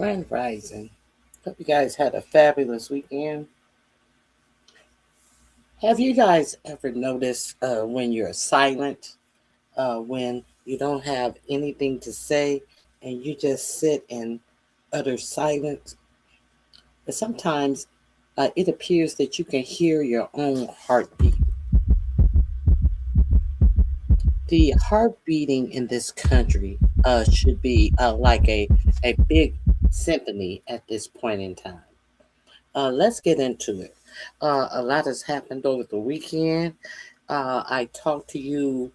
Grand Rising. Hope you guys had a fabulous weekend. Have you guys ever noticed when you're silent, when you don't have anything to say and you just sit in utter silence? But sometimes it appears that you can hear your own heartbeat. The heart beating in this country should be like a big symphony at this point in time. Let's get into it. A lot has happened over the weekend. I talked to you,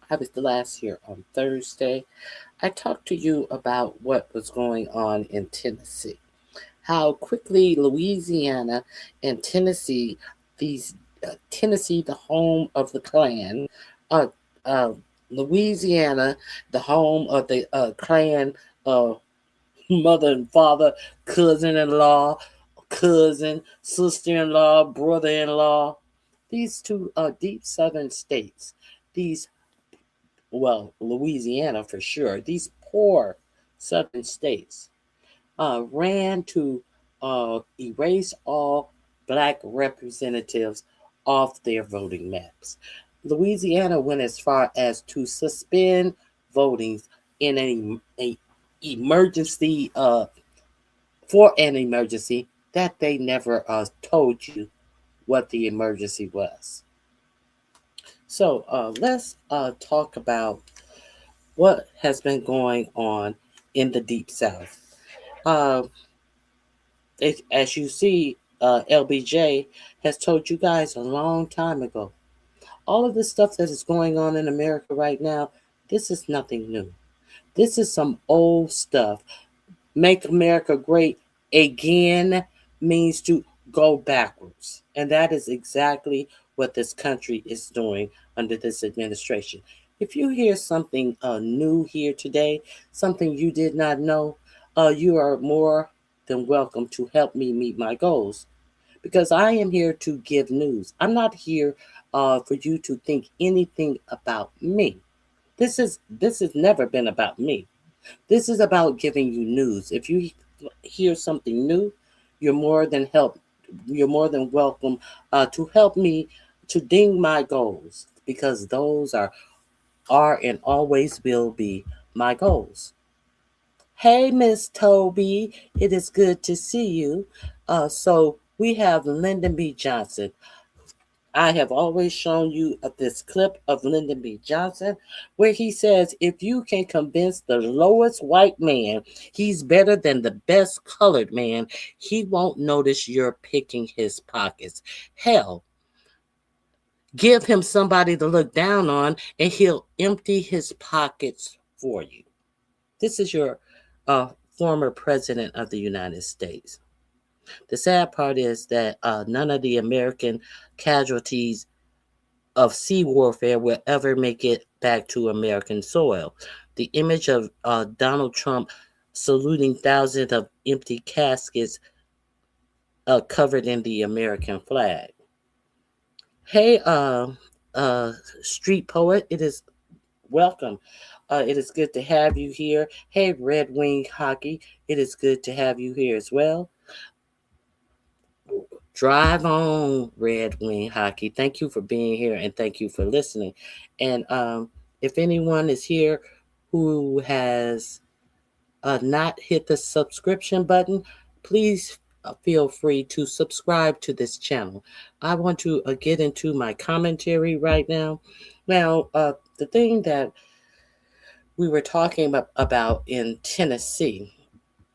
I was the last year on Thursday. I talked to you about what was going on in Tennessee, how quickly Louisiana and Tennessee, these Tennessee, the home of the Klan, uh, uh, Louisiana, the home of the Klan, uh, mother and father, cousin-in-law, cousin, sister-in-law, brother-in-law. These two deep southern states, these, well, Louisiana for sure, these poor southern states ran to erase all black representatives off their voting maps. Louisiana went as far as to suspend voting in a emergency for an emergency that they never told you what the emergency was. So let's talk about what has been going on in the Deep South. Uh, as you see, LBJ has told you guys a long time ago. All of the stuff that is going on in America right now, this is nothing new. This is some old stuff. Make America great again means to go backwards. And that is exactly what this country is doing under this administration. If you hear something new here today, something you did not know, you are more than welcome to help me meet my goals. Because I am here to give news. I'm not here for you to think anything about me. This has never been about me. This is about giving you news. If you hear something new, you're more than help. You're more than welcome to help me to ding my goals because those are and always will be my goals. Hey, Miss Toby, it is good to see you. So we have Lyndon B. Johnson. I have always shown you this clip of Lyndon B. Johnson where he says, if you can convince the lowest white man he's better than the best colored man, he won't notice you're picking his pockets. Hell, give him somebody to look down on and he'll empty his pockets for you. This is your former president of the United States. The sad part is that none of the American casualties of sea warfare will ever make it back to American soil. The image of Donald Trump saluting thousands of empty caskets covered in the American flag. Hey, street poet, it is welcome. It is good to have you here. Hey, Red Wing Hockey, it is good to have you here as well. Drive on, Red Wing Hockey. Thank you for being here and thank you for listening. And if anyone is here who has not hit the subscription button, please feel free to subscribe to this channel. I want to get into my commentary right now. Now, the thing that we were talking about in Tennessee,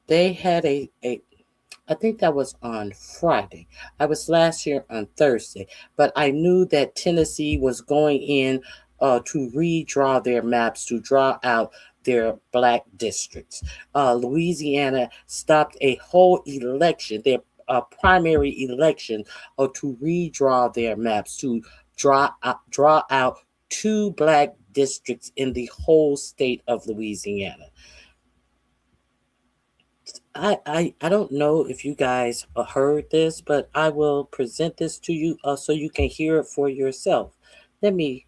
they had I think that was on Friday. I was last year on Thursday, but I knew that Tennessee was going in to redraw their maps to draw out their black districts. Louisiana stopped a whole election, their primary election, to redraw their maps to draw out two black districts in the whole state of Louisiana. I don't know if you guys heard this, but I will present this to you so you can hear it for yourself. Let me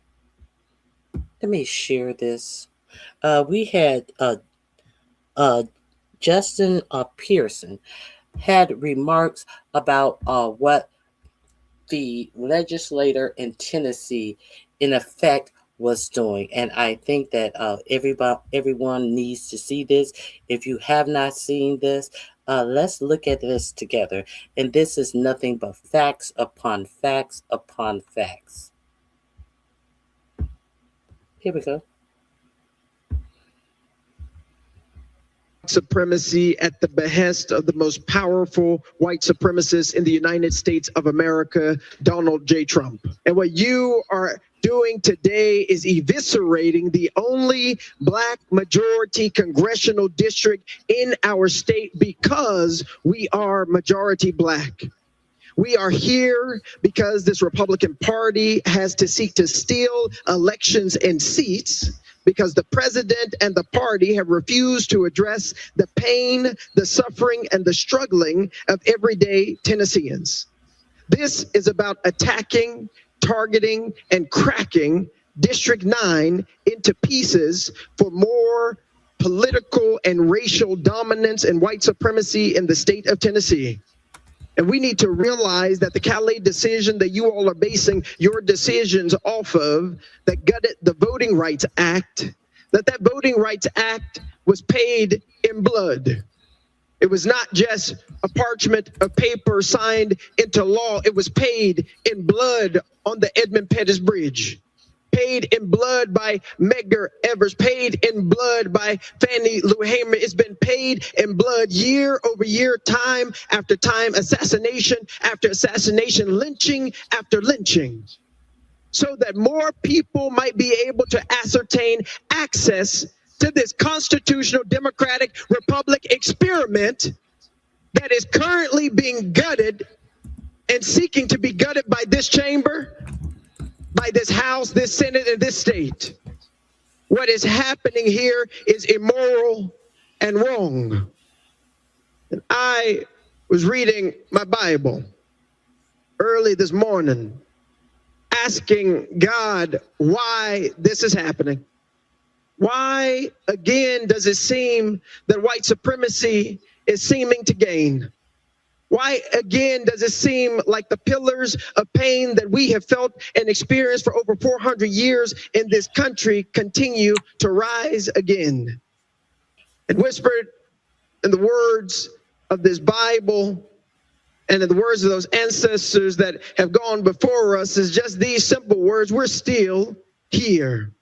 share this. We had Justin Pearson had remarks about what the legislator in Tennessee, in effect, was doing, and I think that everyone needs to see this. If you have not seen this, let's look at this together. And this is nothing but facts upon facts upon facts. Here we go. Supremacy at the behest of the most powerful white supremacist in the United States of America, Donald J. Trump. And what you are doing today is eviscerating the only Black majority congressional district in our state because we are majority Black. We are here because this Republican Party has to seek to steal elections and seats because the president and the party have refused to address the pain, the suffering, and the struggling of everyday Tennesseans. This is about attacking, targeting, and cracking District 9 into pieces for more political and racial dominance and white supremacy in the state of Tennessee. And we need to realize that the Calais decision that you all are basing your decisions off of, that gutted the Voting Rights Act, that Voting Rights Act was paid in blood. It was not just a parchment of paper signed into law. It was paid in blood on the Edmund Pettus Bridge. Paid in blood by Medgar Evers, paid in blood by Fannie Lou Hamer. It's been paid in blood year over year, time after time, assassination after assassination, lynching after lynching, so that more people might be able to ascertain access to this constitutional democratic republic experiment that is currently being gutted and seeking to be gutted by this chamber, by this House, this Senate, and this state. What is happening here is immoral and wrong. And I was reading my Bible early this morning, asking God why this is happening. Why, again, does it seem that white supremacy is seeming to gain? Why, again, does it seem like the pillars of pain that we have felt and experienced for over 400 years in this country continue to rise again? And whispered in the words of this Bible and in the words of those ancestors that have gone before us is just these simple words: we're still here.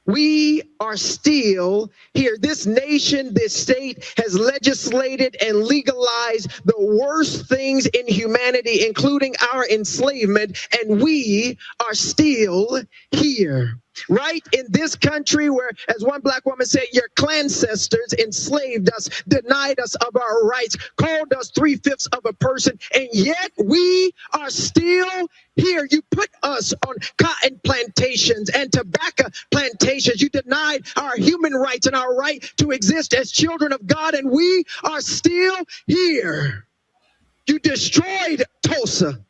We are still here. This nation, this state has legislated and legalized the worst things in humanity, including our enslavement, and we are still here. Right in this country where, as one Black woman said, your ancestors enslaved us, denied us of our rights, called us 3/5 of a person, and yet we are still here. You put us on cotton plantations and tobacco plantations. You denied our human rights and our right to exist as children of God, and we are still here. You destroyed Tulsa.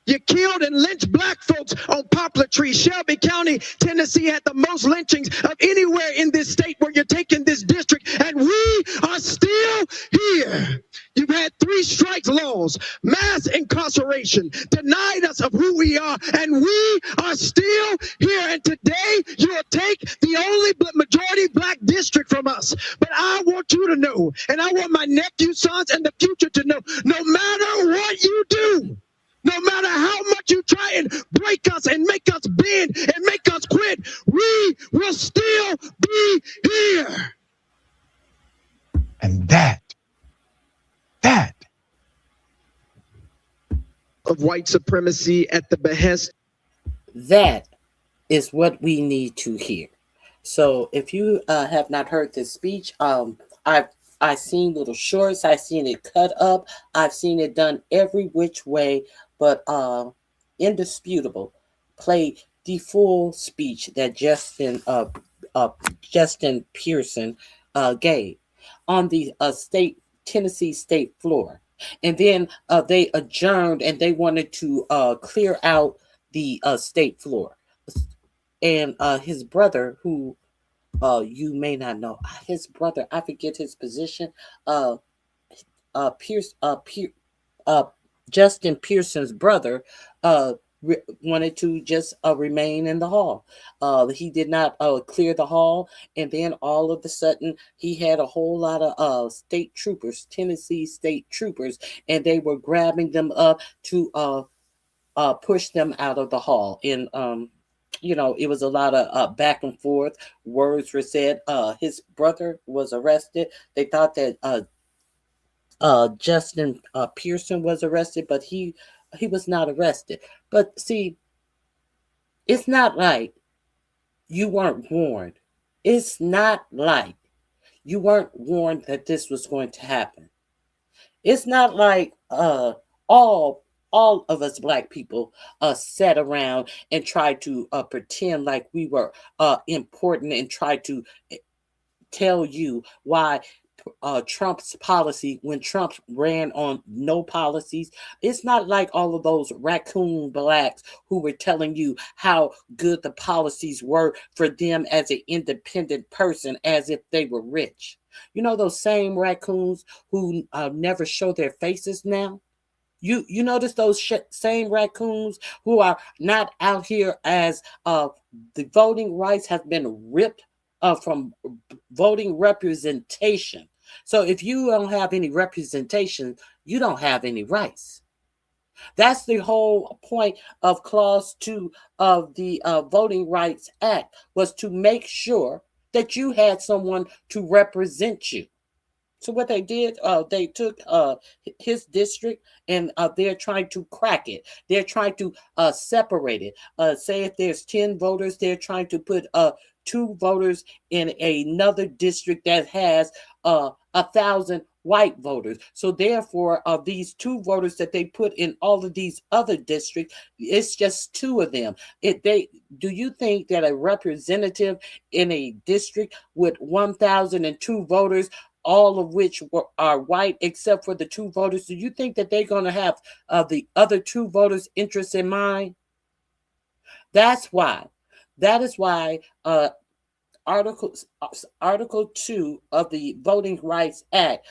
You killed and lynched Black folks on poplar trees. Shelby County, Tennessee had the most lynchings of anywhere in this state where you're taking this district, and we are still here. You've had 3 strikes laws, mass incarceration, denied us of who we are, and we are still here. And today you'll take the only majority Black district from us. But I want you to know, and I want my nephew, sons, and the future to know, no matter what you do, no matter how much you try and break us and make us bend and make us quit, we will still be here. And that of white supremacy at the behest. That is what we need to hear. So if you have not heard this speech, I've seen little shorts, I've seen it cut up, I've seen it done every which way, but indisputable. Play the full speech that Justin Pearson gave on the Tennessee state floor. And then they adjourned and they wanted to clear out the state floor. And his brother, who You may not know his brother. I forget his position. Uh, Pierce, uh, Justin Pearson's brother, wanted to just remain in the hall. He did not clear the hall, and then all of a sudden, he had a whole lot of state troopers, Tennessee state troopers, and they were grabbing them up to push them out of the hall. And it was a lot of back and forth. Words were said. His brother was arrested. They thought that Justin Pearson was arrested, but he was not arrested. But see, it's not like you weren't warned. It's not like you weren't warned that this was going to happen. It's not like all all of us black people sat around and tried to pretend like we were important and tried to tell you why Trump's policy, when Trump ran on no policies, it's not like all of those raccoon blacks who were telling you how good the policies were for them as an independent person, as if they were rich. You know those same raccoons who never show their faces now. You notice those same raccoons who are not out here as the voting rights have been ripped from voting representation. So if you don't have any representation, you don't have any rights. That's the whole point of Clause 2 of the Voting Rights Act, was to make sure that you had someone to represent you. So what they did, they took his district, and they're trying to crack it. They're trying to separate it. Say if there's 10 voters, they're trying to put two voters in another district that has 1,000 white voters. So therefore, of these two voters that they put in all of these other districts, it's just two of them. Do you think that a representative in a district with 1,002 voters, all of which are white except for the two voters, do you think that they're going to have the other two voters' interests in mind? That's why. That is why Article Article 2 of the Voting Rights Act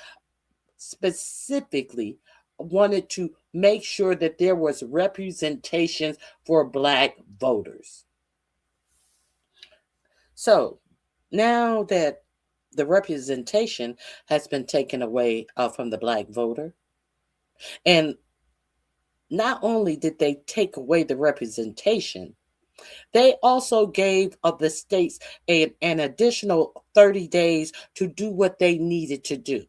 specifically wanted to make sure that there was representation for black voters. So now that the representation has been taken away from the black voter, and not only did they take away the representation, they also gave of the states an additional 30 days to do what they needed to do.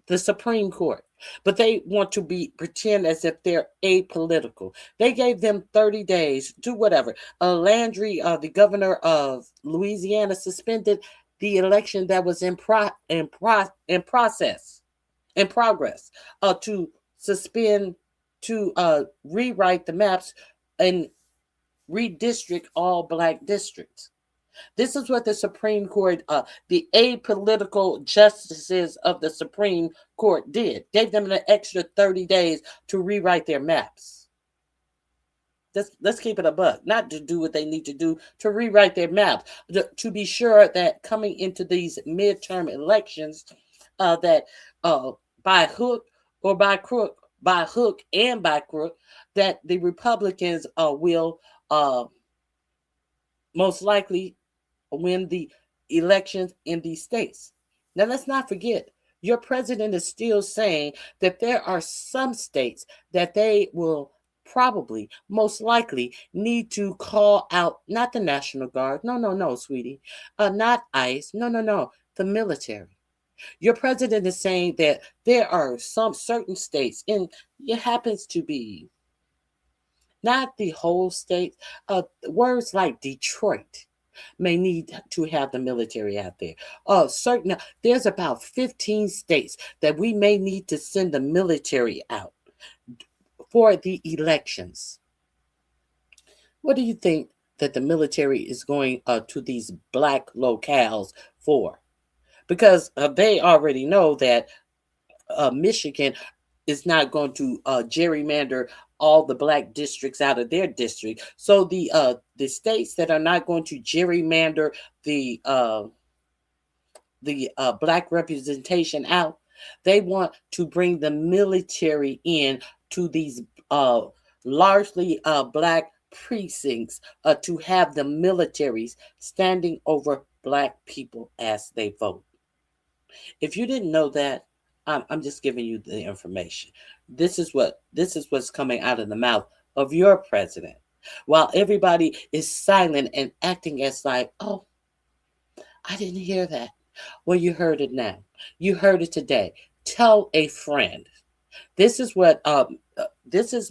The Supreme Court. But they want to pretend as if they're apolitical. They gave them 30 days, do whatever. Landry, the governor of Louisiana, suspended the election that was in progress, to suspend, to rewrite the maps and redistrict all black districts. This is what the Supreme Court, the apolitical justices of the Supreme Court did. Gave them an extra 30 days to rewrite their maps. Let's keep it a buck. Not to do what they need to do, to rewrite their maps. To be sure that coming into these midterm elections, that by hook or by crook, by hook and by crook, that the Republicans will most likely win the elections in these states. Now, let's not forget, your president is still saying that there are some states that they will probably, most likely, need to call out, not the National Guard. No, no, no, sweetie. Not ICE. No, no, no. The military. Your president is saying that there are some certain states, and it happens to be not the whole state. Words like Detroit may need to have the military out there. There's about 15 states that we may need to send the military out for the elections. What do you think that the military is going to these black locales for? Because they already know that Michigan is not going to gerrymander all the black districts out of their district. So the states that are not going to gerrymander the uh, the black representation out, they want to bring the military in to these uh, largely black precincts to have the militaries standing over black people as they vote. If you didn't know that, I'm just giving you the information. This is what's coming out of the mouth of your president, while everybody is silent and acting as like, oh, I didn't hear that. Well, you heard it now. You heard it today. Tell a friend. This is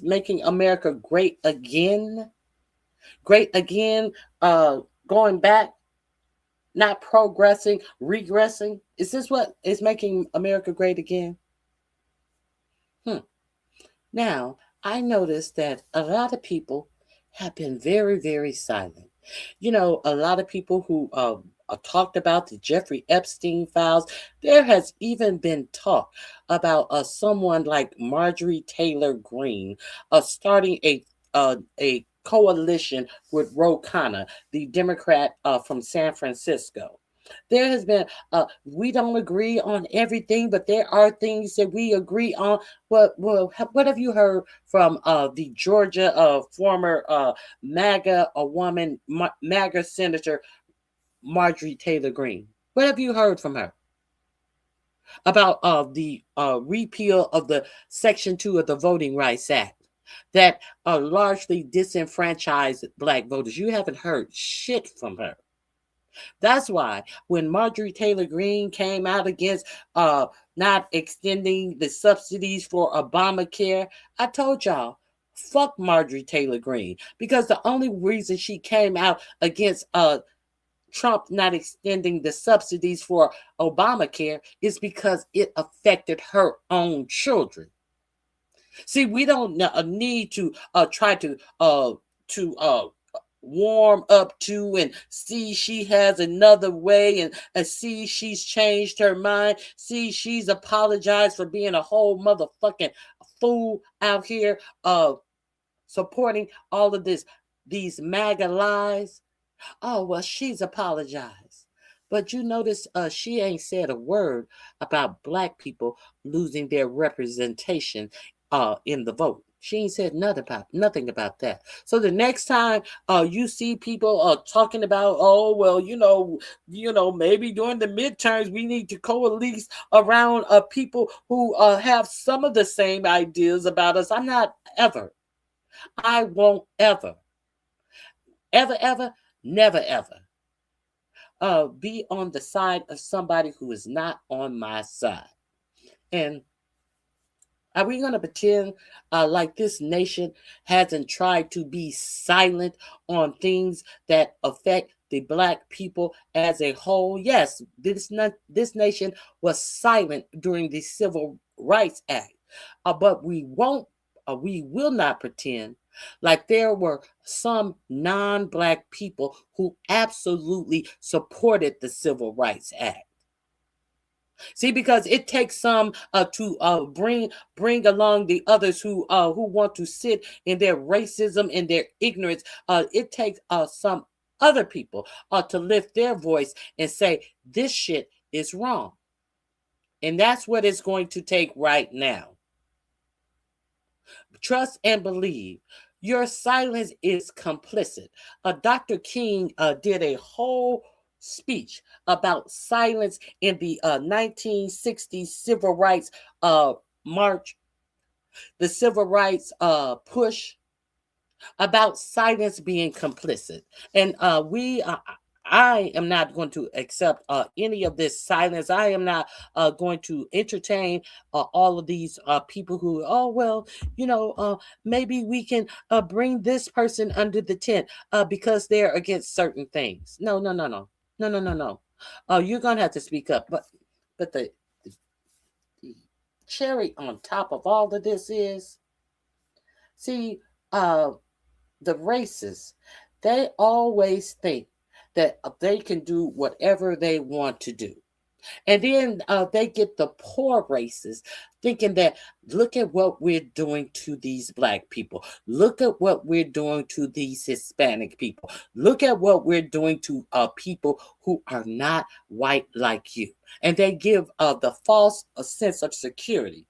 making America great again. Great again. Going back, not progressing, regressing. Is this what is making America great again? Hmm. Now, I noticed that a lot of people have been very, very silent. You know, a lot of people who talked about the Jeffrey Epstein files. There has even been talk about someone like Marjorie Taylor Greene starting a coalition with Ro Khanna, the Democrat from San Francisco. There has been, we don't agree on everything, but there are things that we agree on. What have you heard from the Georgia former MAGA, a woman, MAGA Senator Marjorie Taylor Greene? What have you heard from her about the repeal of the Section 2 of the Voting Rights Act that largely disenfranchised black voters? You haven't heard shit from her. That's why when Marjorie Taylor Greene came out against not extending the subsidies for Obamacare, I told y'all, fuck Marjorie Taylor Greene, because the only reason she came out against Trump not extending the subsidies for Obamacare is because it affected her own children. See, we don't need to try to warm up to and see she has another way and see she's changed her mind. See, she's apologized for being a whole motherfucking fool out here supporting all of these MAGA lies. Oh, well, she's apologized. But you notice she ain't said a word about black people losing their representation in the vote. She ain't said nothing about that. So the next time you see people talking about, oh well, maybe during the midterms we need to coalesce around people who have some of the same ideas about us. I'm not ever. I won't ever, never ever be on the side of somebody who is not on my side. And are we going to pretend like this nation hasn't tried to be silent on things that affect the black people as a whole? Yes, this nation was silent during the Civil Rights Act, but we will not pretend like there were some non-black people who absolutely supported the Civil Rights Act. See, because it takes some to bring along the others who want to sit in their racism and their ignorance. It takes some other people to lift their voice and say this shit is wrong, and that's what it's going to take right now. Trust and believe. Your silence is complicit. Dr. King did a whole speech about silence in the 1960s civil rights march, the civil rights push, about silence being complicit. And I am not going to accept any of this silence. I am not going to entertain all of these people who, oh, well, maybe we can bring this person under the tent because they're against certain things. No, no, no, no. No, no, no, no. You're going to have to speak up. But the cherry on top of all of this is, see, the racists, they always think that they can do whatever they want to do. And then they get the poor races thinking that look at what we're doing to these black people. Look at what we're doing to these Hispanic people. Look at what we're doing to people who are not white like you. And they give the false sense of security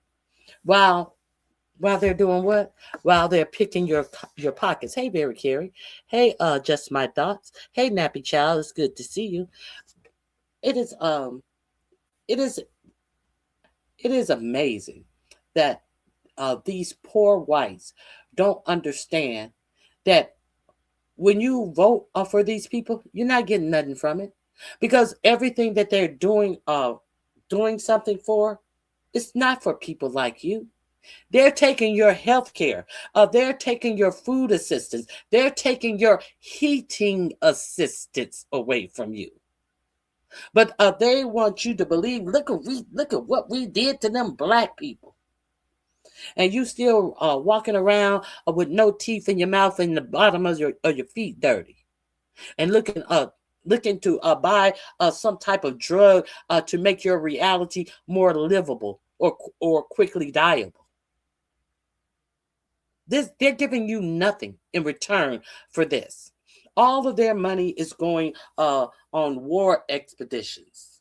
while they're doing what? While they're picking your pockets. Hey, Barry Carey. Hey, just my thoughts. Hey, Nappy Child. It's good to see you. It is it is it is amazing that these poor whites don't understand that when you vote for these people, you're not getting nothing from it because everything that they're doing something for, it's not for people like you. They're taking your health care. They're taking your food assistance. They're taking your heating assistance away from you. But they want you to believe, look at what we did to them black people. And you still walking around with no teeth in your mouth and the bottom of your feet dirty. And looking to buy some type of drug to make your reality more livable or quickly dieable. They're giving you nothing in return for this. All of their money is going on war expeditions.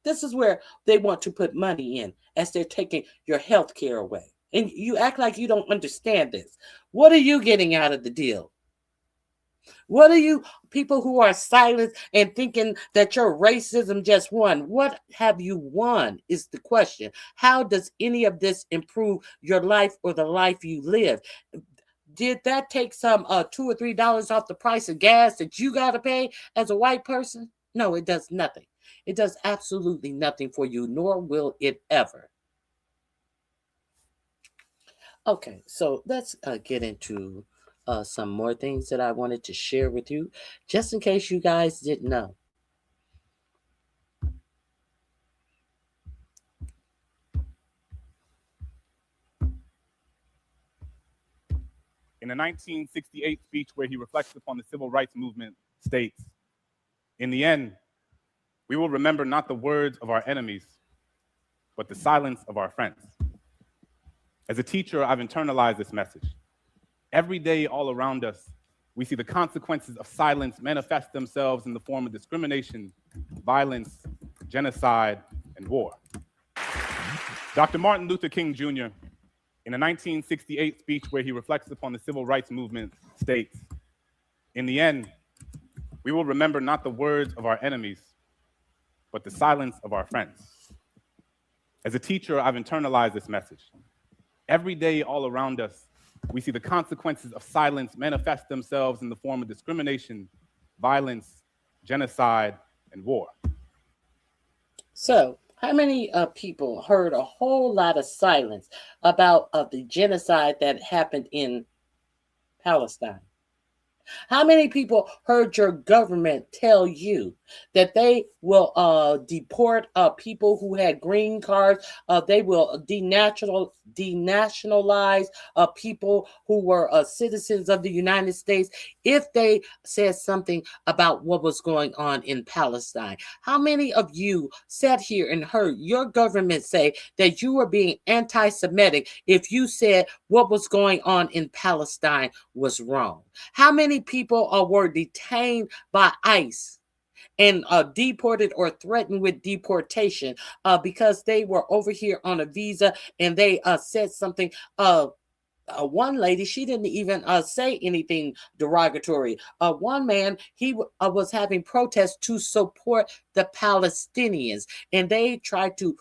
This is where they want to put money in as they're taking your health care away. And you act like you don't understand this. What are you getting out of the deal? What are you people who are silent and thinking that your racism just won? What have you won is the question. How does any of this improve your life or the life you live? Did that take some $2 or $3 off the price of gas that you got to pay as a white person? No, it does nothing. It does absolutely nothing for you, nor will it ever. Okay, so let's get into some more things that I wanted to share with you, just in case you guys didn't know. In a 1968 speech where he reflects upon the civil rights movement, states, "In the end, we will remember not the words of our enemies, but the silence of our friends." As a teacher, I've internalized this message. Every day, all around us, we see the consequences of silence manifest themselves in the form of discrimination, violence, genocide, and war. Dr. Martin Luther King Jr., in a 1968 speech where he reflects upon the civil rights movement, states, "In the end, we will remember not the words of our enemies, but the silence of our friends." As a teacher, I've internalized this message. Every day, all around us, we see the consequences of silence manifest themselves in the form of discrimination, violence, genocide, and war. So, how many people heard a whole lot of silence about the genocide that happened in Palestine? How many people heard your government tell you that they will deport people who had green cards? They will denationalize people who were citizens of the United States if they said something about what was going on in Palestine. How many of you sat here and heard your government say that you were being anti-Semitic if you said what was going on in Palestine was wrong? How many people were detained by ICE and deported or threatened with deportation because they were over here on a visa and they said something? One lady, she didn't even say anything derogatory. One man, he was having protests to support the Palestinians, and they tried to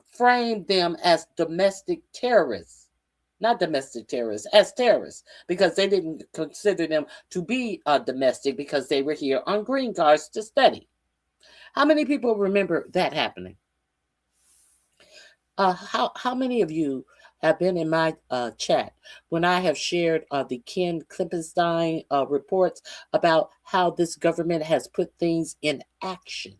frame them as domestic terrorists. Not domestic terrorists, as terrorists, because they didn't consider them to be domestic because they were here on green cards to study. How many people remember that happening? How many of you have been in my chat when I have shared the Ken Klippenstein reports about how this government has put things in action?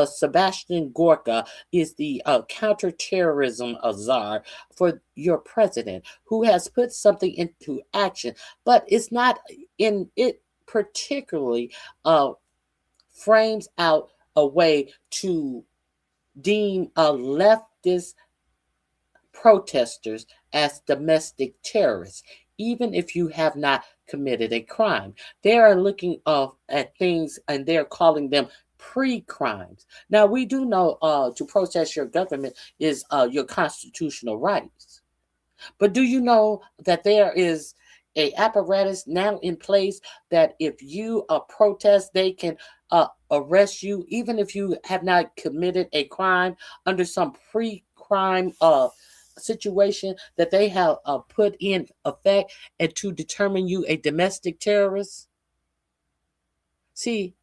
Sebastian Gorka is the counterterrorism czar for your president, who has put something into action, but it's not in it particularly frames out a way to deem leftist protesters as domestic terrorists, even if you have not committed a crime. They are looking at things and they're calling them pre-crimes. Now, we do know to protest your government is your constitutional rights. But do you know that there is a apparatus now in place that if you protest, they can arrest you, even if you have not committed a crime under some pre-crime situation that they have put in effect and to determine you a domestic terrorist? See,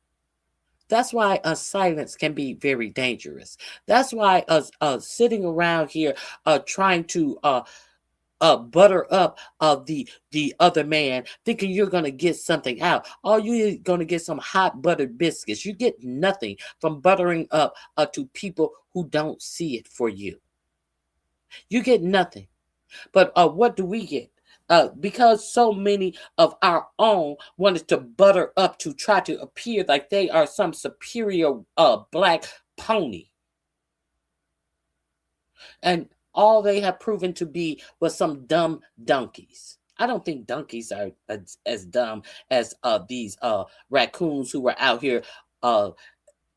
that's why silence can be very dangerous. That's why us sitting around here trying to butter up the other man, thinking you're gonna get something out. All you're gonna get some hot buttered biscuits. You get nothing from buttering up to people who don't see it for you. You get nothing. But what do we get? Because so many of our own wanted to butter up to try to appear like they are some superior black pony. And all they have proven to be was some dumb donkeys. I don't think donkeys are as dumb as these raccoons who were out here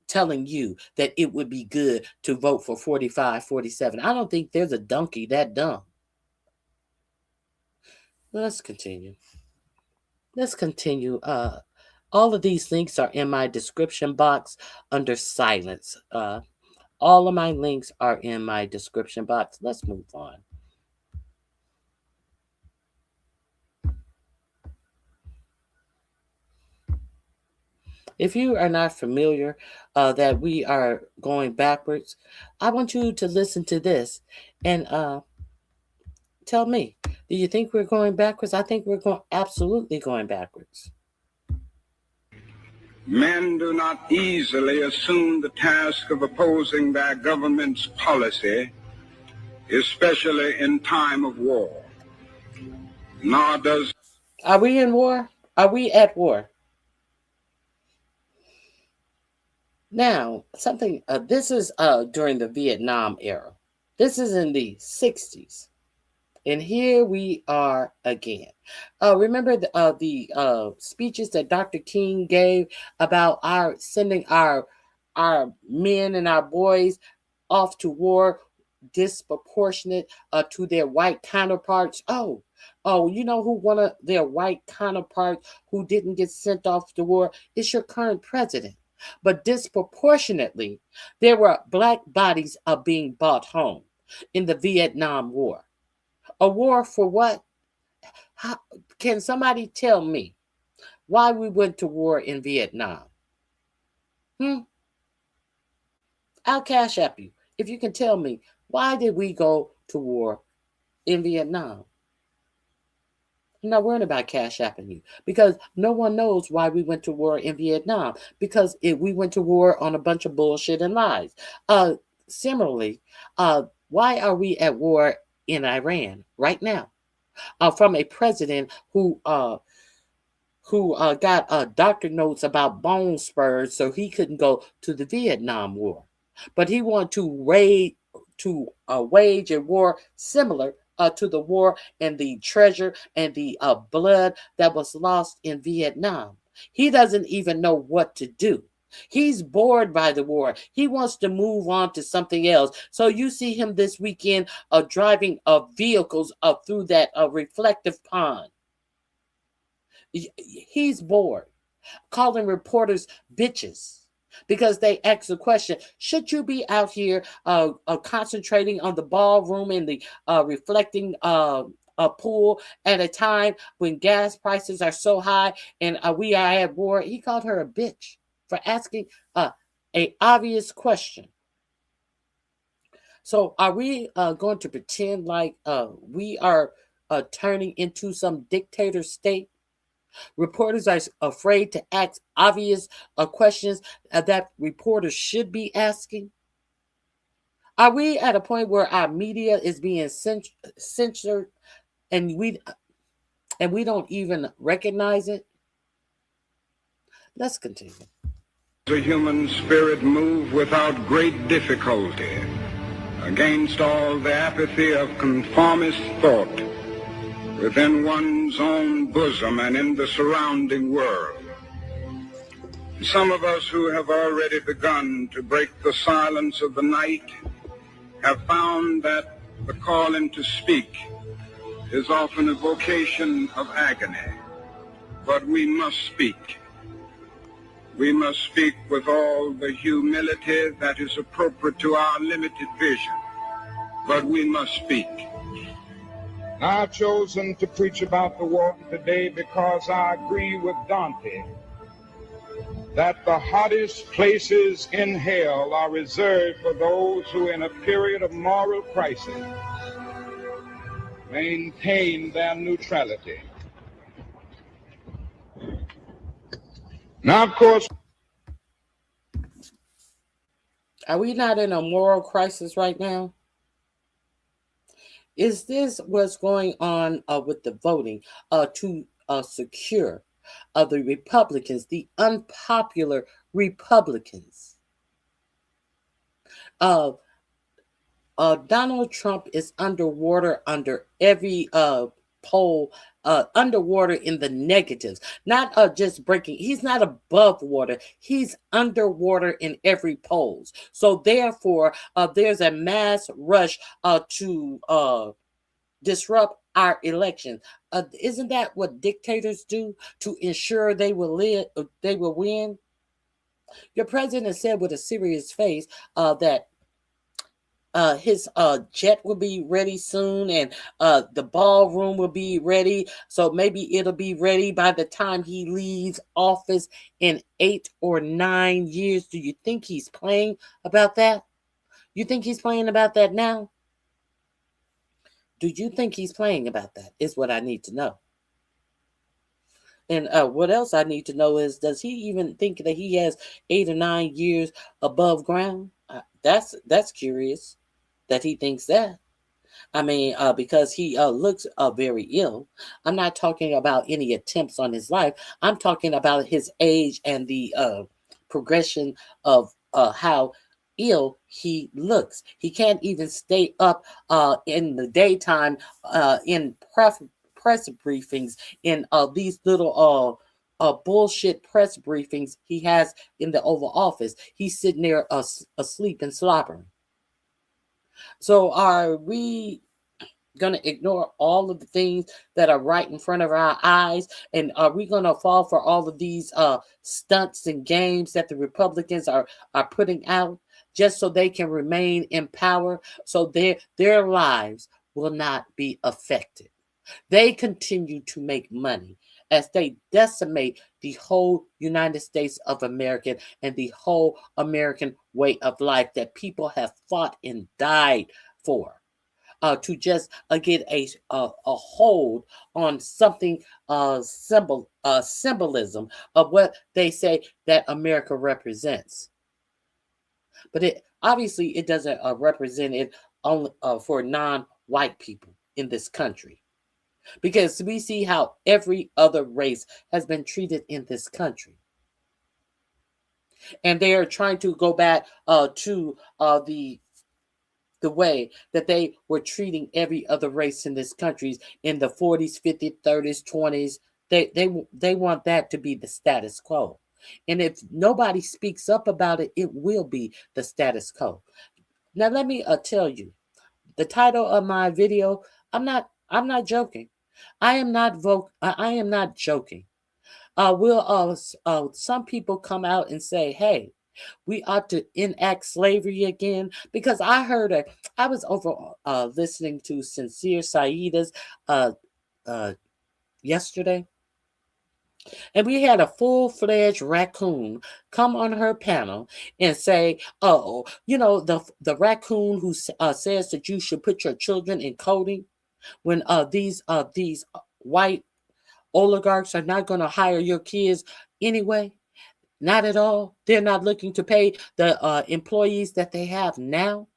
telling you that it would be good to vote for 45, 47. I don't think there's a donkey that dumb. Let's continue. Let's continue. All of these links are in my description box under silence. All of my links are in my description box. Let's move on. If you are not familiar that we are going backwards, I want you to listen to this and tell me, do you think we're going backwards? I think we're absolutely going backwards. Men do not easily assume the task of opposing their government's policy, especially in time of war. Nor does... Are we in war? Are we at war? Now, something, this is during the Vietnam era. This is in the 60s. And here we are again. Remember the speeches that Dr. King gave about sending our men and our boys off to war disproportionate to their white counterparts? Oh, you know who one of their white counterparts who didn't get sent off to war? It's your current president. But disproportionately, there were black bodies being brought home in the Vietnam War. A war for what? How, can somebody tell me why we went to war in Vietnam? I'll cash app you if you can tell me, why did we go to war in Vietnam? I'm not worried about cash apping you because no one knows why we went to war in Vietnam, because we went to war on a bunch of bullshit and lies. Similarly, why are we at war in Iran right now from a president who got doctor notes about bone spurs so he couldn't go to the Vietnam War, but he wanted to wage a war similar to the war and the treasure and the blood that was lost in Vietnam. He doesn't even know what to do. He's bored by the war. He wants to move on to something else. So you see him this weekend driving vehicles through that reflective pond. He's bored, calling reporters bitches because they ask the question, should you be out here concentrating on the ballroom and the reflecting pool at a time when gas prices are so high and we are at war? He called her a bitch for asking a obvious question. So are we going to pretend like we are turning into some dictator state? Reporters are afraid to ask obvious questions that reporters should be asking. Are we at a point where our media is being censored and we don't even recognize it? Let's continue. The human spirit move without great difficulty against all the apathy of conformist thought within one's own bosom and in the surrounding world. Some of us who have already begun to break the silence of the night have found that the calling to speak is often a vocation of agony, but we must speak. We must speak with all the humility that is appropriate to our limited vision, but we must speak. I've chosen to preach about the water today because I agree with Dante that the hottest places in hell are reserved for those who, in a period of moral crisis, maintain their neutrality. Now, of course, are we not in a moral crisis right now? Is this what's going on with the voting to secure the Republicans, the unpopular Republicans? Donald Trump is underwater under every poll, underwater in the negatives, not just breaking. He's not above water. He's underwater in every polls. So therefore, there's a mass rush to disrupt our election. Isn't that what dictators do to ensure they will win? Your president said with a serious face that his jet will be ready soon, and the ballroom will be ready. So maybe it'll be ready by the time he leaves office in 8 or 9 years. Do you think he's playing about that? You think he's playing about that now? Do you think he's playing about that? Is what I need to know. And what else I need to know is, does he even think that he has 8 or 9 years above ground? That's curious that he thinks that. I mean, because he looks very ill. I'm not talking about any attempts on his life. I'm talking about his age and the progression of how ill he looks. He can't even stay up in the daytime in press briefings, in these little bullshit press briefings he has in the Oval Office. He's sitting there asleep and slobbering. So are we going to ignore all of the things that are right in front of our eyes? And are we going to fall for all of these stunts and games that the Republicans are putting out just so they can remain in power, so their lives will not be affected? They continue to make money as they decimate the whole United States of America and the whole American way of life that people have fought and died for, to just get a hold on something symbolism of what they say that America represents. But it doesn't represent it only for non-white people in this country. Because we see how every other race has been treated in this country. And they are trying to go back to the way that they were treating every other race in this country in the 40s, 50s, 30s, 20s. They want that to be the status quo. And if nobody speaks up about it, it will be the status quo. Now, let me tell you, the title of my video, I'm not joking. I am not joking. Some people come out and say, hey, we ought to enact slavery again? Because I was over listening to Sincere Saida's yesterday, and we had a full-fledged raccoon come on her panel and say, oh, the raccoon who says that you should put your children in coding, when these white oligarchs are not going to hire your kids anyway. Not at all. They're not looking to pay the employees that they have now.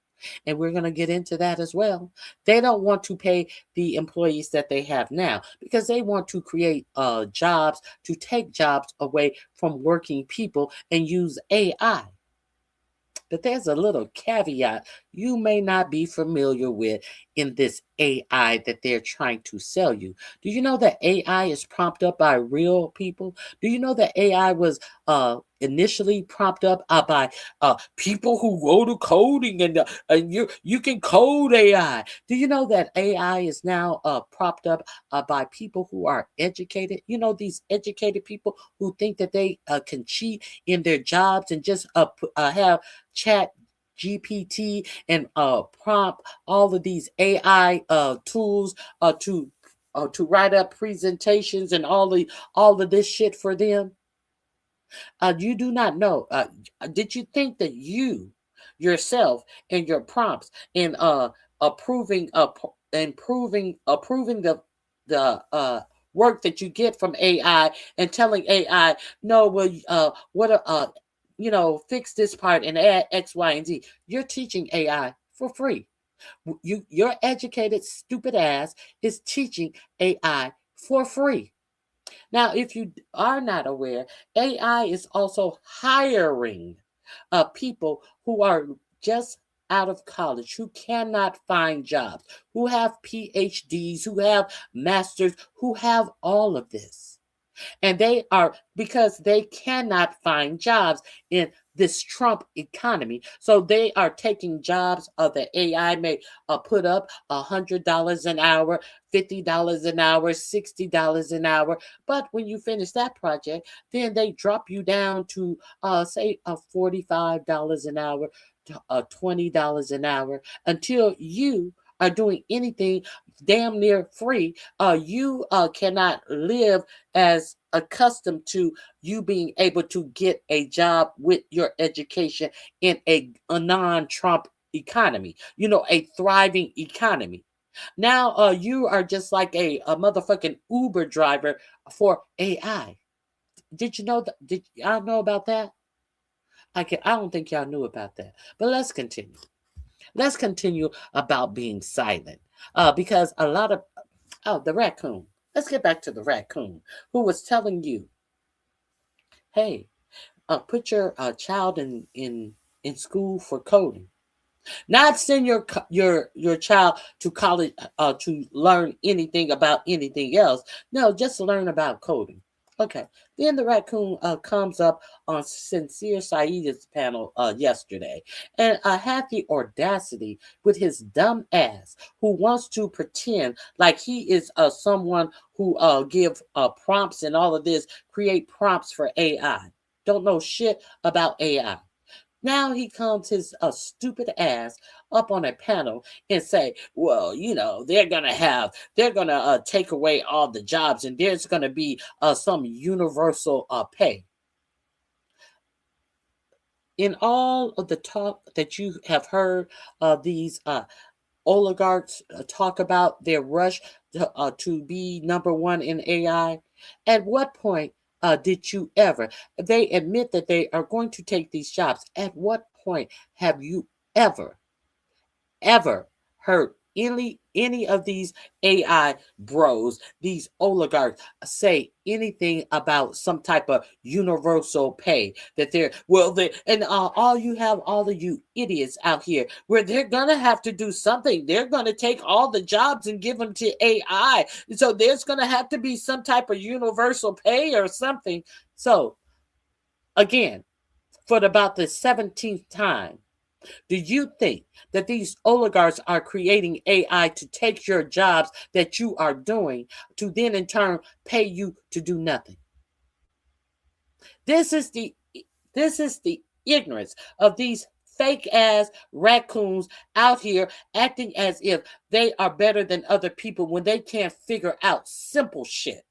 And we're going to get into that as well. They don't want to pay the employees that they have now because they want to create jobs, to take jobs away from working people and use AI. But there's a little caveat you may not be familiar with in this AI that they're trying to sell you. Do you know that AI is prompted up by real people? Do you know that AI was initially prompted up by people who go to coding and you can code AI? Do you know that AI is now propped up by people who are educated? You know, these educated people who think that they can cheat in their jobs and just have chat GPT and prompt all of these AI tools to write up presentations and all of this shit for them. You do not know. Did you think that you yourself and your prompts and approving approving the work that you get from AI and telling AI, no, well, fix this part and add X, Y, and Z. You're teaching AI for free. Your educated, stupid ass is teaching AI for free. Now, if you are not aware, AI is also hiring people who are just out of college, who cannot find jobs, who have PhDs, who have masters, who have all of this. And they are, because they cannot find jobs in this Trump economy. So they are taking jobs that AI may put up $100 an hour, $50 an hour, $60 an hour. But when you finish that project, then they drop you down to say $45 an hour, $20 an hour, until you are doing anything damn near free. You cannot live as accustomed to you being able to get a job with your education in a non-Trump economy, a thriving economy. Now you are just like a motherfucking Uber driver for AI. Did you know that? Did y'all know about that? I don't think y'all knew about that. But let's continue. Let's continue about being silent. Because a lot of the raccoon. Let's get back to the raccoon who was telling you, hey, put your child in school for coding. Not send your child to college to learn anything about anything else. No, just learn about coding. Okay. Then the raccoon comes up on Sincere Saeed's panel yesterday and had the audacity with his dumb ass who wants to pretend like he is someone who give prompts and all of this, create prompts for AI. Don't know shit about AI. Now he comes his stupid ass up on a panel and say, well, they're gonna take away all the jobs and there's gonna be some universal pay. In all of the talk that you have heard these oligarchs talk about their rush to be number one in AI, at what point did you ever? They admit that they are going to take these jobs. At what point have you ever heard any of these AI bros, these oligarchs, say anything about some type of universal pay? That all you have, all of you idiots out here, where they're gonna have to do something. They're gonna take all the jobs and give them to AI. So there's gonna have to be some type of universal pay or something. So again, for about the 17th time, do you think that these oligarchs are creating AI to take your jobs that you are doing to then in turn pay you to do nothing? This is the ignorance of these fake ass raccoons out here acting as if they are better than other people when they can't figure out simple shit.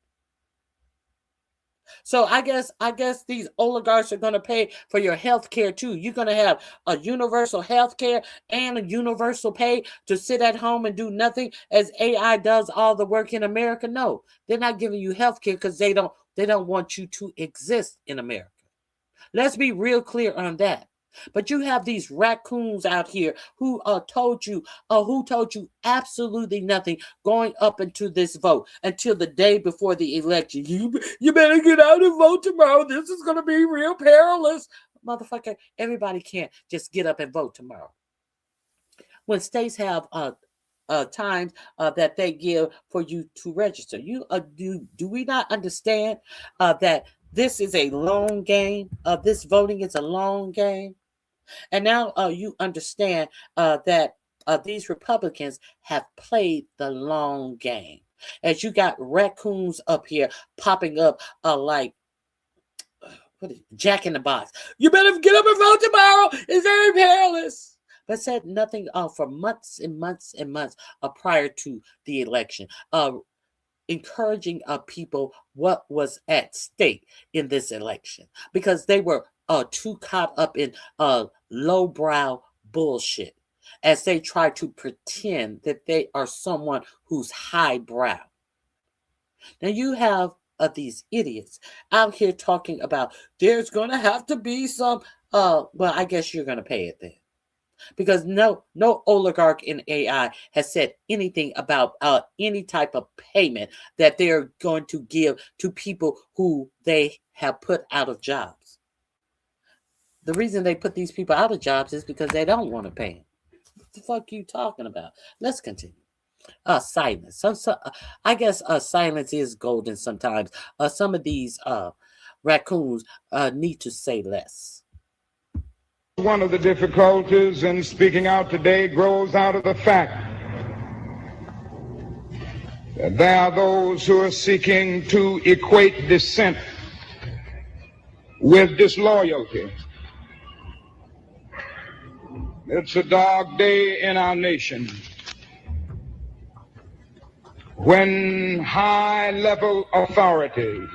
So I guess these oligarchs are going to pay for your health care too. You're going to have a universal health care and a universal pay to sit at home and do nothing as AI does all the work in America. No, they're not giving you health care because they don't want you to exist in America. Let's be real clear on that. But you have these raccoons out here who told you absolutely nothing going up into this vote until the day before the election. You better get out and vote tomorrow. This is going to be real perilous. Motherfucker, everybody can't just get up and vote tomorrow. When states have times that they give for you to register, do we not understand that this is a long game? This voting is a long game. And now you understand that these Republicans have played the long game. As you got raccoons up here popping up like Jack in the Box. You better get up and vote tomorrow. It's very perilous. But said nothing for months and months and months prior to the election. Encouraging people what was at stake in this election, because they were too caught up in lowbrow bullshit as they try to pretend that they are someone who's highbrow. Now you have these idiots out here talking about there's going to have to be some, well, I guess you're going to pay it then. Because no oligarch in AI has said anything about any type of payment that they're going to give to people who they have put out of jobs. The reason they put these people out of jobs is because they don't want to pay them. What the fuck are you talking about? Let's continue. Silence. I guess silence is golden sometimes. Some of these raccoons need to say less. One of the difficulties in speaking out today grows out of the fact that there are those who are seeking to equate dissent with disloyalty. It's a dark day in our nation when high-level authorities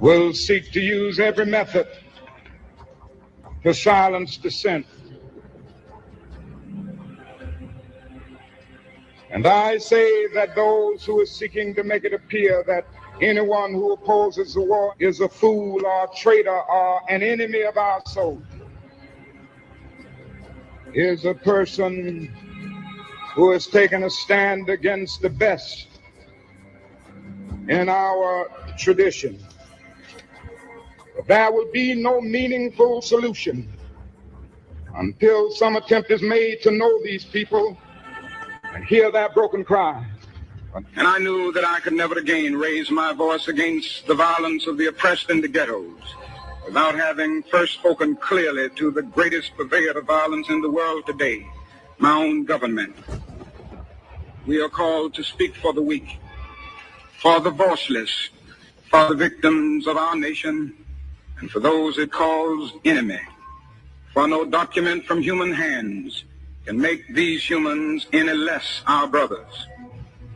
will seek to use every method to silence dissent. And I say that those who are seeking to make it appear that anyone who opposes the war is a fool or a traitor or an enemy of our soul is a person who has taken a stand against the best in our tradition. There will be no meaningful solution until some attempt is made to know these people and hear their broken cry. And I knew that I could never again raise my voice against the violence of the oppressed in the ghettos without having first spoken clearly to the greatest purveyor of violence in the world today, my own government. We are called to speak for the weak, for the voiceless, for the victims of our nation, and for those it calls enemy. For no document from human hands can make these humans any less our brothers.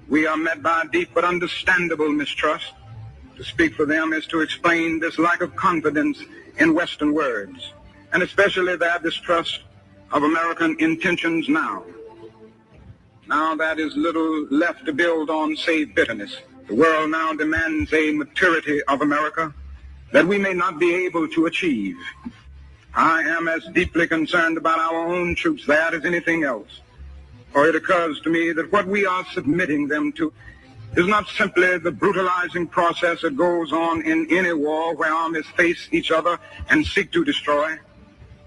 We are met by deep but understandable mistrust. To speak for them is to explain this lack of confidence in Western words, and especially their distrust of American intentions now. Now that is little left to build on save bitterness. The world now demands a maturity of America that we may not be able to achieve. I am as deeply concerned about our own troops there as anything else. For it occurs to me that what we are submitting them to is not simply the brutalizing process that goes on in any war where armies face each other and seek to destroy.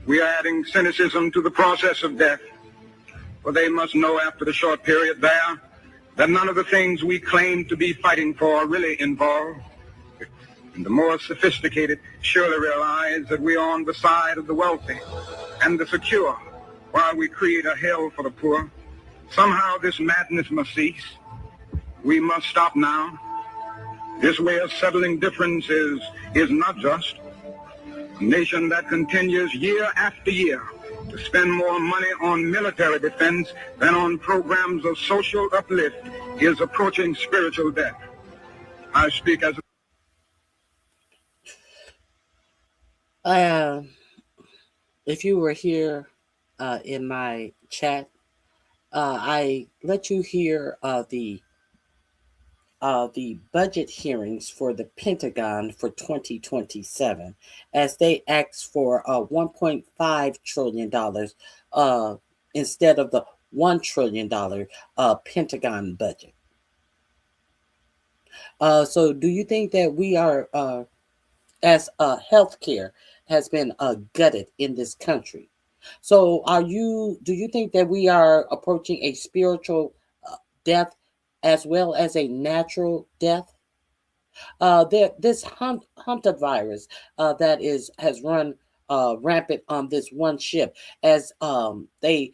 We are adding cynicism to the process of death. For they must know after the short period there that none of the things we claim to be fighting for are really involved. And the more sophisticated surely realize that we are on the side of the wealthy and the secure while we create a hell for the poor. Somehow this madness must cease. We must stop now. This way of settling differences is not just. A nation that continues year after year to spend more money on military defense than on programs of social uplift is approaching spiritual death. I speak as if you were here in my chat, I let you hear the the budget hearings for the Pentagon for 2027 as they asked for $1.5 trillion instead of the $1 trillion Pentagon budget. So, do you think that we are, as healthcare has been gutted in this country? So, do you think that we are approaching a spiritual death as well as a natural death? This Hunter virus that has run rampant on this one ship as they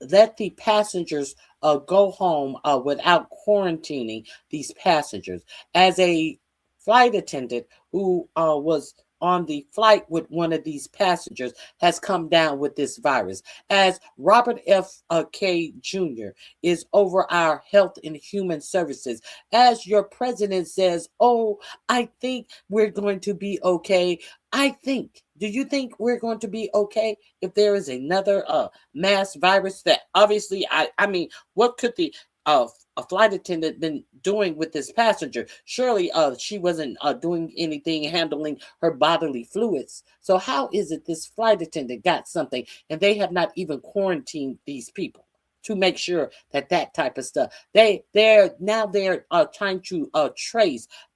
let the passengers go home without quarantining these passengers. As a flight attendant who was on the flight with one of these passengers has come down with this virus. As Robert F. K. Jr. is over our health and human services, as your president says, "Oh, I think we're going to be okay." I think. Do you think we're going to be okay if there is another mass virus that obviously I mean, what could the a flight attendant been doing with this passenger? Surely she wasn't doing anything handling her bodily fluids. So how is it this flight attendant got something and they have not even quarantined these people to make sure that type of stuff? They're trying to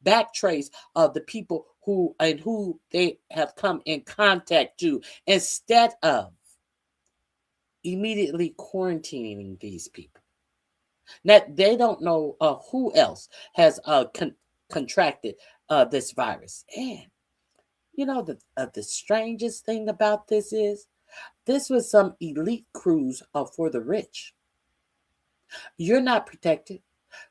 backtrace the people who they have come in contact to instead of immediately quarantining these people. Now they don't know who else has contracted this virus. And you know the strangest thing about this was some elite cruise for the rich. You're not protected.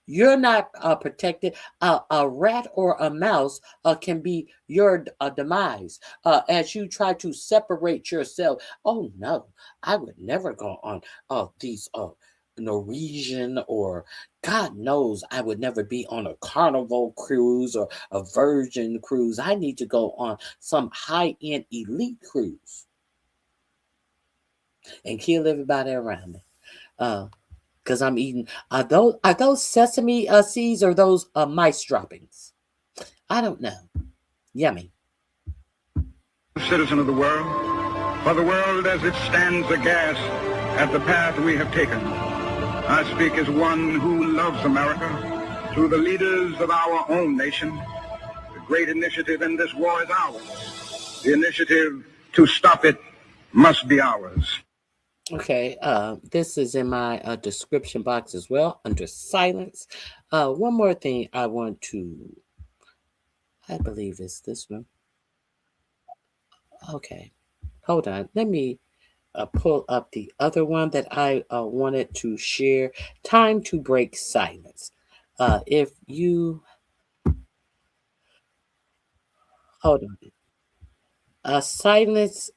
You're not protected. A rat or a mouse can be your demise as you try to separate yourself. Oh no, I would never go on these Norwegian or God knows I would never be on a Carnival cruise or a Virgin cruise. I need to go on some high-end elite cruise and kill everybody around me. Because I'm eating are those sesame seeds or those mice droppings? I don't know. Yummy. Citizen of the world, for the world as it stands aghast at the path we have taken. I speak as one who loves America, to the leaders of our own nation. The great initiative in this war is ours. The initiative to stop it must be ours. Okay, this is in my description box as well under silence. One more thing I want to, I believe it's this one. Okay, hold on. Let me pull up the other one that I wanted to share. Time to break silence. If you hold on, silence.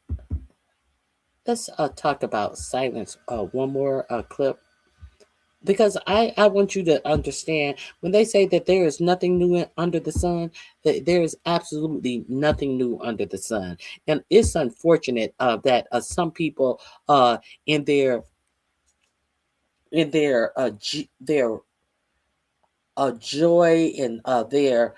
Let's talk about silence. One more clip because I want you to understand when they say that there is nothing new under the sun, that there is absolutely nothing new under the sun, and it's unfortunate that some people in their joy and their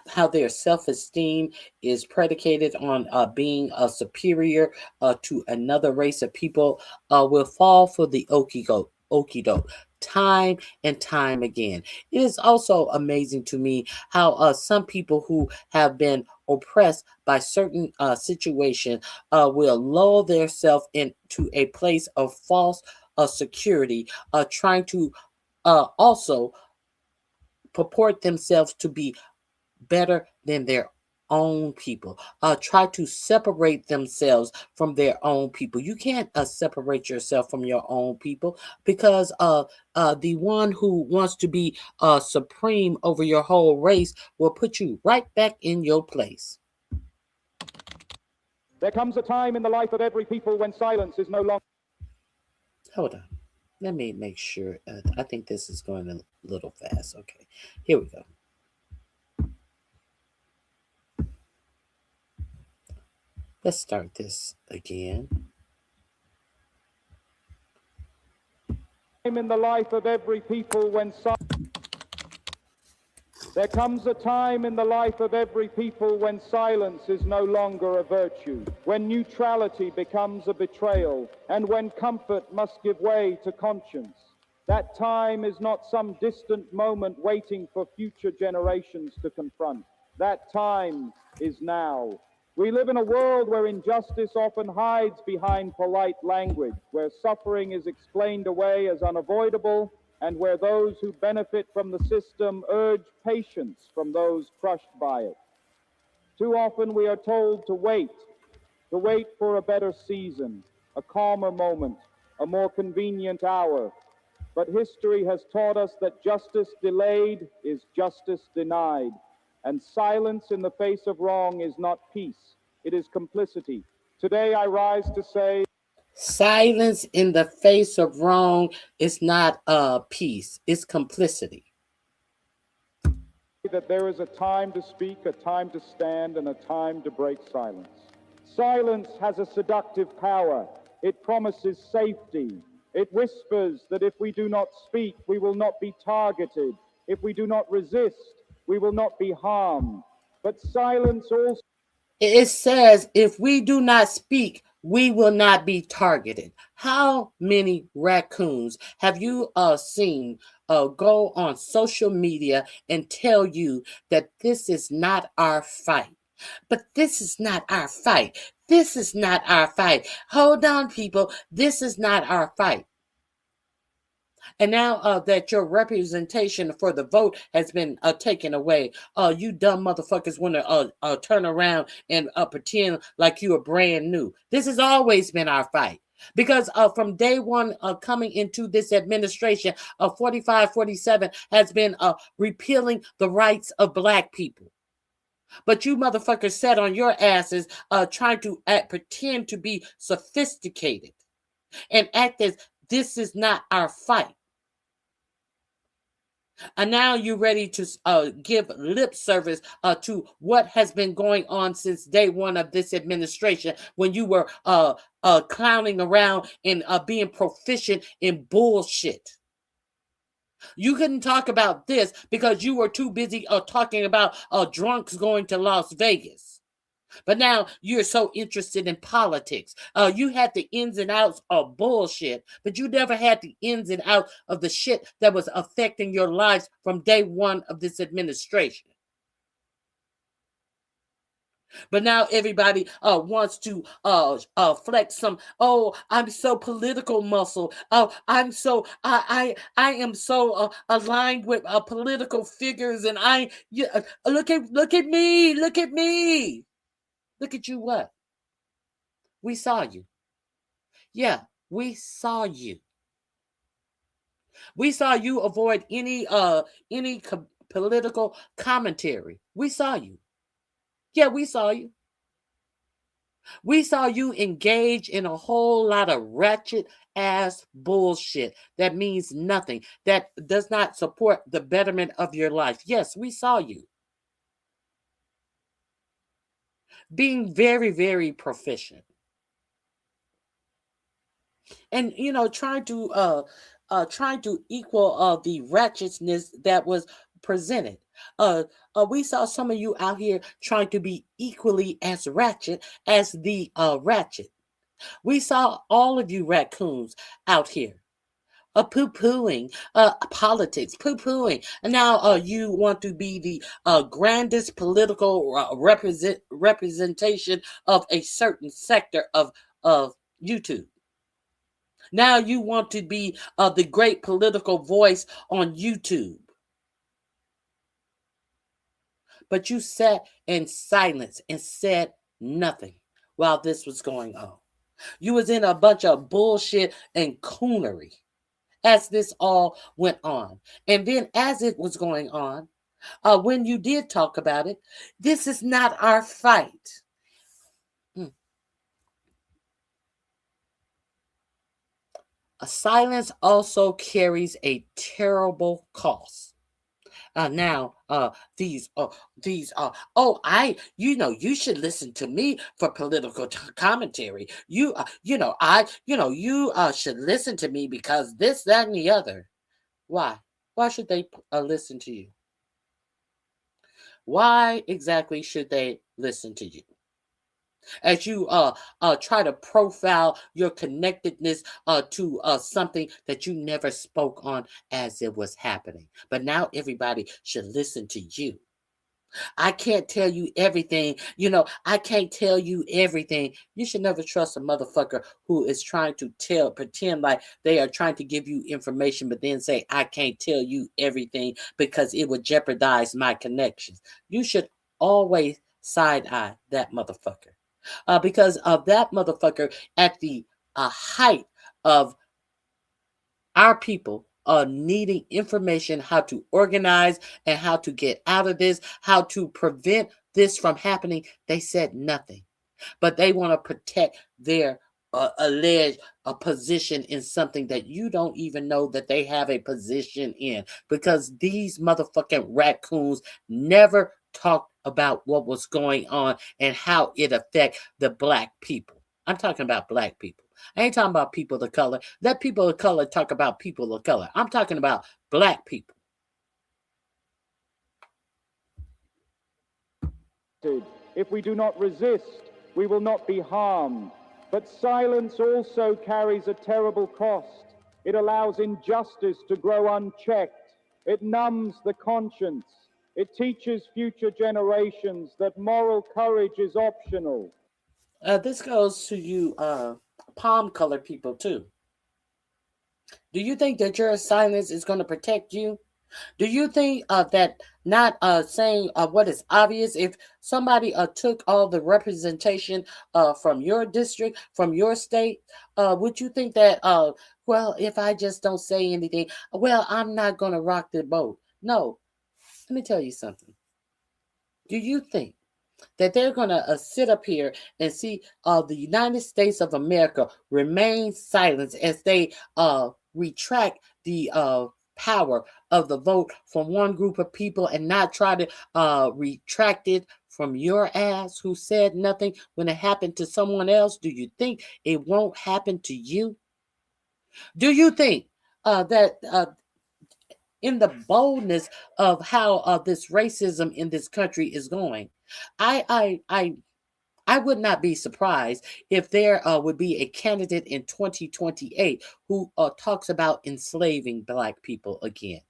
how their self-esteem is predicated on being superior to another race of people will fall for the okie doke time and time again. It is also amazing to me how some people who have been oppressed by certain situation will lull themselves into a place of false security, trying to also purport themselves to be better than their own people, try to separate themselves from their own people. You can't separate yourself from your own people because the one who wants to be supreme over your whole race will put you right back in your place. There comes a time in the life of every people when silence is no longer. Hold on. Let me make sure. I think this is going a little fast. Okay, here we go. Let's start this again. In the life of every people when silence. There comes a time in the life of every people when silence is no longer a virtue, when neutrality becomes a betrayal, and when comfort must give way to conscience. That time is not some distant moment waiting for future generations to confront. That time is now. We live in a world where injustice often hides behind polite language, where suffering is explained away as unavoidable, and where those who benefit from the system urge patience from those crushed by it. Too often we are told to wait for a better season, a calmer moment, a more convenient hour. But history has taught us that justice delayed is justice denied, and silence in the face of wrong is not peace, it is complicity. Today I rise to say, silence in the face of wrong is not peace, it's complicity. that there is a time to speak, a time to stand, and a time to break silence. Silence has a seductive power. It promises safety. It whispers that if we do not speak, we will not be targeted. If we do not resist, we will not be harmed. But silence also... It says, if we do not speak, we will not be targeted. How many raccoons have you seen go on social media and tell you that this is not our fight? But this is not our fight. This is not our fight. Hold on, people. This is not our fight. And now that your representation for the vote has been taken away, you dumb motherfuckers want to turn around and pretend like you are brand new. This has always been our fight. Because from day one coming into this administration, 4547 has been repealing the rights of Black people. But you motherfuckers sat on your asses trying to pretend to be sophisticated and act as this is not our fight. And now you're ready to give lip service to what has been going on since day one of this administration, when you were clowning around and being proficient in bullshit. You couldn't talk about this because you were too busy talking about drunks going to Las Vegas. But now you're so interested in politics. You had the ins and outs of bullshit, but you never had the ins and outs of the shit that was affecting your lives from day one of this administration. But now everybody wants to flex some, oh, I'm so political muscle. Oh, I'm so, I am so aligned with political figures, and look at me, look at me. Look at you what? We saw you. Yeah, we saw you. We saw you avoid any political commentary. We saw you. Yeah, we saw you. We saw you engage in a whole lot of ratchet ass bullshit that means nothing, that does not support the betterment of your life. Yes, we saw you. Being very, very proficient. And trying to equal the ratchetness that was presented. We saw some of you out here trying to be equally as ratchet as the ratchet. We saw all of you raccoons out here poo-pooing politics, poo-pooing. And now you want to be the grandest political representation of a certain sector of YouTube. Now you want to be the great political voice on YouTube. But you sat in silence and said nothing while this was going on. You was in a bunch of bullshit and coonery as this all went on. And then as it was going on, when you did talk about it, this is not our fight. A silence also carries a terrible cost. You should listen to me for political commentary. You should listen to me because this, that, and the other. Why? Why should they listen to you? Why exactly should they listen to you? As you try to profile your connectedness to something that you never spoke on as it was happening. But now everybody should listen to you. I can't tell you everything. I can't tell you everything. You should never trust a motherfucker who is trying to pretend like they are trying to give you information, but then say, I can't tell you everything because it would jeopardize my connections. You should always side eye that motherfucker. Because of that motherfucker at the height of our people needing information, how to organize and how to get out of this, how to prevent this from happening. They said nothing, but they want to protect their alleged position in something that you don't even know that they have a position in, because these motherfucking raccoons never talked about what was going on and how it affect the black people. I'm talking about black people. I ain't talking about people of color. Let people of color talk about people of color. I'm talking about black people. If we do not resist, we will not be harmed. But silence also carries a terrible cost. It allows injustice to grow unchecked. It numbs the conscience. It teaches future generations that moral courage is optional. This goes to you, palm colored people, too. Do you think that your silence is going to protect you? Do you think that not saying what is obvious, if somebody took all the representation from your district, from your state, would you think that, well, if I just don't say anything, well, I'm not going to rock the boat? No. Let me tell you something. Do you think that they're going to sit up here and see the United States of America remain silent as they retract the power of the vote from one group of people and not try to retract it from your ass who said nothing when it happened to someone else? Do you think it won't happen to you? Do you think that in the boldness of how this racism in this country is going, I would not be surprised if there would be a candidate in 2028 who talks about enslaving black people again.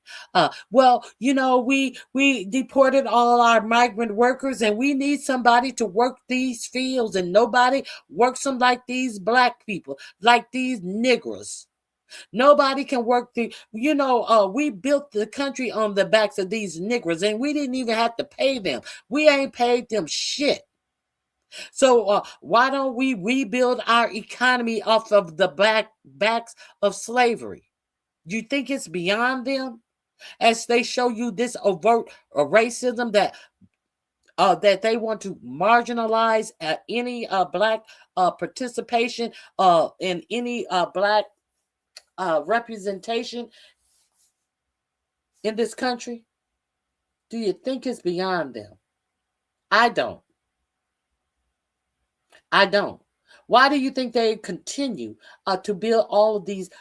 Well, we deported all our migrant workers, and we need somebody to work these fields, and nobody works them like these black people, like these niggers. Nobody can work we built the country on the backs of these niggers, and we didn't even have to pay them. We ain't paid them shit. So why don't we rebuild our economy off of the backs of slavery? You think it's beyond them as they show you this overt racism that they want to marginalize any black participation in any black representation in this country? Do you think it's beyond them? I don't. Why do you think they continue to build all of these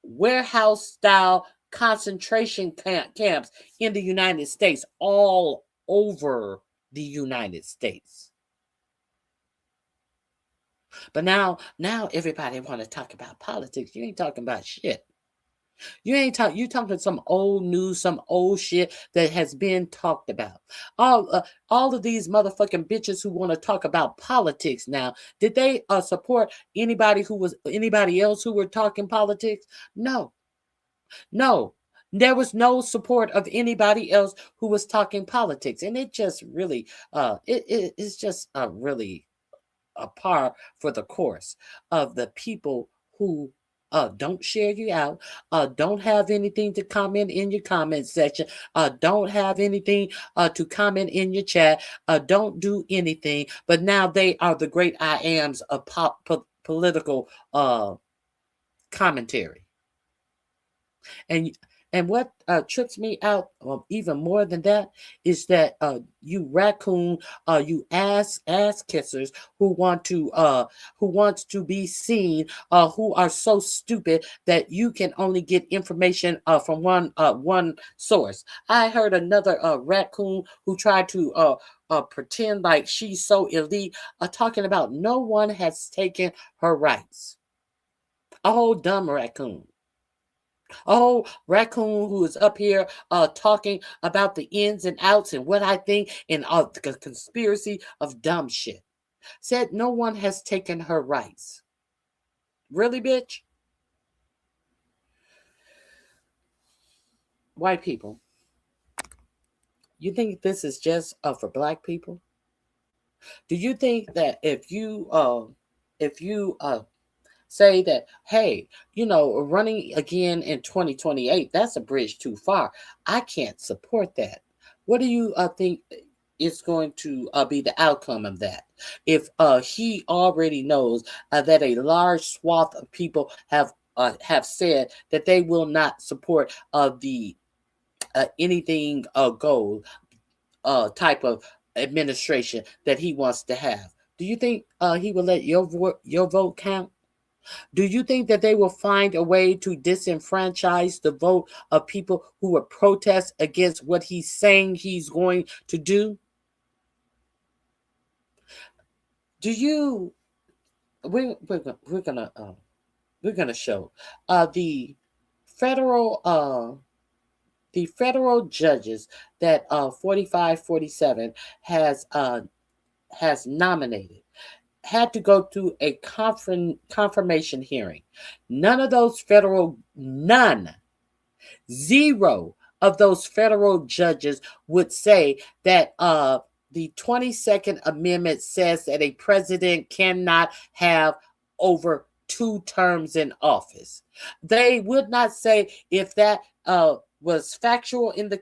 warehouse-style concentration camps in the United States, all over the United States? But now everybody want to talk about politics. You ain't talking about shit. You talking some old news, some old shit that has been talked about. All of these motherfucking bitches who want to talk about politics now, did they support anybody else who were talking politics? No. There was no support of anybody else who was talking politics, and it just really it's just really a par for the course of the people who don't share you out, don't have anything to comment in your comment section, don't have anything to comment in your chat, don't do anything, but now they are the great I ams of political commentary. And And what trips me out even more than that is that you raccoon, you ass kissers who wants to be seen, who are so stupid that you can only get information from one source. I heard another raccoon who tried to pretend like she's so elite, talking about no one has taken her rights. A whole dumb raccoon. A whole raccoon who is up here talking about the ins and outs and what I think and the conspiracy of dumb shit. Said no one has taken her rights. Really, bitch? White people, you think this is just for black people? Do you think that if you say that, hey, running again in 2028, that's a bridge too far, I can't support that. What do you think is going to be the outcome of that? If he already knows that a large swath of people have said that they will not support the anything goal type of administration that he wants to have, do you think he will let your vote count? Do you think that they will find a way to disenfranchise the vote of people who will protest against what he's saying he's going to do? Do you? We're gonna show the federal judges that 4547 has nominated had to go through a confirmation hearing. Zero of those federal judges would say that the 22nd Amendment says that a president cannot have over 2 terms in office. They would not say if that was factual in the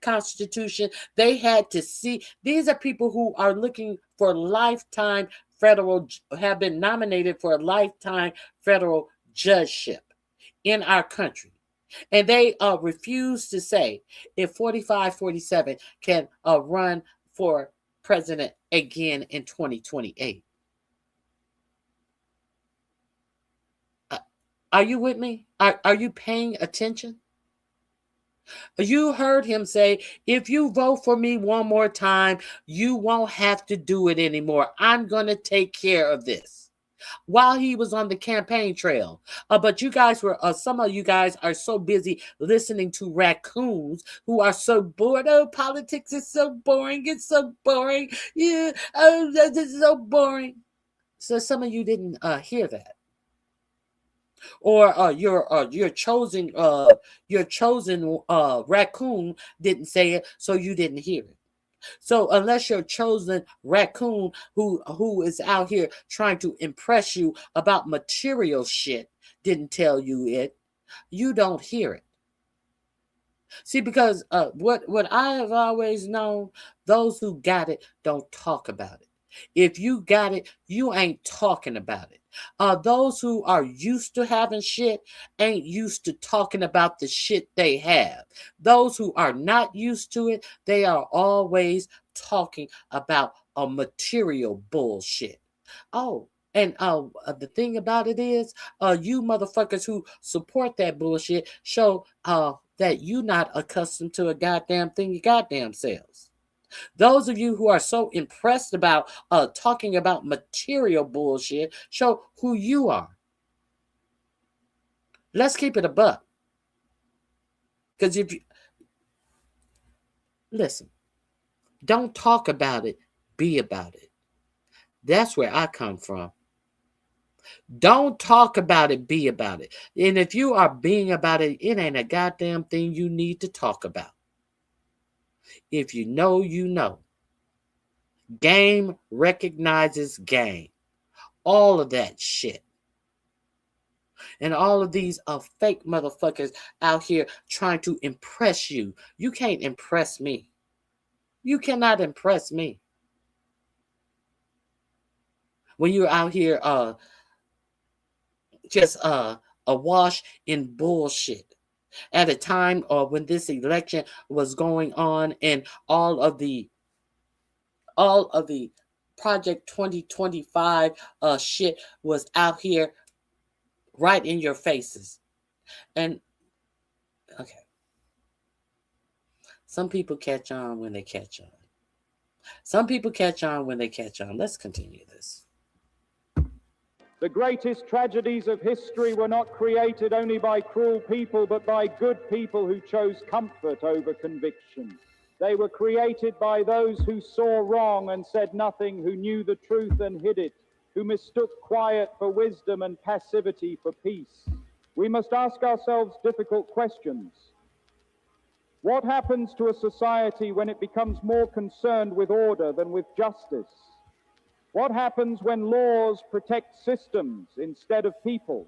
Constitution. They had to see. These are people who are looking for lifetime have been nominated for a lifetime federal judgeship in our country. And they refuse to say if 4547 can run for president again in 2028. Are you with me? Are you paying attention? You heard him say, if you vote for me one more time, you won't have to do it anymore. I'm going to take care of this. While he was on the campaign trail. But you guys some of you guys are so busy listening to raccoons who are so bored. Oh, politics is so boring. It's so boring. Yeah, oh, this is so boring. So some of you didn't hear that. Or your chosen raccoon didn't say it, so you didn't hear it. So unless your chosen raccoon who is out here trying to impress you about material shit didn't tell you it, you don't hear it. See, because what I have always known, those who got it don't talk about it. If you got it, you ain't talking about it. Those who are used to having shit ain't used to talking about the shit they have. Those who are not used to it, they are always talking about a material bullshit. Oh, and the thing about it is, you motherfuckers who support that bullshit show that you not accustomed to a goddamn thing your goddamn selves. Those of you who are so impressed about talking about material bullshit show who you are. Let's keep it a buck. Because if you listen, don't talk about it, be about it. That's where I come from. Don't talk about it, be about it. And if you are being about it, it ain't a goddamn thing you need to talk about. If you know, you know. Game recognizes game. All of that shit. And all of these fake motherfuckers out here trying to impress you. You can't impress me. You cannot impress me. When you're out here just awash in bullshit. at a time or when this election was going on and all of the Project 2025 shit was out here right in your faces. And okay, some people catch on when they catch on. Some people catch on when they catch on. Let's continue this. The greatest tragedies of history were not created only by cruel people, but by good people who chose comfort over conviction. They were created by those who saw wrong and said nothing, who knew the truth and hid it, who mistook quiet for wisdom and passivity for peace. We must ask ourselves difficult questions. What happens to a society when it becomes more concerned with order than with justice? What happens when laws protect systems instead of people?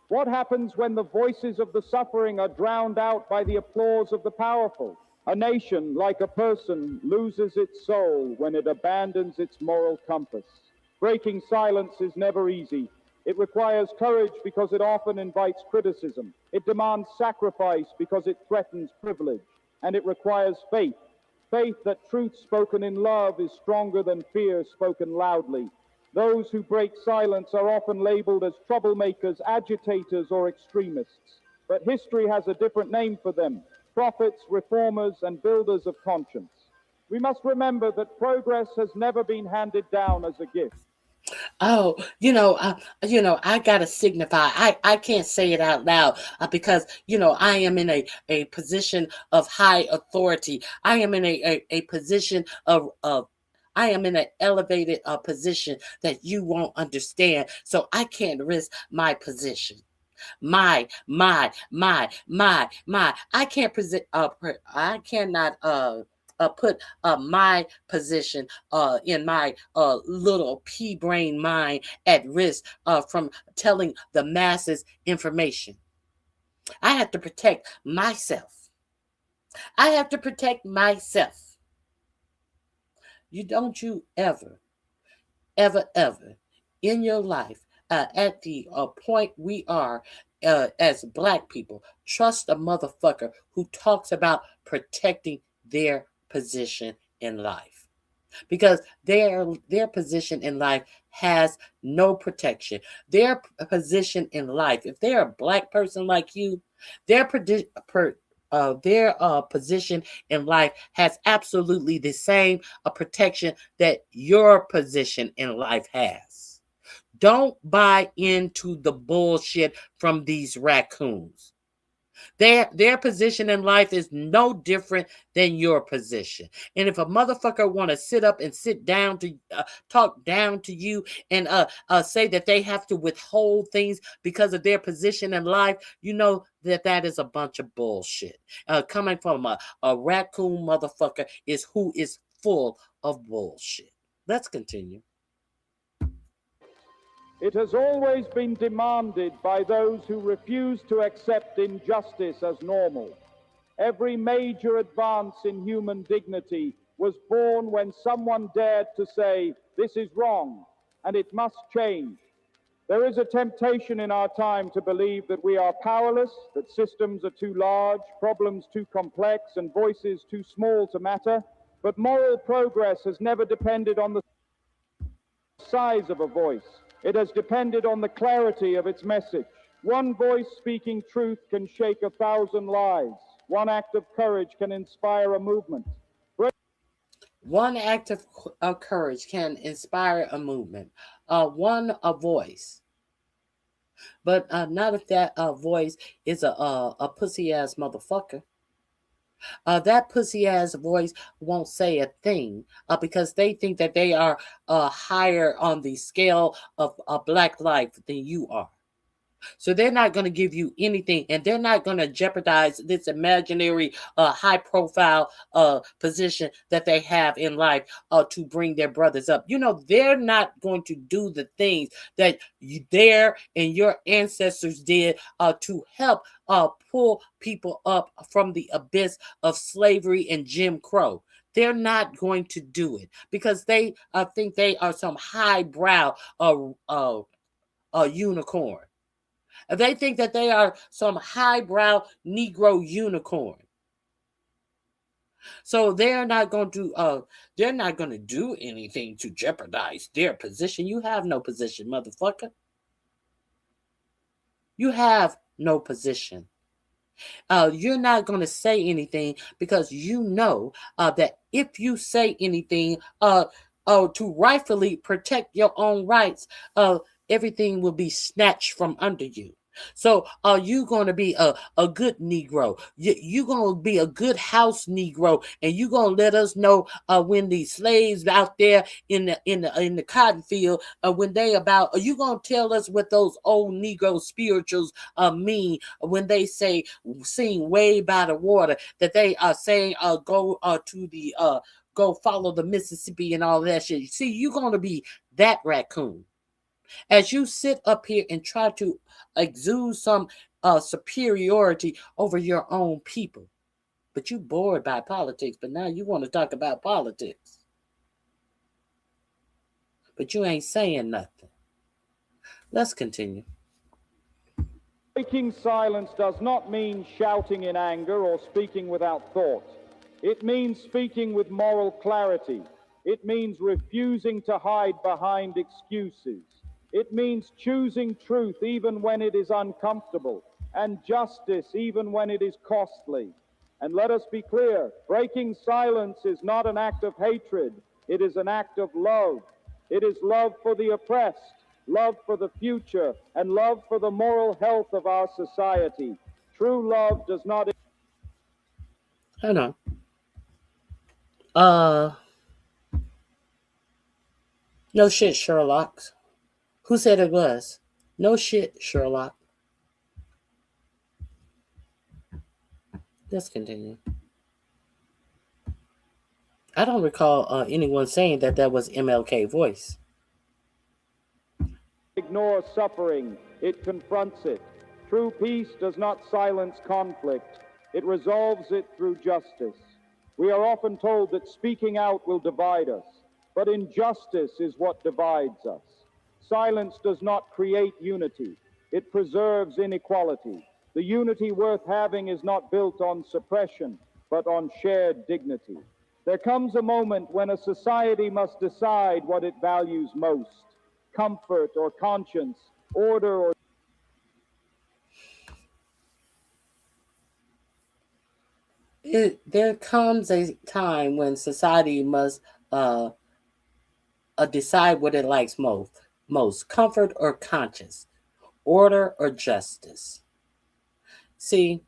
What happens when the voices of the suffering are drowned out by the applause of the powerful? A nation, like a person, loses its soul when it abandons its moral compass. Breaking silence is never easy. It requires courage because it often invites criticism. It demands sacrifice because it threatens privilege. And it requires faith. Faith that truth spoken in love is stronger than fear spoken loudly. Those who break silence are often labeled as troublemakers, agitators, or extremists. But history has a different name for them: prophets, reformers, and builders of conscience. We must remember that progress has never been handed down as a gift. Oh, I gotta signify. I can't say it out loud because I am in a position of high authority. I am in a position of I am in an elevated position that you won't understand. So I can't risk my position. My. I can't present. I cannot put my position in my little pea brain mind at risk from telling the masses information. I have to protect myself. I have to protect myself. You ever in your life at the point we are as Black people trust a motherfucker who talks about protecting their position in life, because their position in life has no protection. Their position in life, if they're a Black person like you, their position in life has absolutely the same protection that your position in life has. Don't buy into the bullshit from these raccoons. Their position in life is no different than your position. And if a motherfucker want to sit up and sit down to talk down to you and say that they have to withhold things because of their position in life, you know that is a bunch of bullshit. Coming from a raccoon motherfucker is who is full of bullshit. Let's continue. It has always been demanded by those who refuse to accept injustice as normal. Every major advance in human dignity was born when someone dared to say, "This is wrong, and it must change." There is a temptation in our time to believe that we are powerless, that systems are too large, problems too complex, and voices too small to matter. But moral progress has never depended on the size of a voice. It has depended on the clarity of its message. One voice speaking truth can shake 1,000 lives. One act of courage can inspire a movement. One act of courage can inspire a movement. One a voice. But not if that voice is a pussy ass motherfucker. That pussy ass voice won't say a thing because they think that they are higher on the scale of Black life than you are. So they're not going to give you anything, and they're not going to jeopardize this imaginary high profile position that they have in life to bring their brothers up. They're not going to do the things that their and your ancestors did to help pull people up from the abyss of slavery and Jim Crow. They're not going to do it because they think they are some highbrow unicorn. They think that they are some highbrow Negro unicorn. So they're not going to do anything to jeopardize their position. You have no position, motherfucker. You have no position. You're not going to say anything because you know that if you say anything to rightfully protect your own rights, everything will be snatched from under you. So you're going to be a good Negro. You're going to be a good house Negro, and you're going to let us know when the slaves out there in the cotton field, when they about, you're going to tell us what those old Negro spirituals mean when they say sing way by the water, that they are saying go to the go follow the Mississippi and all that shit. See, you're going to be that raccoon. As you sit up here and try to exude some superiority over your own people. But you bored by politics, but now you want to talk about politics. But you ain't saying nothing. Let's continue. Breaking silence does not mean shouting in anger or speaking without thought. It means speaking with moral clarity. It means refusing to hide behind excuses. It means choosing truth even when it is uncomfortable, and justice even when it is costly. And let us be clear, breaking silence is not an act of hatred. It is an act of love. It is love for the oppressed, love for the future, and love for the moral health of our society. True love does not... Hold on. No shit, Sherlock. Who said it was? No shit, Sherlock. Let's continue. I don't recall anyone saying that was MLK voice. Ignore suffering. It confronts it. True peace does not silence conflict. It resolves it through justice. We are often told that speaking out will divide us, but injustice is what divides us. Silence does not create unity. It preserves inequality. The unity worth having is not built on suppression, but on shared dignity. There comes a moment when a society must decide what it values most: comfort or conscience, order or... There comes a time when society must decide what it likes most: comfort or conscience, order or justice. See,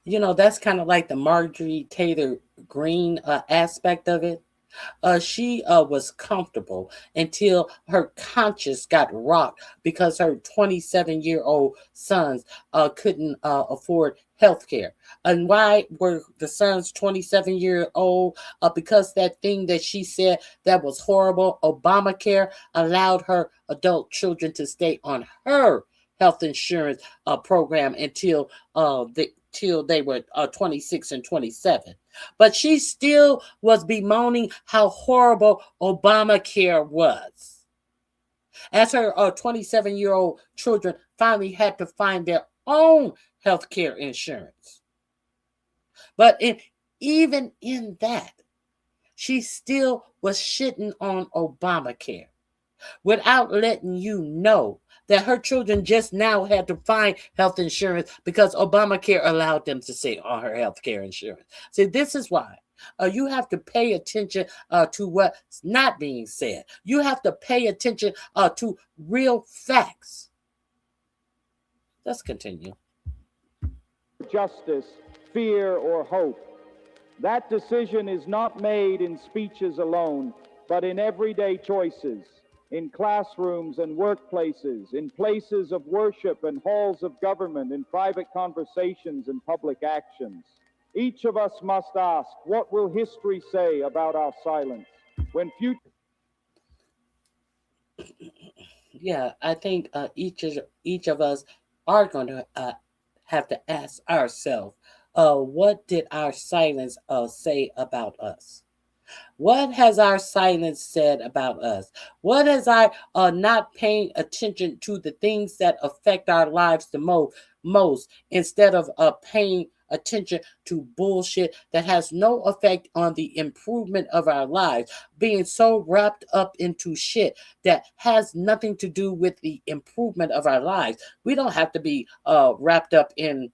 that's kind of like the Marjorie Taylor Greene aspect of it. She was comfortable until her conscience got rocked because her 27-year-old sons couldn't afford health care. And why were the sons 27-year-old? Because that thing that she said that was horrible, Obamacare, allowed her adult children to stay on her health insurance program until they were 26 and 27. But she still was bemoaning how horrible Obamacare was. As her 27-year-old children finally had to find their own health care insurance. But even in that, she still was shitting on Obamacare without letting you know that her children just now had to find health insurance because Obamacare allowed them to stay on her health care insurance. See, this is why you have to pay attention to what's not being said. You have to pay attention to real facts. Let's continue. Justice, fear, or hope. That decision is not made in speeches alone, but in everyday choices. In classrooms and workplaces, in places of worship and halls of government, in private conversations and public actions. Each of us must ask, what will history say about our silence? When future... Yeah, I think each of us are going to have to ask ourselves, what did our silence say about us? What has our silence said about us? What has our not paying attention to the things that affect our lives the most instead of paying attention to bullshit that has no effect on the improvement of our lives, being so wrapped up into shit that has nothing to do with the improvement of our lives. We don't have to be wrapped up in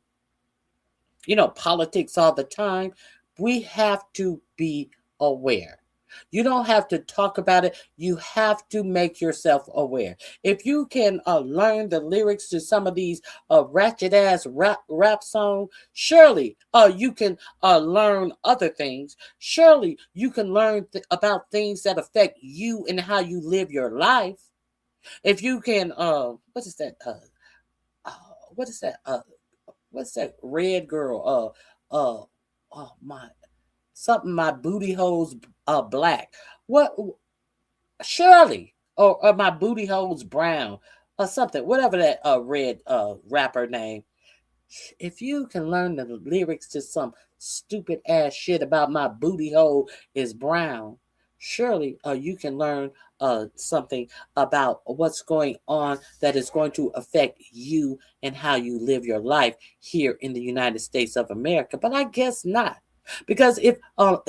politics all the time. We have to be aware. You don't have to talk about it. You have to make yourself aware. If you can learn the lyrics to some of these ratchet ass rap songs, surely you can learn other things. Surely you can learn about things that affect you and how you live your life. If you can, what is that? What is that? What's that red girl? Oh my, something my booty hole's black. What? Shirley or my booty hole's brown or something. Whatever that red rapper name. If you can learn the lyrics to some stupid ass shit about my booty hole is brown, surely you can learn something about what's going on that is going to affect you and how you live your life here in the United States of America. But I guess not. Because if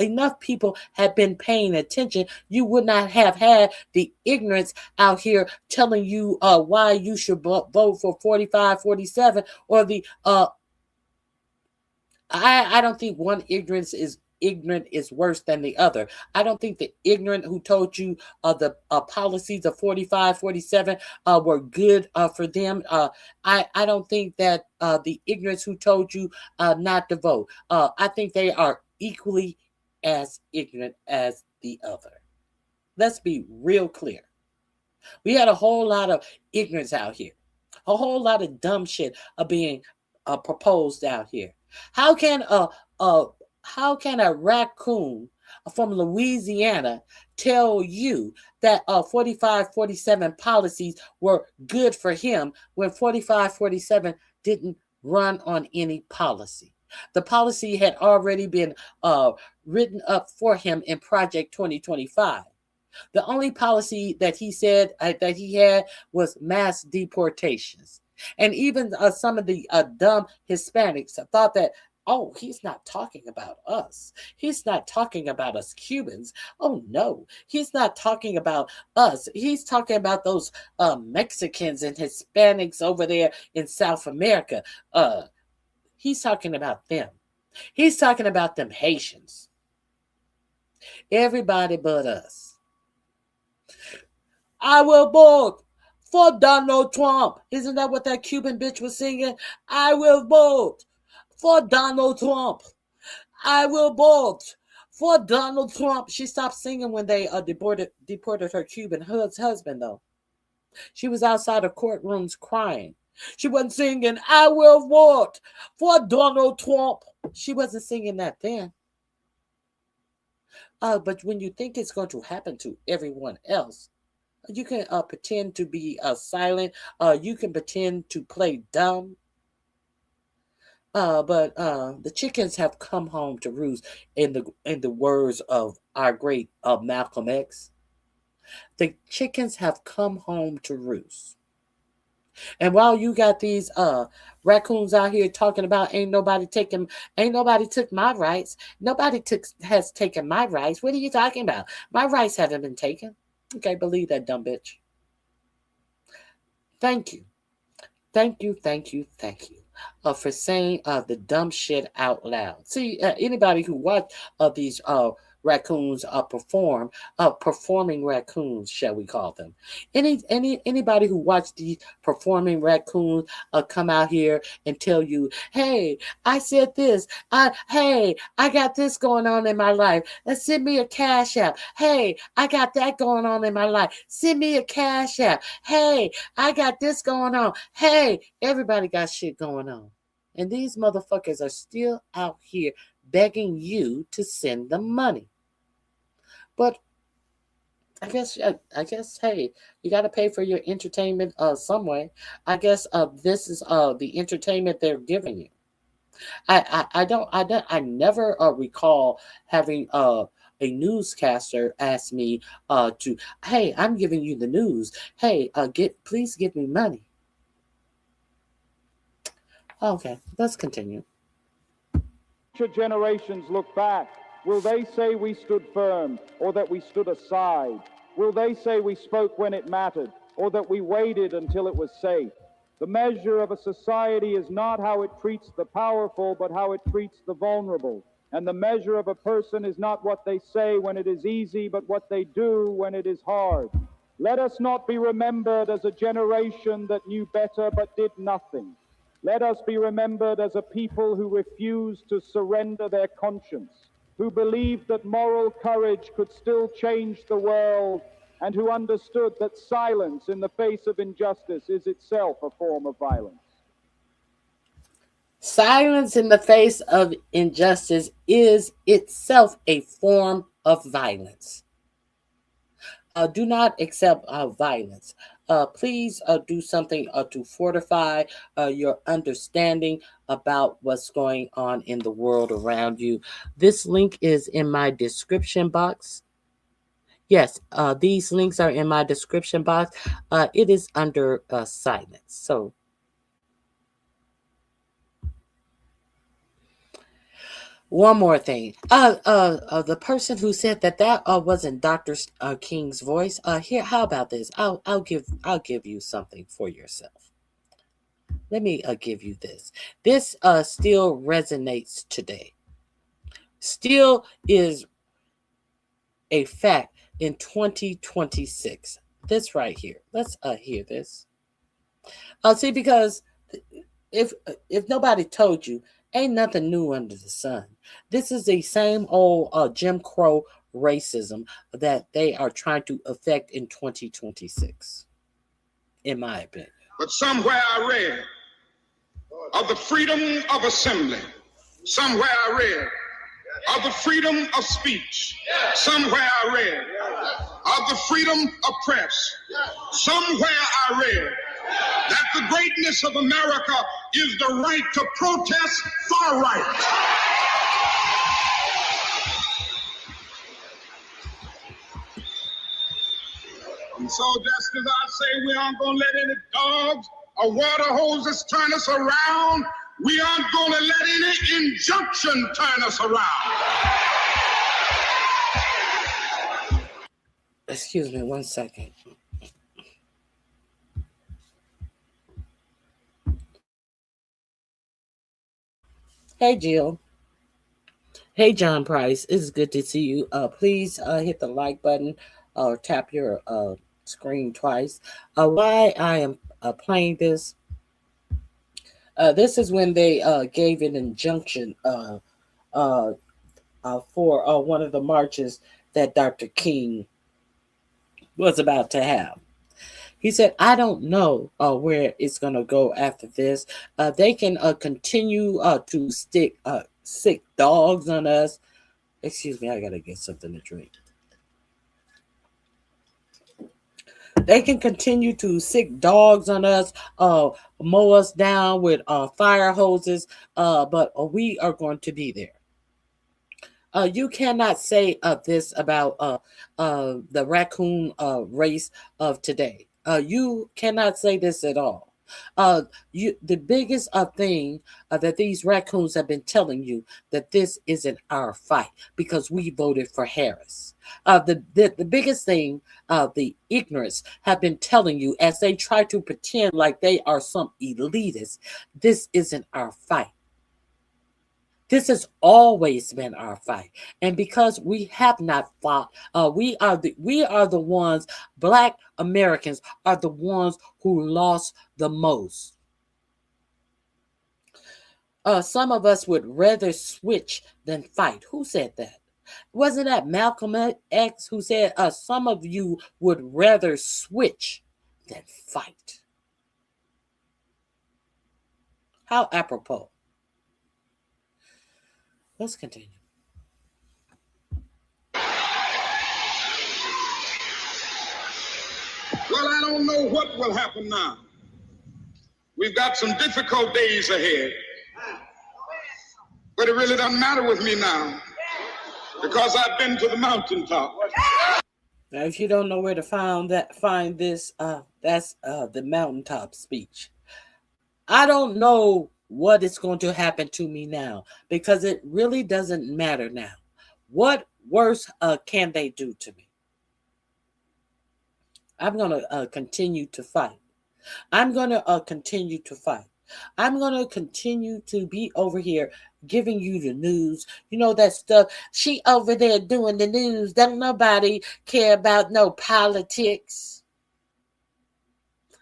enough people had been paying attention, you would not have had the ignorance out here telling you why you should vote for 45, 47, or the I don't think one ignorant is worse than the other. I don't think the ignorant who told you the policies of 45, 47 were good for them. I don't think that the ignorants who told you not to vote, I think they are equally as ignorant as the other. Let's be real clear. We had a whole lot of ignorance out here. A whole lot of dumb shit being proposed out here. How can a raccoon from Louisiana tell you that 45, 47 policies were good for him when 45, 47 didn't run on any policy? The policy had already been written up for him in Project 2025. The only policy that he said that he had was mass deportations. And even some of the dumb Hispanics thought that, oh, he's not talking about us. He's not talking about us Cubans. Oh, no, he's not talking about us. He's talking about those Mexicans and Hispanics over there in South America. He's talking about them. He's talking about them Haitians. Everybody but us. I will vote for Donald Trump. Isn't that what that Cuban bitch was singing? I will vote for Donald Trump. I will vote for Donald Trump. She stopped singing when they deported her Cuban husband, though. She was outside of courtrooms crying. She wasn't singing, I will vote for Donald Trump. She wasn't singing that then. But when you think it's going to happen to everyone else, you can pretend to be silent. You can pretend to play dumb. But the chickens have come home to roost, in the words of our great Malcolm X. The chickens have come home to roost. And while you got these raccoons out here talking about ain't nobody took my rights. Nobody has taken my rights. What are you talking about? My rights haven't been taken. Okay, believe that dumb bitch. Thank you. Thank you for saying the dumb shit out loud. See, anybody who watched these raccoons performing raccoons, shall we call them? Anybody who watched these performing raccoons come out here and tell you, hey, I said this. Hey, I got this going on in my life. Let's send me a cash app. Hey, I got that going on in my life. Send me a cash app. Hey, I got this going on. Hey, everybody got shit going on. And these motherfuckers are still out here begging you to send them money. But I guess, hey, you got to pay for your entertainment some way. I guess this is the entertainment they're giving you. I never recall having a newscaster asks me hey, I'm giving you the news. Hey, please give me money. Okay, let's continue. Future generations look back. Will they say we stood firm or that we stood aside? Will they say we spoke when it mattered or that we waited until it was safe? The measure of a society is not how it treats the powerful, but how it treats the vulnerable. And the measure of a person is not what they say when it is easy, but what they do when it is hard. Let us not be remembered as a generation that knew better but did nothing. Let us be remembered as a people who refused to surrender their conscience, who believed that moral courage could still change the world, and who understood that silence in the face of injustice is itself a form of violence. Silence in the face of injustice is itself a form of violence. Do not accept violence. Please do something to fortify your understanding about what's going on in the world around you. This link is in my description box. Yes, these links are in my description box. It is under silence. So, one more thing. The person who said that wasn't Dr. King's voice. Here, how about this? I'll give you something for yourself. Let me give you this. This still resonates today. Still is a fact in 2026. This right here. Let's hear this. See, because if nobody told you, ain't nothing new under the sun. This is the same old Jim Crow racism that they are trying to affect in 2026, in my opinion. But somewhere I read of the freedom of assembly. Somewhere I read of the freedom of speech. Somewhere I read of the freedom of press. Somewhere I read that the greatness of America is the right to protest far right. And so just as I say we aren't going to let any dogs or water hoses turn us around, we aren't going to let any injunction turn us around. Excuse me 1 second. Hey, Jill. Hey, John Price. It's good to see you. Please hit the like button or tap your screen twice. Why I am playing this. This is when they gave an injunction for one of the marches that Dr. King was about to have. He said, I don't know where it's going to go after this. They can continue to stick sick dogs on us. Excuse me, I got to get something to drink. They can continue to sick dogs on us, mow us down with fire hoses, but we are going to be there. You cannot say this about the raccoon race of today. You cannot say this at all. The biggest thing that these raccoons have been telling you that this isn't our fight because we voted for Harris. The biggest thing the ignorance have been telling you as they try to pretend like they are some elitists, this isn't our fight. This has always been our fight. And because we have not fought, we are the ones, Black Americans are the ones who lost the most. Some of us would rather switch than fight. Who said that? Wasn't that Malcolm X who said some of you would rather switch than fight? How apropos. Let's continue. Well, I don't know what will happen now. We've got some difficult days ahead. But it really doesn't matter with me now. because I've been to the mountaintop. Now, if you don't know where to find this, that's the mountaintop speech. I don't know what is going to happen to me now because it really doesn't matter now. What worse can they do to me? I'm going to continue to fight. I'm going to continue to fight. I'm going to continue to be over here giving you the news. You know that stuff. She over there doing the news. Don't nobody care about no politics.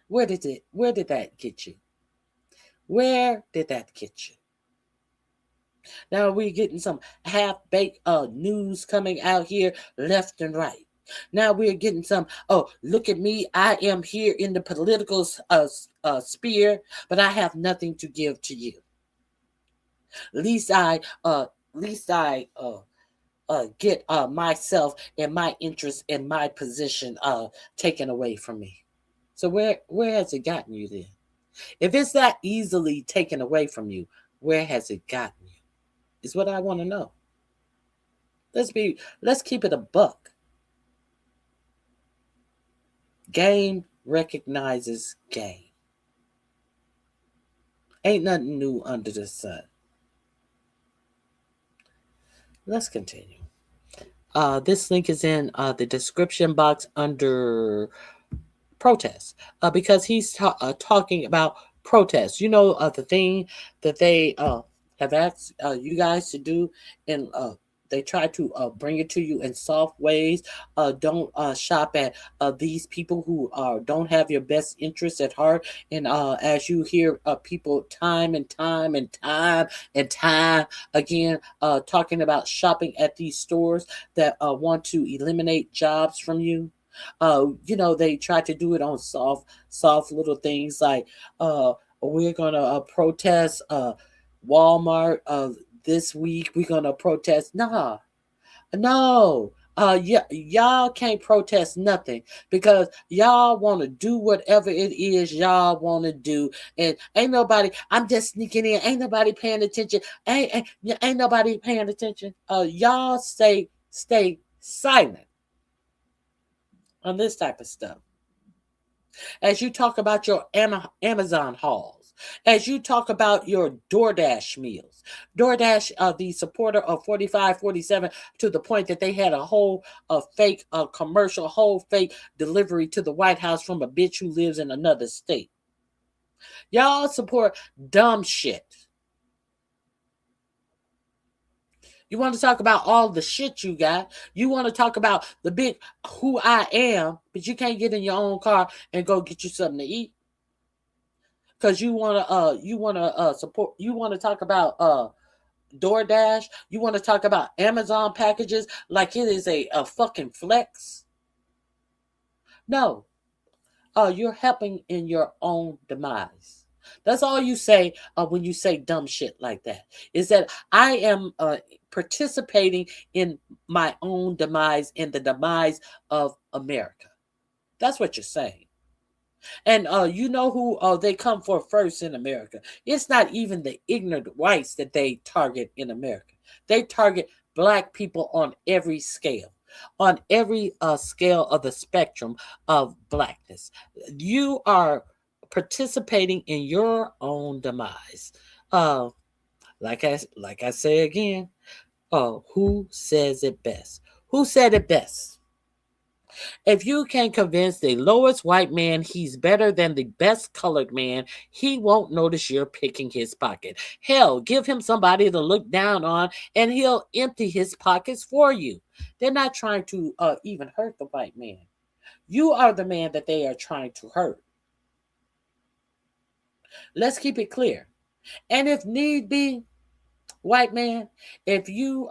Where did that get you? Where did that get you? Now we're getting some half-baked news coming out here left and right. Now we're getting some, oh, look at me. I am here in the political sphere, but I have nothing to give to you. At least I get myself and my interest and my position taken away from me. So where has it gotten you then? If it's that easily taken away from you, where has it gotten you? Is what I want to know. Let's keep it a buck. Game recognizes game. Ain't nothing new under the sun. Let's continue. This link is in the description box under protests because he's talking about protests. You know, the thing that they have asked you guys to do, and they try to bring it to you in soft ways. Don't shop at these people who don't have your best interests at heart. And as you hear people time and time again talking about shopping at these stores that want to eliminate jobs from you. You know, they try to do it on soft little things like we're gonna protest Walmart this week. We're gonna protest. No. Y'all can't protest nothing because y'all want to do whatever it is y'all want to do, and ain't nobody. I'm just sneaking in. Ain't nobody paying attention. Ain't nobody paying attention. Y'all stay silent on this type of stuff. As you talk about your Amazon hauls, as you talk about your DoorDash meals, DoorDash, the supporter of 4547, to the point that they had a whole fake commercial, whole fake delivery to the White House from a bitch who lives in another state. Y'all support dumb shit. You want to talk about all the shit you got. You want to talk about the big who I am, but you can't get in your own car and go get you something to eat. Because you want to support. You want to talk about DoorDash. You want to talk about Amazon packages like it is a fucking flex. No, you're helping in your own demise. That's all you say when you say dumb shit like that. Is that I am participating in my own demise, in the demise of America. That's what you're saying. And you know who they come for first in America. It's not even the ignorant whites that they target in America. They target black people on every scale. On every scale of the spectrum of blackness. You are participating in your own demise. Like I say again, who says it best? Who said it best? If you can convince the lowest white man he's better than the best colored man, he won't notice you're picking his pocket. Hell, give him somebody to look down on and he'll empty his pockets for you. They're not trying to even hurt the white man. You are the man that they are trying to hurt. Let's keep it clear. And if need be, white man, if you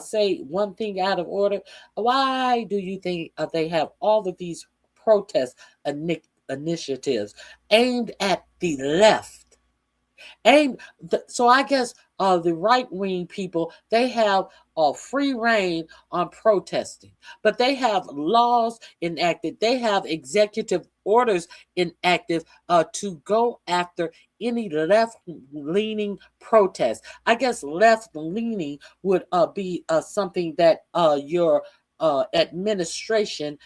say one thing out of order, why do you think they have all of these protest initiatives aimed at the left, So I guess the right-wing people, they have free reign on protesting, but they have laws enacted, they have executive orders enacted to go after any left-leaning protest. I guess left-leaning would be something that your administration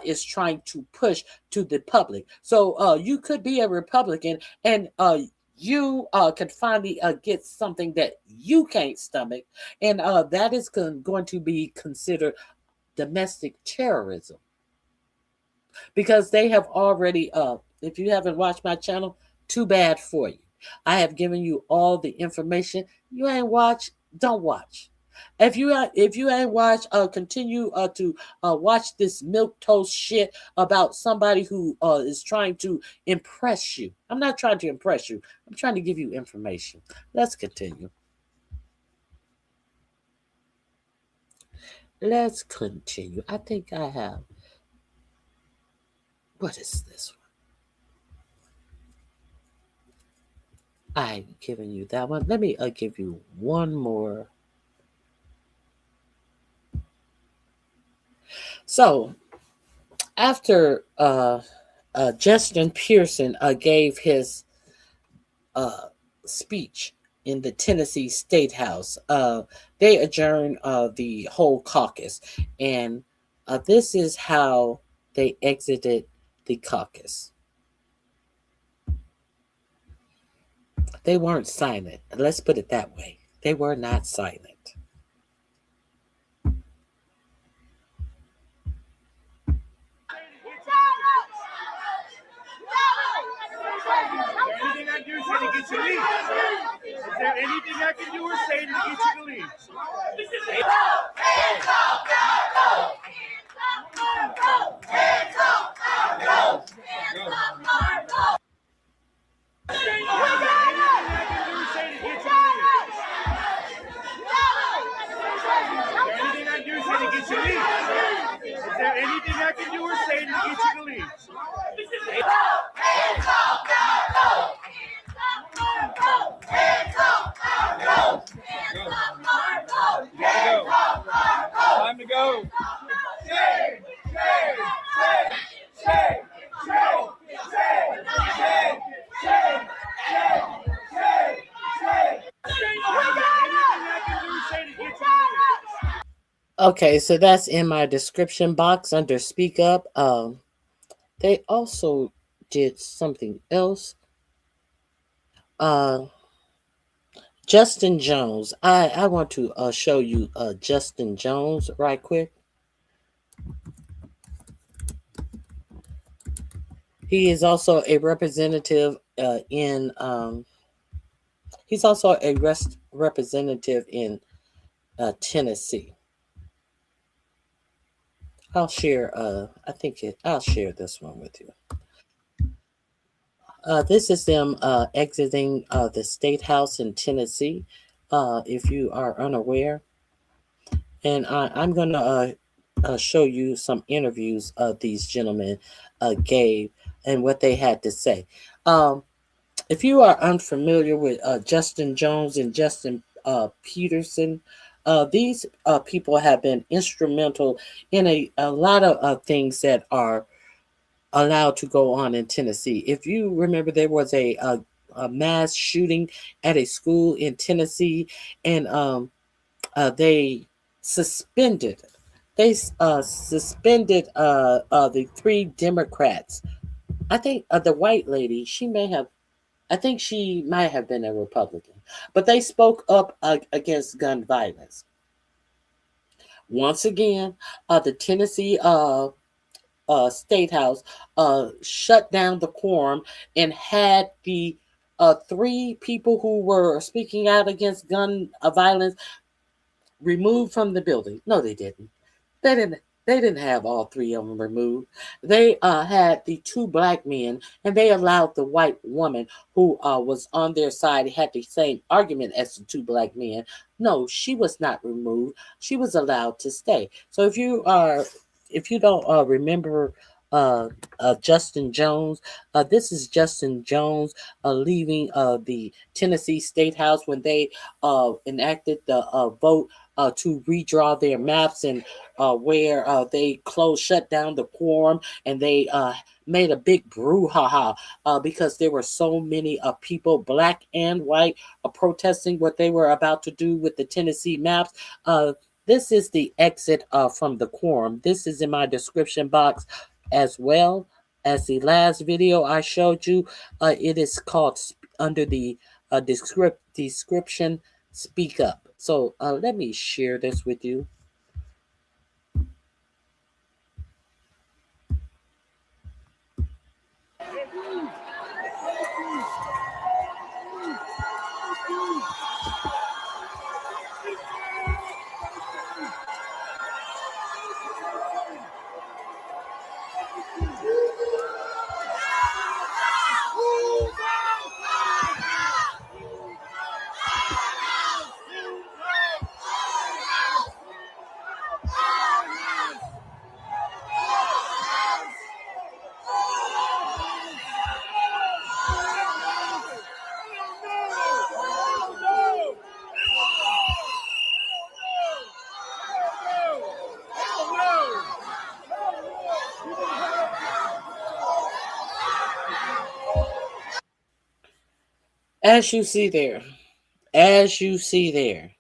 is trying to push to the public. So you could be a Republican and you could finally get something that you can't stomach, and that is going to be considered domestic terrorism, because they have already, if you haven't watched my channel, too bad for you. I have given you all the information. You ain't watch, don't watch. If you ain't watch, continue to watch this milk toast shit about somebody who is trying to impress you. I'm not trying to impress you. I'm trying to give you information. Let's continue. Let's continue. I think I have. What is this one? I'm giving you that one. Let me give you one more. So, after Justin Pearson gave his speech in the Tennessee State House, they adjourned the whole caucus, and this is how they exited the caucus. They weren't silent. Let's put it that way. They were not silent. Is there anything I can do or say to get you to leave? Is there anything I can do or say to get you to leave? Time to go. Okay, so that's in my description box under Speak Up. They also did something else. Justin Jones. I want to show you Justin Jones right quick. He is also a representative he's also a representative in Tennessee. I'll share I'll share this one with you. This is them exiting the State House in Tennessee, if you are unaware. And I'm going to show you some interviews these gentlemen gave and what they had to say. If you are unfamiliar with Justin Jones and Justin Pearson, these people have been instrumental in a lot of things that are allowed to go on in Tennessee. If you remember, there was a mass shooting at a school in Tennessee, and they suspended the 3 Democrats. I think the white lady, she might have been a Republican, but they spoke up against gun violence. Once again, the Tennessee State House shut down the quorum and had the 3 people who were speaking out against gun violence removed from the building. No, they didn't. They didn't have all 3 of them removed. They had the 2 black men, and they allowed the white woman who was on their side, had the same argument as the 2 black men. No, she was not removed. She was allowed to stay. So if you don't remember Justin Jones. This is Justin Jones leaving the Tennessee State House when they enacted the vote to redraw their maps, and where they shut down the quorum, and they made a big brouhaha because there were so many people, black and white, protesting what they were about to do with the Tennessee maps. This is the exit from the quorum. This is in my description box as well as the last video I showed you. It is called under the description, Speak Up. So let me share this with you. As you see there,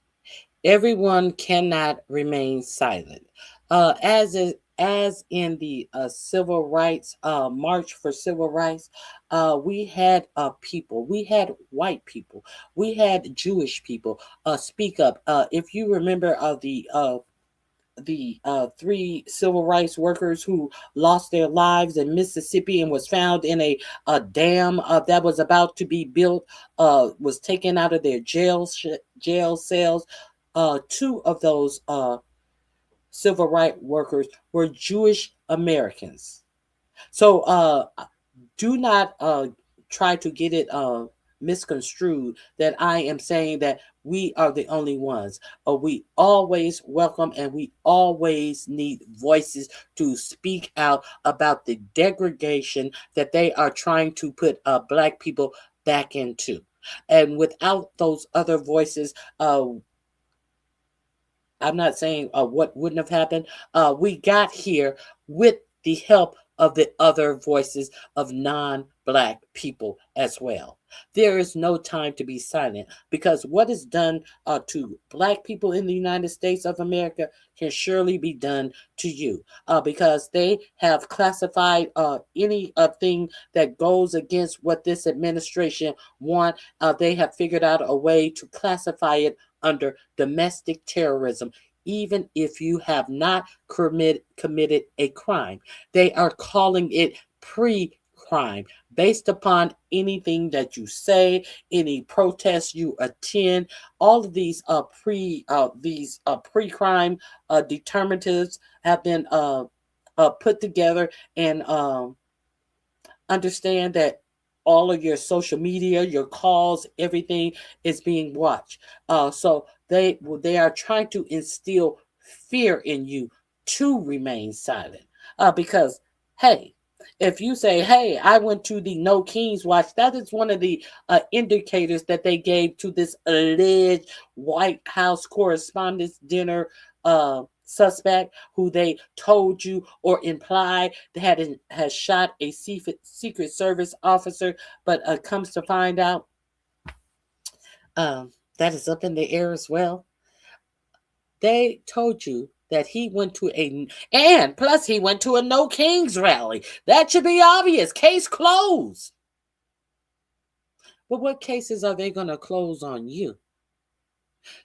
everyone cannot remain silent. As in the civil rights march for civil rights, we had people, we had white people, we had Jewish people speak up. If you remember the three civil rights workers who lost their lives in Mississippi and was found in a dam that was about to be built, was taken out of their jail cells. Two of those civil rights workers were Jewish Americans. So do not try to get it misconstrued that I am saying that we are the only ones. We always welcome and we always need voices to speak out about the degradation that they are trying to put Black people back into. And without those other voices, I'm not saying what wouldn't have happened. We got here with the help of the other voices of non-Black people as well. There is no time to be silent, because what is done to Black people in the United States of America can surely be done to you, because they have classified any thing that goes against what this administration want. They have figured out a way to classify it under domestic terrorism, even if you have not committed a crime. They are calling it pre-crime, based upon anything that you say, any protests you attend. All of these pre-crime determinatives have been put together, and understand that all of your social media, your calls, everything is being watched. So they are trying to instill fear in you to remain silent. Because, hey, if you say, hey, I went to the No Kings Watch, that is one of the indicators that they gave to this alleged White House Correspondents' Dinner suspect, who they told you or implied that has shot a Secret Service officer, but comes to find out that is up in the air as well. They told you that he went to and plus he went to a No Kings rally. That should be obvious. Case closed. But what cases are they going to close on you?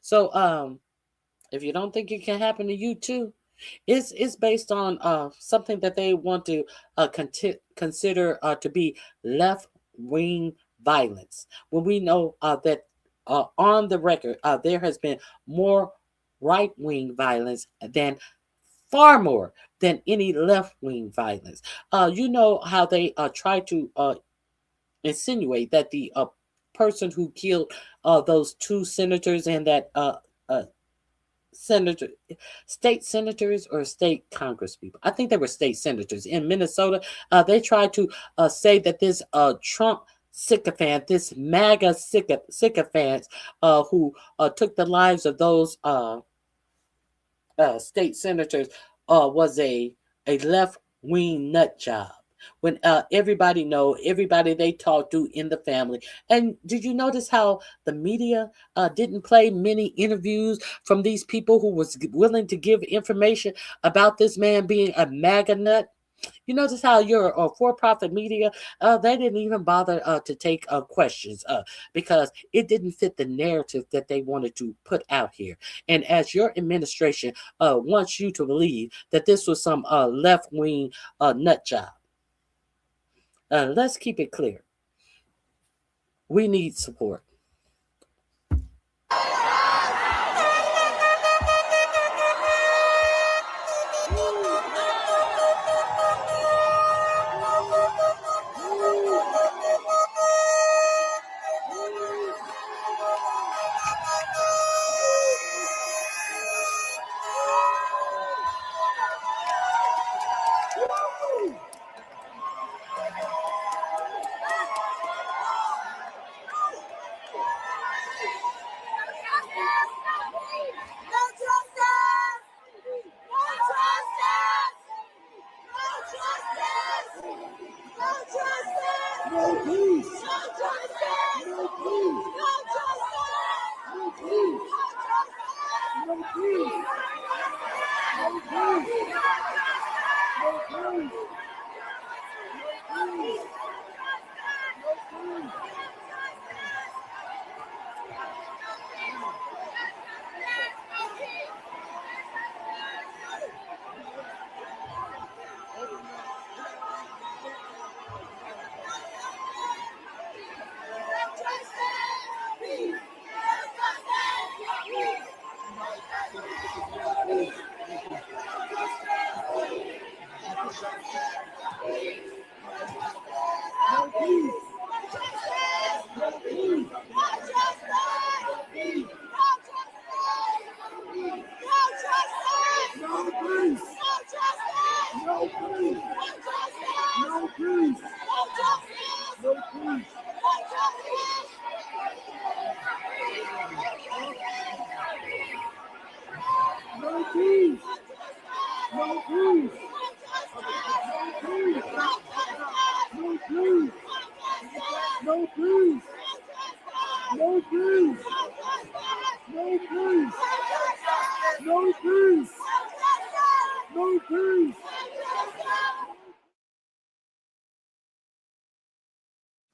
So if you don't think it can happen to you too, it's based on something that they want to consider to be left-wing violence. When we know that on the record there has been more right-wing violence than far more than any left-wing violence. You know how they try to insinuate that the person who killed those two senators and that state senators or state congresspeople. I think they were state senators in Minnesota. They tried to say that this Trump sycophant, this MAGA sycophant, who took the lives of those state senators, was a left wing nut job. When everybody they talk to in the family. And did you notice how the media didn't play many interviews from these people who was willing to give information about this man being a MAGA nut? You notice how your for-profit media, they didn't even bother to take questions because it didn't fit the narrative that they wanted to put out here. And as your administration wants you to believe that this was some left-wing nut job, let's keep it clear. We need support.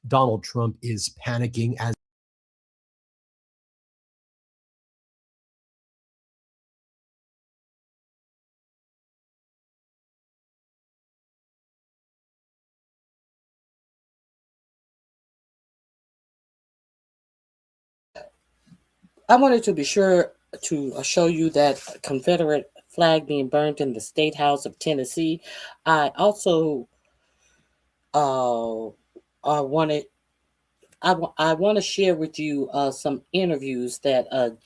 Donald Trump is panicking as I wanted to be sure to show you that Confederate flag being burned in the State House of Tennessee. I also wanted I want to share with you some interviews that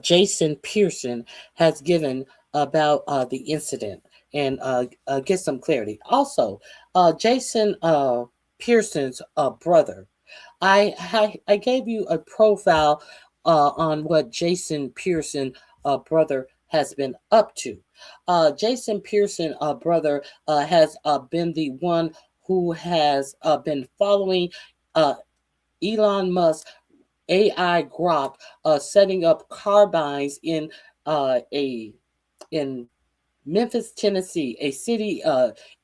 Jason Pearson has given about the incident and get some clarity. Also, Jason Pearson's brother. I gave you a profile on what Jason Pearson brother has been up to. Jason Pearson brother has been the one who has been following Elon Musk AI Grok setting up carbines in in Memphis, Tennessee, a city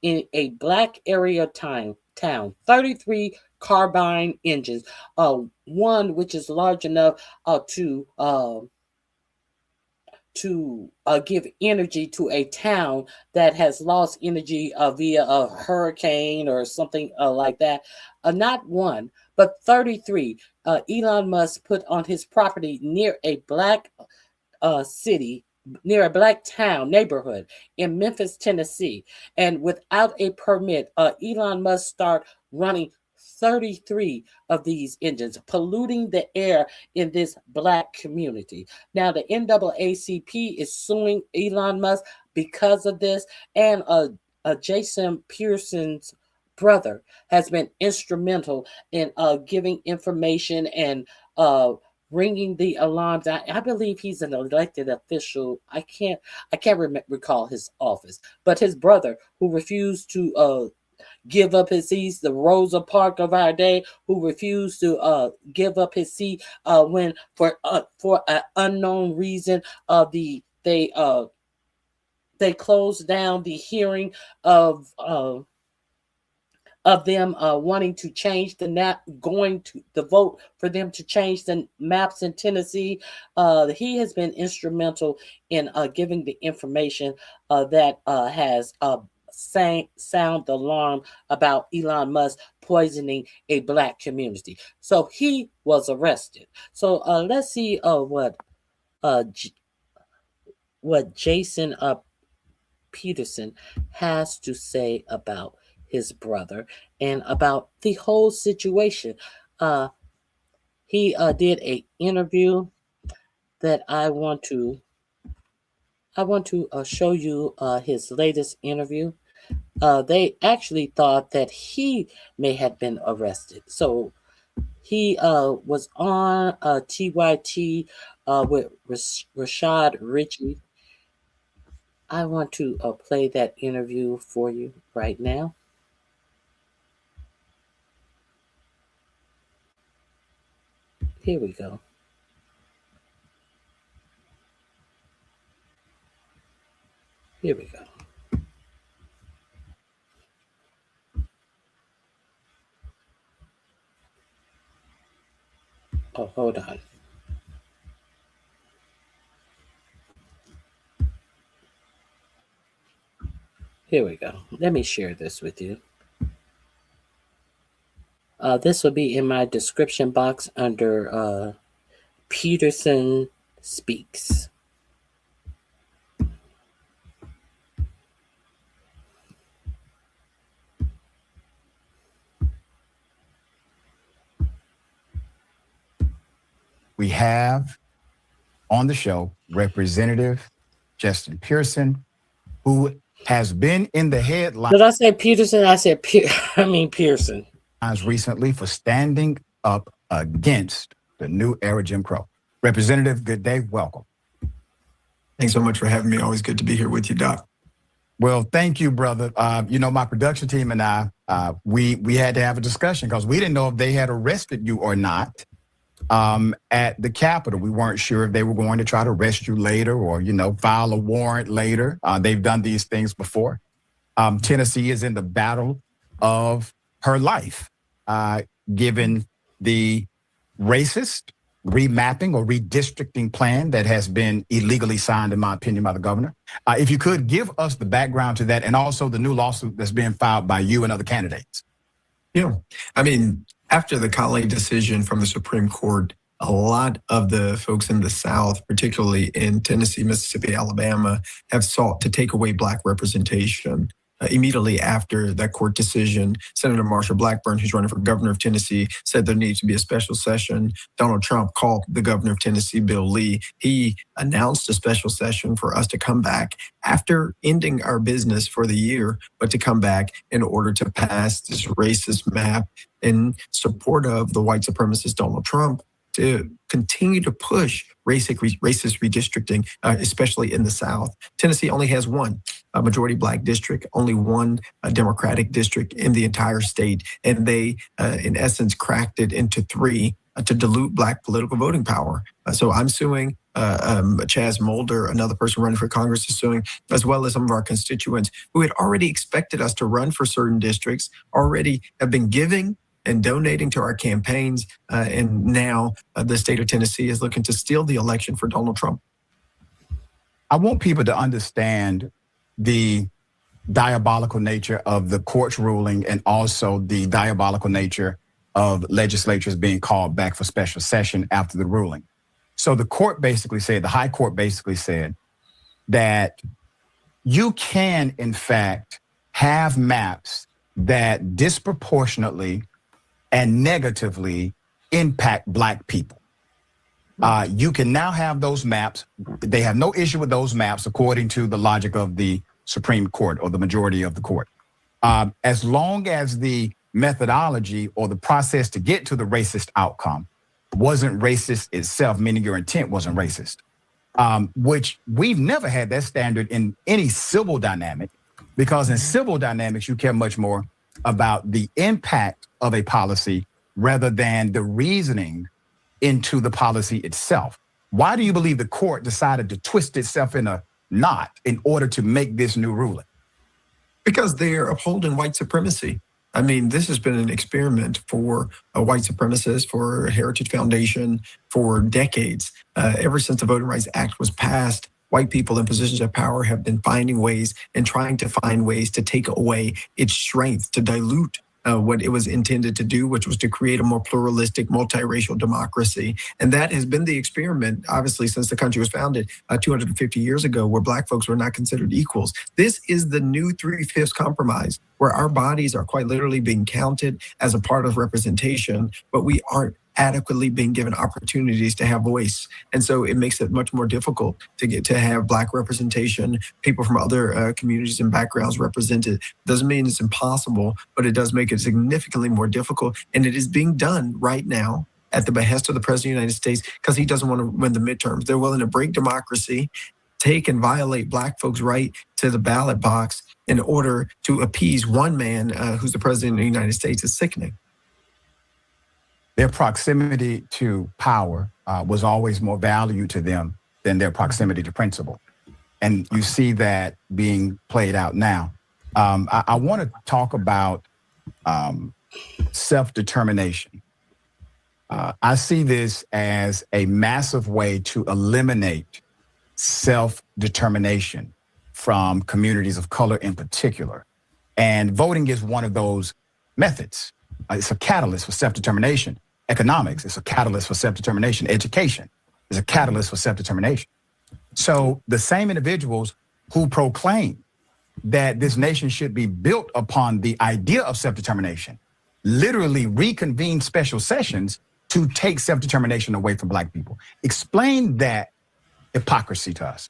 in a black area town. 33 carbine engines, one which is large enough to give energy to a town that has lost energy via a hurricane or something like that. Not one, but 33. Elon Musk put on his property near a black city, near a black town neighborhood in Memphis, Tennessee. And without a permit, Elon Musk start running 33 of these engines polluting the air in this Black community. Now, the NAACP is suing Elon Musk because of this, and Jason Pearson's brother has been instrumental in giving information and ringing the alarms. I believe he's an elected official. I can't recall his office, but his brother, who refused to give up his seats, the Rosa Parks of our day, who refused to give up his seat when for an unknown reason they closed down the hearing of them wanting to change the vote for them to change the maps in Tennessee. He has been instrumental in giving the information that has sound the alarm about Elon Musk poisoning a Black community. So he was arrested. So let's see what Jason Peterson has to say about his brother and about the whole situation. He did an interview that I want to show you his latest interview. They actually thought that he may have been arrested. So he was on TYT with Rashad Ritchie. I want to play that interview for you right now. Here we go. Here we go. Oh, hold on. Here we go. Let me share this with you. This will be in my description box under Peterson Speaks. We have on the show Representative Justin Pearson, who has been in the headlines. Did I say Peterson? I said Pearson. Recently for standing up against the new era Jim Crow. Representative, good day. Welcome. Thanks so much for having me. Always good to be here with you, Doc. Well, thank you, brother. My production team and I, we had to have a discussion because we didn't know if they had arrested you or not at the Capitol. We weren't sure if they were going to try to arrest you later or, file a warrant later. They've done these things before. Tennessee is in the battle of her life, given the racist remapping or redistricting plan that has been illegally signed, in my opinion, by the governor. If you could give us the background to that and also the new lawsuit that's being filed by you and other candidates. Yeah, after the Colley decision from the Supreme Court, a lot of the folks in the South, particularly in Tennessee, Mississippi, Alabama, have sought to take away Black representation. Immediately after that court decision, Senator Marsha Blackburn, who's running for governor of Tennessee, said there needs to be a special session. Donald Trump called the governor of Tennessee, Bill Lee. He announced a special session for us to come back after ending our business for the year, but to come back in order to pass this racist map in support of the white supremacist Donald Trump, to continue to push racist redistricting, especially in the South. Tennessee only has one majority Black district, only one Democratic district in the entire state. And they, in essence, cracked it into three to dilute Black political voting power. So I'm suing. Chaz Mulder, another person running for Congress, is suing, as well as some of our constituents who had already expected us to run for certain districts, already have been giving and donating to our campaigns. And now the state of Tennessee is looking to steal the election for Donald Trump. I want people to understand the diabolical nature of the court's ruling and also the diabolical nature of legislatures being called back for special session after the ruling. So the court basically said, the high court basically said that you can, in fact, have maps that disproportionately and negatively impact Black people. You can now have those maps. They have no issue with those maps, according to the logic of the Supreme Court or the majority of the court. As long as the methodology or the process to get to the racist outcome wasn't racist itself, meaning your intent wasn't racist, which we've never had that standard in any civil dynamic, because in civil dynamics, you care much more about the impact of a policy rather than the reasoning into the policy itself. Why do you believe the court decided to twist itself in a knot in order to make this new ruling? Because they're upholding white supremacy. I mean, this has been an experiment for white supremacists, for Heritage Foundation, for decades. Ever since the Voting Rights Act was passed, white people in positions of power have been finding ways and trying to find ways to take away its strength, to dilute what it was intended to do, which was to create a more pluralistic, multiracial democracy. And that has been the experiment, obviously, since the country was founded 250 years ago, where Black folks were not considered equals. This is the new 3/5 compromise, where our bodies are quite literally being counted as a part of representation, but we aren't adequately being given opportunities to have voice. And so it makes it much more difficult to get to have Black representation, people from other communities and backgrounds represented. Doesn't mean it's impossible, but it does make it significantly more difficult. And it is being done right now at the behest of the President of the United States, because he doesn't want to win the midterms. They're willing to break democracy, take and violate Black folks' right to the ballot box in order to appease one man who's the President of the United States. Is sickening. Their proximity to power was always more value to them than their proximity to principle. And you see that being played out now. I want to talk about self-determination. I see this as a massive way to eliminate self-determination from communities of color in particular. And voting is one of those methods. It's a catalyst for self-determination. Economics is a catalyst for self-determination. Education is a catalyst for self-determination. So the same individuals who proclaim that this nation should be built upon the idea of self-determination literally reconvene special sessions to take self-determination away from Black people. Explain that hypocrisy to us.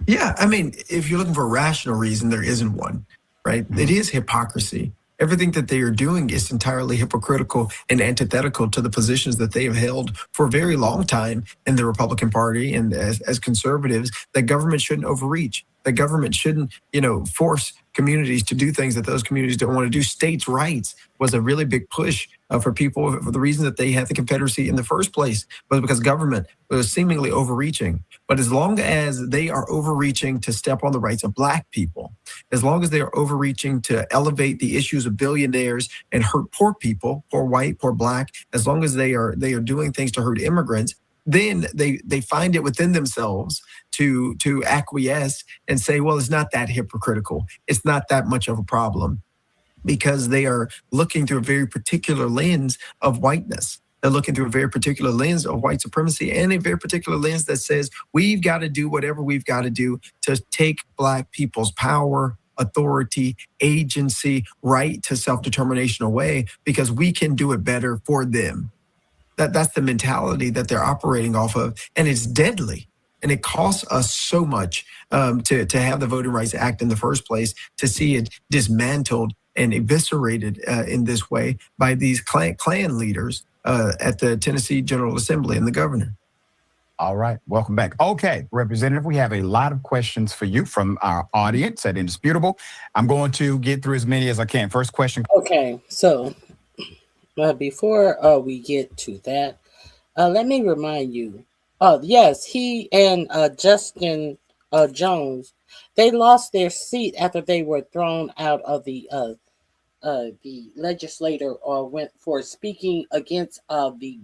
Yeah, I mean, if you're looking for a rational reason, there isn't one, right? It is hypocrisy. Everything that they are doing is entirely hypocritical and antithetical to the positions that they have held for a very long time in the Republican Party and as conservatives, that government shouldn't overreach. That government shouldn't, force communities to do things that those communities don't want to do. States' rights was a really big push for people for the reason that they had the Confederacy in the first place, was because government was seemingly overreaching. But as long as they are overreaching to step on the rights of Black people, as long as they are overreaching to elevate the issues of billionaires and hurt poor people, poor white, poor Black, as long as they are doing things to hurt immigrants, then they find it within themselves to acquiesce and say, well, it's not that hypocritical. It's not that much of a problem, because they are looking through a very particular lens of whiteness. They're looking through a very particular lens of white supremacy and a very particular lens that says we've got to do whatever we've got to do to take Black people's power, authority, agency, right to self-determination away, because we can do it better for them. That's the mentality that they're operating off of, and it's deadly. And it costs us so much to have the Voting Rights Act in the first place, to see it dismantled and eviscerated in this way by these Klan leaders at the Tennessee General Assembly and the governor. All right, welcome back. Okay, Representative, we have a lot of questions for you from our audience at Indisputable. I'm going to get through as many as I can. First question. Okay, so before we get to that, let me remind you, yes, he and Justin Jones, they lost their seat after they were thrown out of the legislature, or went for speaking against the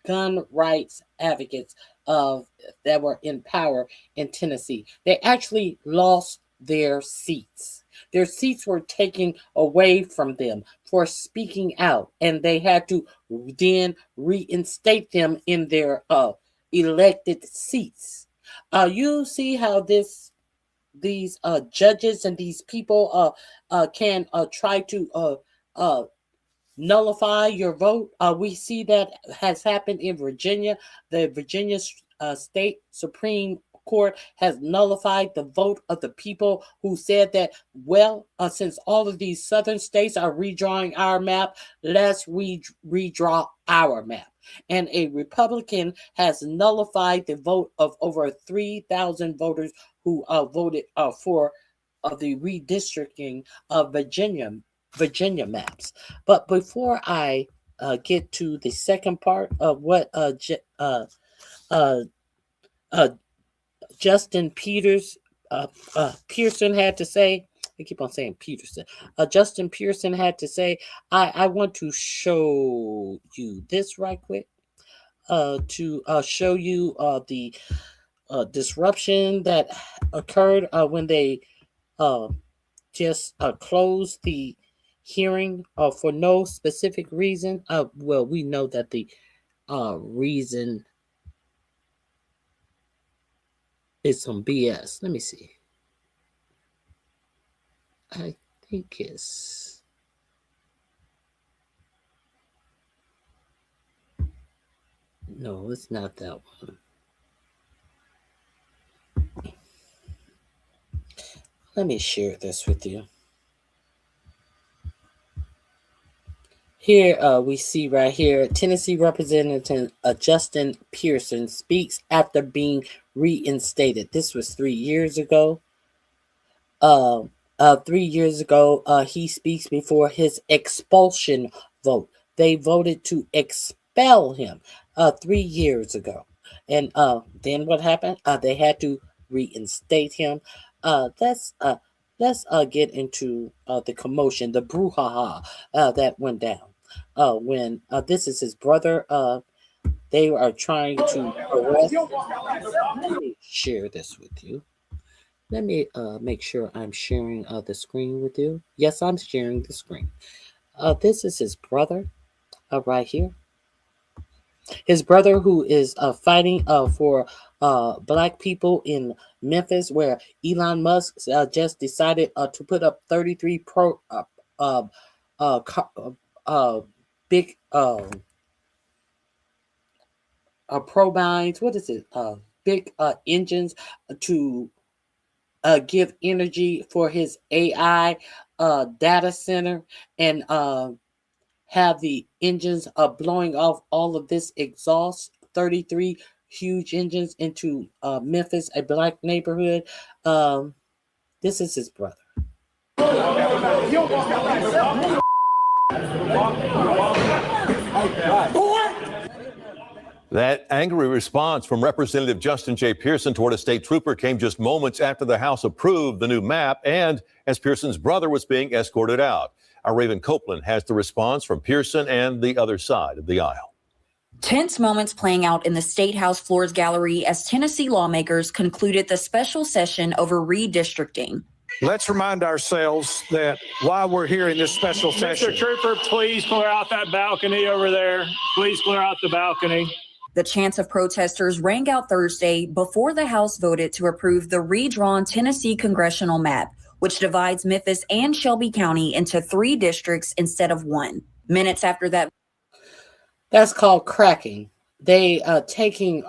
gun rights advocates that were in power in Tennessee. They actually lost their seats. Their seats were taken away from them for speaking out, and they had to then reinstate them in their elected seats. You see how these judges and these people can try to nullify your vote. We see that has happened in Virginia. The Virginia State Supreme Court has nullified the vote of the people who said that, well, since all of these southern states are redrawing our map, let's redraw our map. And a Republican has nullified the vote of over 3,000 voters who voted for the redistricting of Virginia maps. But before I get to the second part of what Justin Pearson had to say, I keep on saying Peterson. Justin Pearson had to say, I want to show you this right quick to show you the disruption that occurred when they just closed the hearing for no specific reason. Well, we know that the reason is some BS. Let me see. I think it's... No, it's not that one. Let me share this with you. Here we see right here, Tennessee Representative Justin Pearson speaks after being reinstated. This was 3 years ago. 3 years ago, he speaks before his expulsion vote. They voted to expel him 3 years ago. And then what happened? They had to reinstate him. Let's get into the commotion, the brouhaha that went down. When this is his brother, they are trying to arrest. Let me share this with you. Let me make sure I'm sharing the screen with you. Yes, I'm sharing the screen. This is his brother right here. His brother who is fighting for black people in Memphis, where Elon Musk just decided to put up 33 big probines. What is it? Big engines to give energy for his AI data center, and have the engines blowing off all of this exhaust, 33 huge engines into Memphis, a black neighborhood. This is his brother. That angry response from Representative Justin J. Pearson toward a state trooper came just moments after the House approved the new map and as Pearson's brother was being escorted out. Our Raven Copeland has the response from Pearson and the other side of the aisle. Tense moments playing out in the State House floors gallery as Tennessee lawmakers concluded the special session over redistricting. Let's remind ourselves that while we're here in this special session... Mr. Trooper, please clear out that balcony over there. Please clear out the balcony. The chants of protesters rang out Thursday before the House voted to approve the redrawn Tennessee congressional map, which divides Memphis and Shelby County into 3 districts instead of 1. Minutes after that... That's called cracking. They taking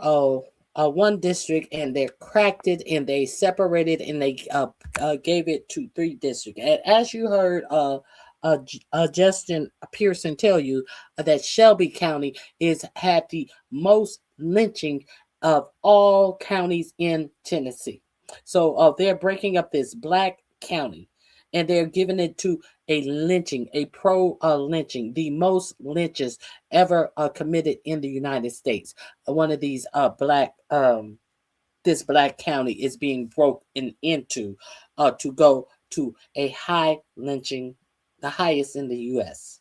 one district and they cracked it and they separated and they gave it to 3 districts. And as you heard Justin Pearson tell you, that Shelby County had the most lynching of all counties in Tennessee. So they're breaking up this black county and they're giving it to a lynching, a pro-lynching, the most lynches ever committed in the United States. One of these this black county is being broken into to go to a high lynching, the highest in the U.S.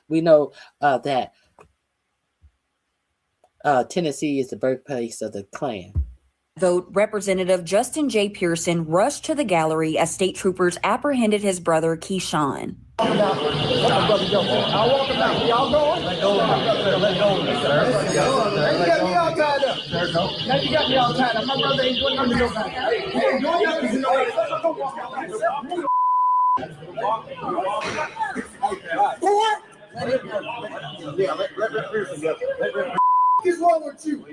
We know that Tennessee is the birthplace of the Klan. Vote, Representative Justin J. Pearson rushed to the gallery as state troopers apprehended his brother, Keyshawn. I'll walk him out. Y'all going? Let go. You got me all tied up. Now you got me all tied up. My brother ain't going under your back. Hey, your young is in the way. Go walk out. What's wrong with you?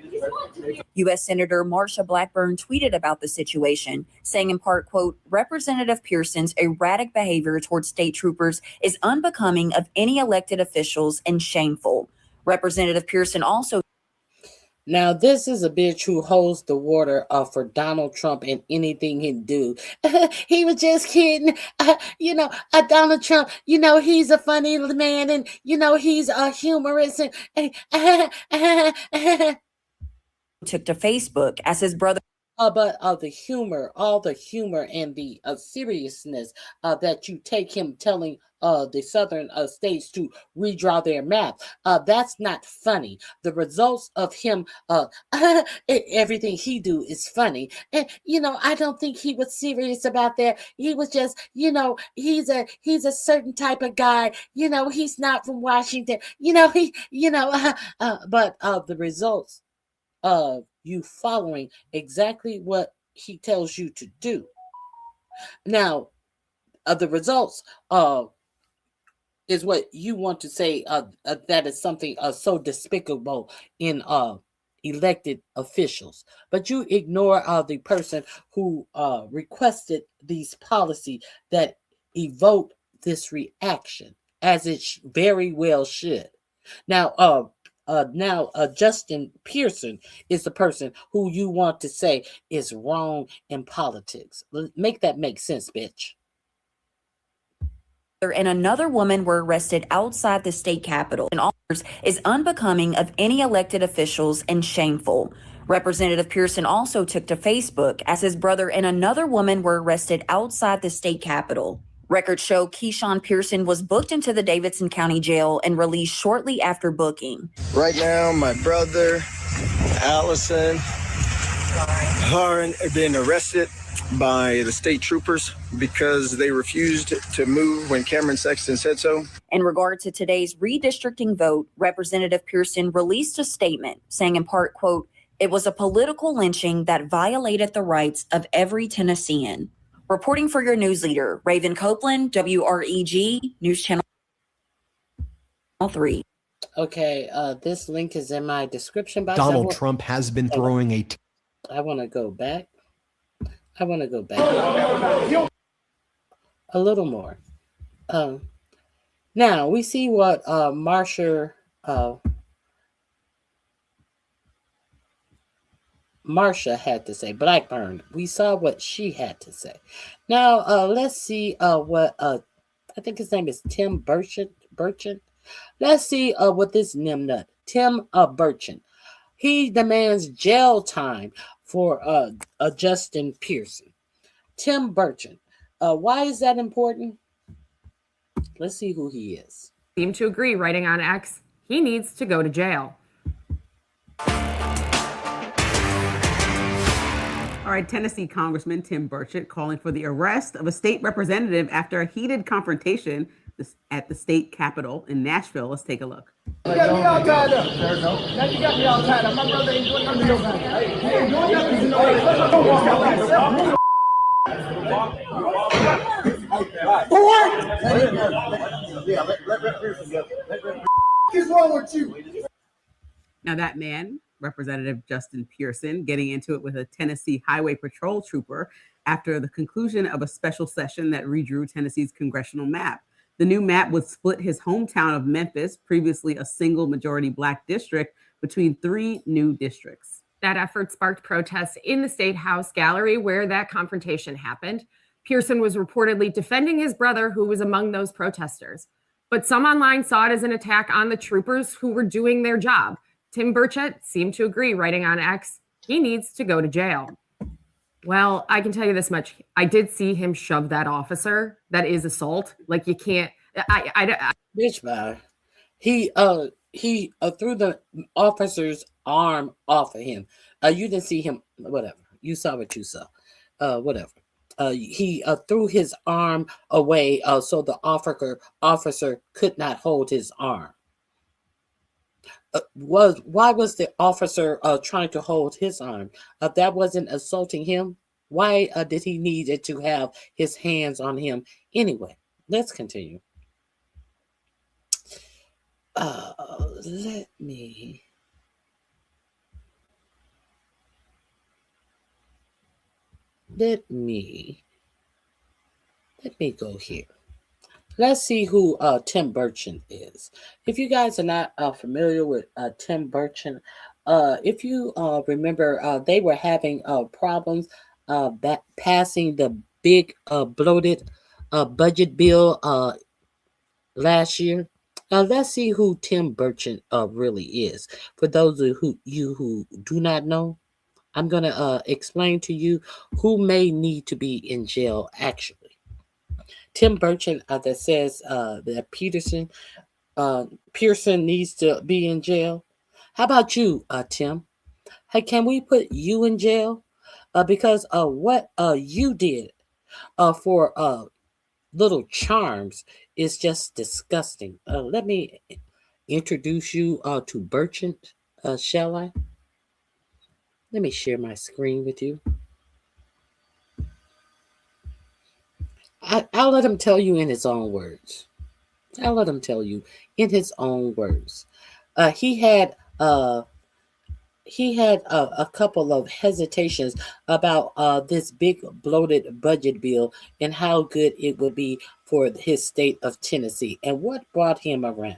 U.S. Senator Marsha Blackburn tweeted about the situation, saying in part, quote, Representative Pearson's erratic behavior towards state troopers is unbecoming of any elected officials and shameful. Representative Pearson also. Now, this is a bitch who holds the water for Donald Trump and anything he do. He was just kidding. Donald Trump, he's a funny man and, he's humorous. Took to Facebook as his brother. But all the humor and the seriousness that you take him telling the southern states to redraw their map, that's not funny. The results of him, everything he do is funny. And, I don't think he was serious about that. He was just, he's a certain type of guy. He's not from Washington. But the results of you following exactly what he tells you to do. Now, the results is what you want to say that is something so despicable in elected officials. But you ignore the person who requested these policy that evoke this reaction, as it very well should. Now, Justin Pearson is the person who you want to say is wrong in politics. Make that make sense, bitch. And another woman were arrested outside the state capitol and offers is unbecoming of any elected officials and shameful. Representative Pearson also took to Facebook as his brother and another woman were arrested outside the state capitol. Records show Keyshawn Pearson was booked into the Davidson County Jail and released shortly after booking. Right now, my brother, Allison, are being arrested by the state troopers because they refused to move when Cameron Sexton said so. In regard to today's redistricting vote, Representative Pearson released a statement saying in part, quote, it was a political lynching that violated the rights of every Tennessean. Reporting for your news leader, Raven Copeland, WREG, News Channel 3. Okay, this link is in my description box. Donald Trump has been throwing I want to go back. A little more. Now, we see what Marsha had to say. Blackburn. We saw what she had to say. Now, let's see what I think his name is Tim Burchett. Let's see what this nimnut, Tim Burchett. He demands jail time for Justin Pearson. Tim Burchett. Why is that important? Let's see who he is. Seem to agree, writing on X, he needs to go to jail. All right, Tennessee Congressman Tim Burchett calling for the arrest of a state representative after a heated confrontation at the state capitol in Nashville. Let's take a look. You got me all tied up. Now you got me all tied up. My brother ain't doing nothing to nobody. He ain't doing nothing to nobody. What's wrong with you? Now that man, Representative Justin Pearson, getting into it with a Tennessee Highway Patrol trooper after the conclusion of a special session that redrew Tennessee's congressional map. The new map would split his hometown of Memphis, previously a single majority Black district, between 3 new districts. That effort sparked protests in the State House gallery where that confrontation happened. Pearson was reportedly defending his brother, who was among those protesters. But some online saw it as an attack on the troopers who were doing their job. Tim Burchett seemed to agree, writing on X, he needs to go to jail. Well, I can tell you this much. I did see him shove that officer. That is assault. Like, you can't. Bitch, man. He threw the officer's arm off of him. You didn't see him. Whatever. You saw what you saw. Whatever. He threw his arm away so the officer could not hold his arm. Why was the officer trying to hold his arm? That wasn't assaulting him. Why did he need to have his hands on him anyway? Let's continue. Let me go here. Let's see who Tim Burchett is. If you guys are not familiar with Tim Burchett, if you remember, they were having problems passing the big bloated budget bill last year. Let's see who Tim Burchett really is. For those of you who do not know, I'm going to explain to you who may need to be in jail actually. Tim Burchett that says that Pearson needs to be in jail. How about you, Tim? Hey, can we put you in jail? Because what you did for little charms is just disgusting. Let me introduce you to Burchett, shall I? Let me share my screen with you. I'll let him tell you in his own words. I'll let him tell you in his own words. He had a couple of hesitations about this big bloated budget bill and how good it would be for his state of Tennessee and what brought him around.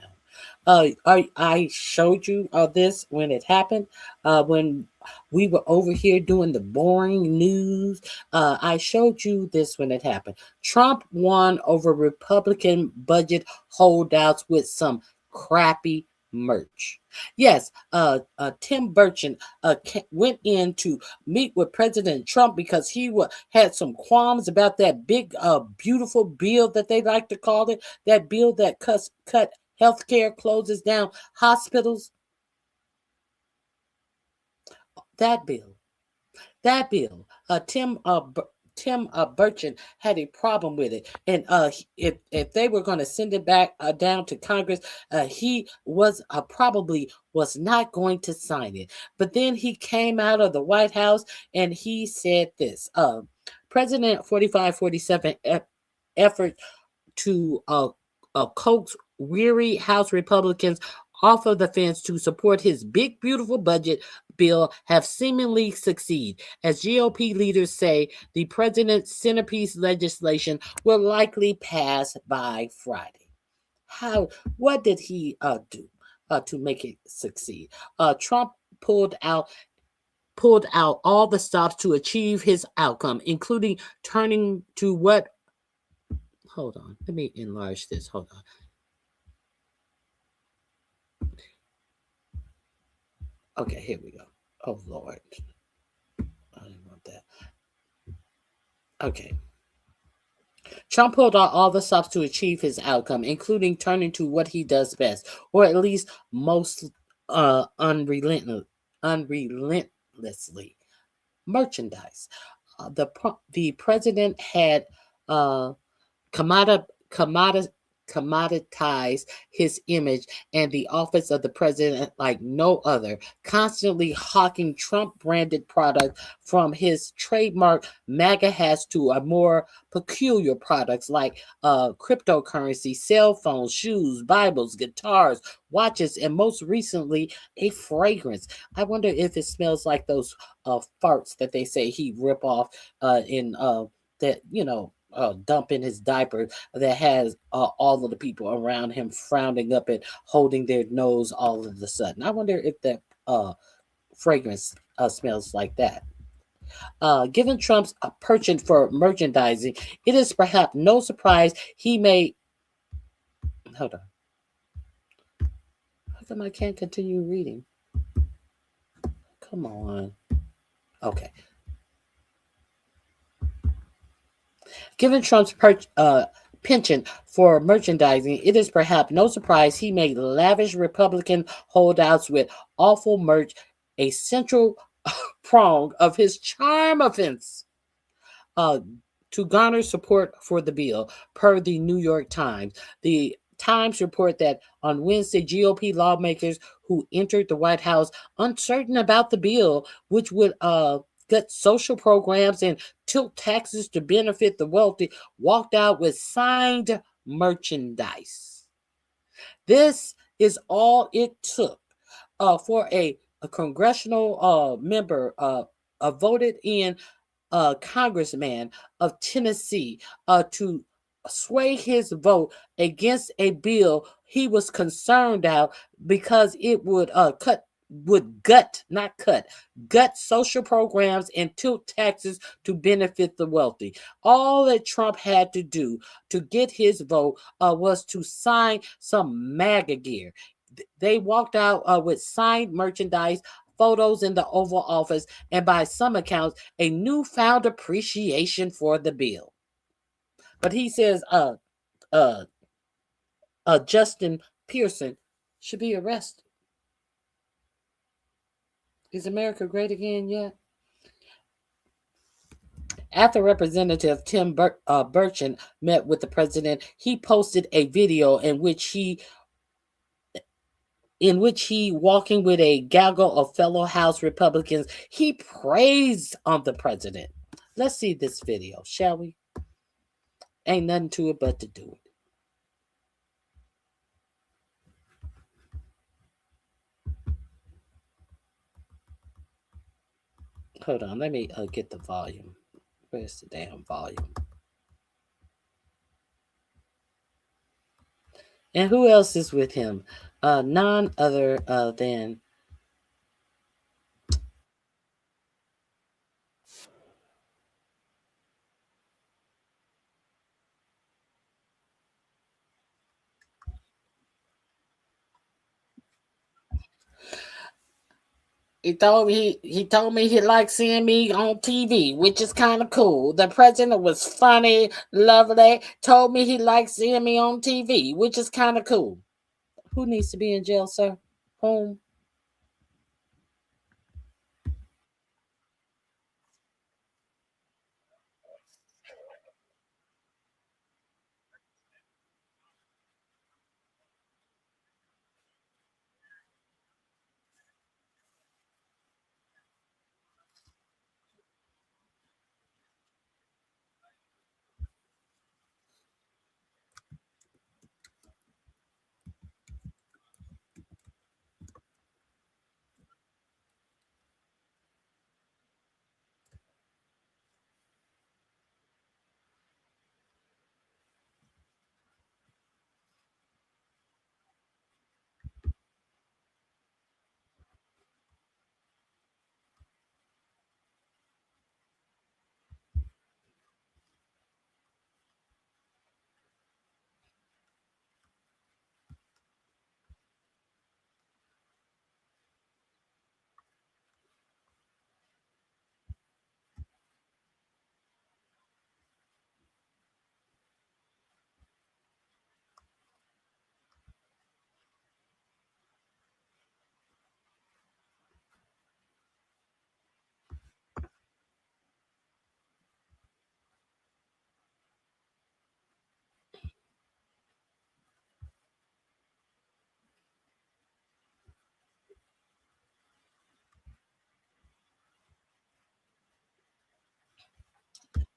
I showed you this when it happened, when we were over here doing the boring news. I showed you this when it happened. Trump won over Republican budget holdouts with some crappy merch. Yes, Tim Burchett went in to meet with President Trump because he had some qualms about that big, beautiful bill that they like to call it, that bill that cut healthcare, closes down hospitals. That bill. Tim Burchett had a problem with it, and if they were going to send it back down to Congress, he probably was not going to sign it. But then he came out of the White House and he said this: President 4547 effort to coax weary House Republicans off of the fence to support his big, beautiful budget bill have seemingly succeeded. As GOP leaders say, the president's centerpiece legislation will likely pass by Friday. What did he do to make it succeed? Trump pulled out all the stops to achieve his outcome, including turning to what. Hold on, let me enlarge this. Hold on. Okay, here we go. Oh, Lord. I didn't want that. Okay. Trump pulled out all the stops to achieve his outcome, including turning to what he does best, or at least most unrelentlessly, merchandise. The president had commoditize his image and the office of the president like no other, constantly hawking Trump-branded products from his trademark MAGA hats to a more peculiar products like cryptocurrency, cell phones, shoes, Bibles, guitars, watches, and most recently, a fragrance. I wonder if it smells like those farts that they say he rip off in that, dump in his diaper that has all of the people around him frowning up and holding their nose all of a sudden. I wonder if that fragrance smells like that. Given Trump's penchant for merchandising, it is perhaps no surprise he may. Hold on. How come I can't continue reading? Come on. Okay. Given Trump's penchant for merchandising, it is perhaps no surprise he made lavish Republican holdouts with awful merch a central prong of his charm offense to garner support for the bill, per the New York Times. The Times report that on Wednesday, GOP lawmakers who entered the White House uncertain about the bill, which would gut social programs and tilt taxes to benefit the wealthy, walked out with signed merchandise. This is all it took for a congressional member, a voted in congressman of Tennessee to sway his vote against a bill he was concerned about because it would gut social programs and tilt taxes to benefit the wealthy. All that Trump had to do to get his vote was to sign some MAGA gear. They walked out with signed merchandise, photos in the Oval Office, and by some accounts, a newfound appreciation for the bill. But he says Justin Pearson should be arrested. Is America great again yet? After Representative Tim Burchett met with the president, he posted a video in which he walking with a gaggle of fellow House Republicans, he praised on the president. Let's see this video, shall we? Ain't nothing to it but to do it. Hold on, let me get the volume. Where's the damn volume? And who else is with him? None other than he told me he liked seeing me on TV, which is kind of cool. The president was funny, lovely, told me he liked seeing me on TV, which is kind of cool. Who needs to be in jail, sir? Whom?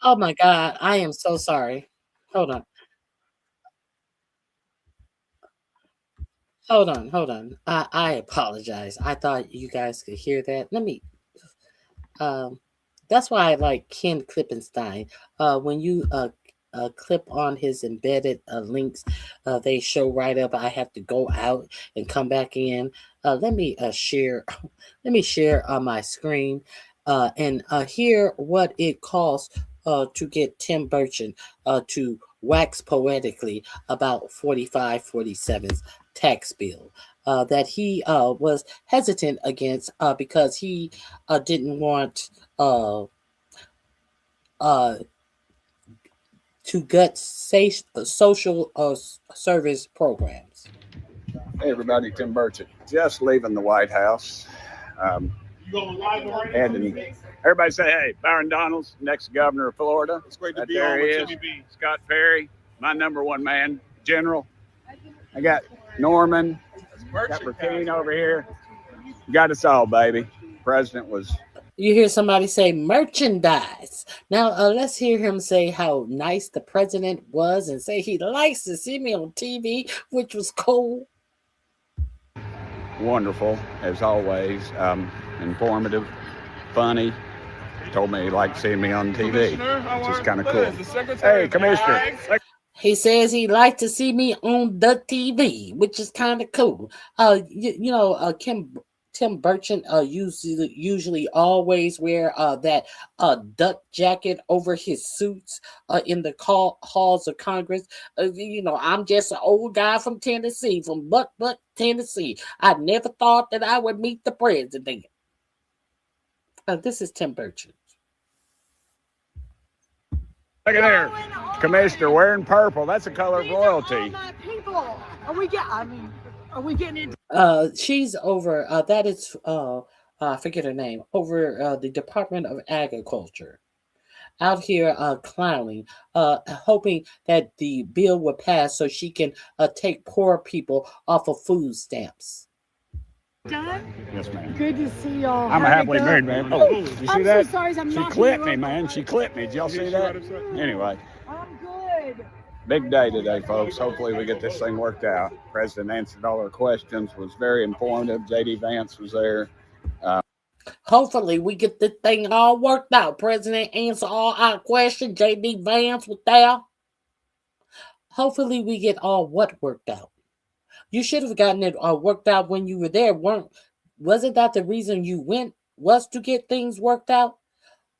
Oh my God, I am so sorry. Hold on. Hold on. I apologize. I thought you guys could hear that. Let me that's why I like Ken Klippenstein. When you clip on his embedded links, they show right up. I have to go out and come back in. Let me share. Let me share on my screen and hear what it costs to get Tim Burchett to wax poetically about 4547's tax bill. That he was hesitant against because he didn't want to gut social service programs. Hey everybody, Tim Burchett. Just leaving the White House. Everybody say, hey, Byron Donalds, next governor of Florida. It's great to be on with TVB. Scott Perry, my number one man, general. I got Norman, got Burkine over here. Got us all, baby. President was. You hear somebody say merchandise. Now let's hear him say how nice the president was and say he likes to see me on TV, which was cool. wonderful, as always. Informative, funny. Told me he liked seeing me on TV, which is kind of cool. Hey, Commissioner. He says he liked to see me on the TV, which is kind of cool. Tim Burchett usually always wear that duck jacket over his suits in the halls of Congress. I'm just an old guy from Tennessee, from Buck, Tennessee. I never thought that I would meet the president. This is Tim Burchett. Look at there, Commissioner wearing purple. That's the color of royalty. People, are we getting into? She's over. That is, I forget her name. Over the Department of Agriculture, out here clowning, hoping that the bill will pass so she can take poor people off of food stamps. Done? Yes, ma'am. Good to see y'all. I'm a happily married man. Oh, you see I'm that? so sorry. She clipped me, man. She clipped me. Did y'all see that? Anyway. I'm good. Big day today, folks. Hopefully we get this thing worked out. President answered all our questions, was very informative. J.D. Vance was there. Hopefully we get this thing all worked out. President answered all our questions. J.D. Vance was there. Hopefully we get all what worked out. You should have gotten it worked out when you were there. Wasn't that the reason you went, was to get things worked out?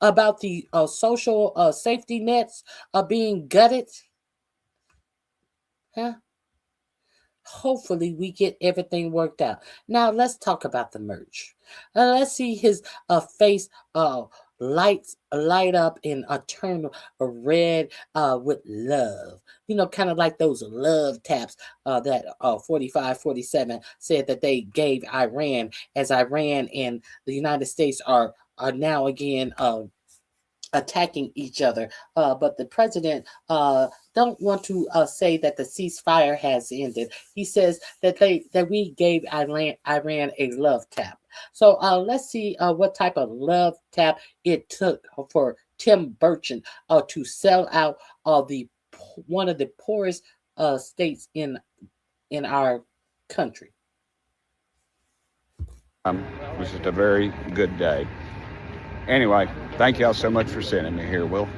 About the social safety nets being gutted? Huh? Hopefully we get everything worked out. Now let's talk about the merch. Let's see his face light up and turn red with love. Kind of like those love taps that 45-47 said that they gave Iran, as Iran and the United States are now again attacking each other. But the president don't want to say that the ceasefire has ended. He says that we gave Iran a love tap. So let's see what type of love tap it took for Tim Burchett to sell out one of the poorest states in our country. It was just a very good day. Anyway, thank y'all so much for sending me here. We'll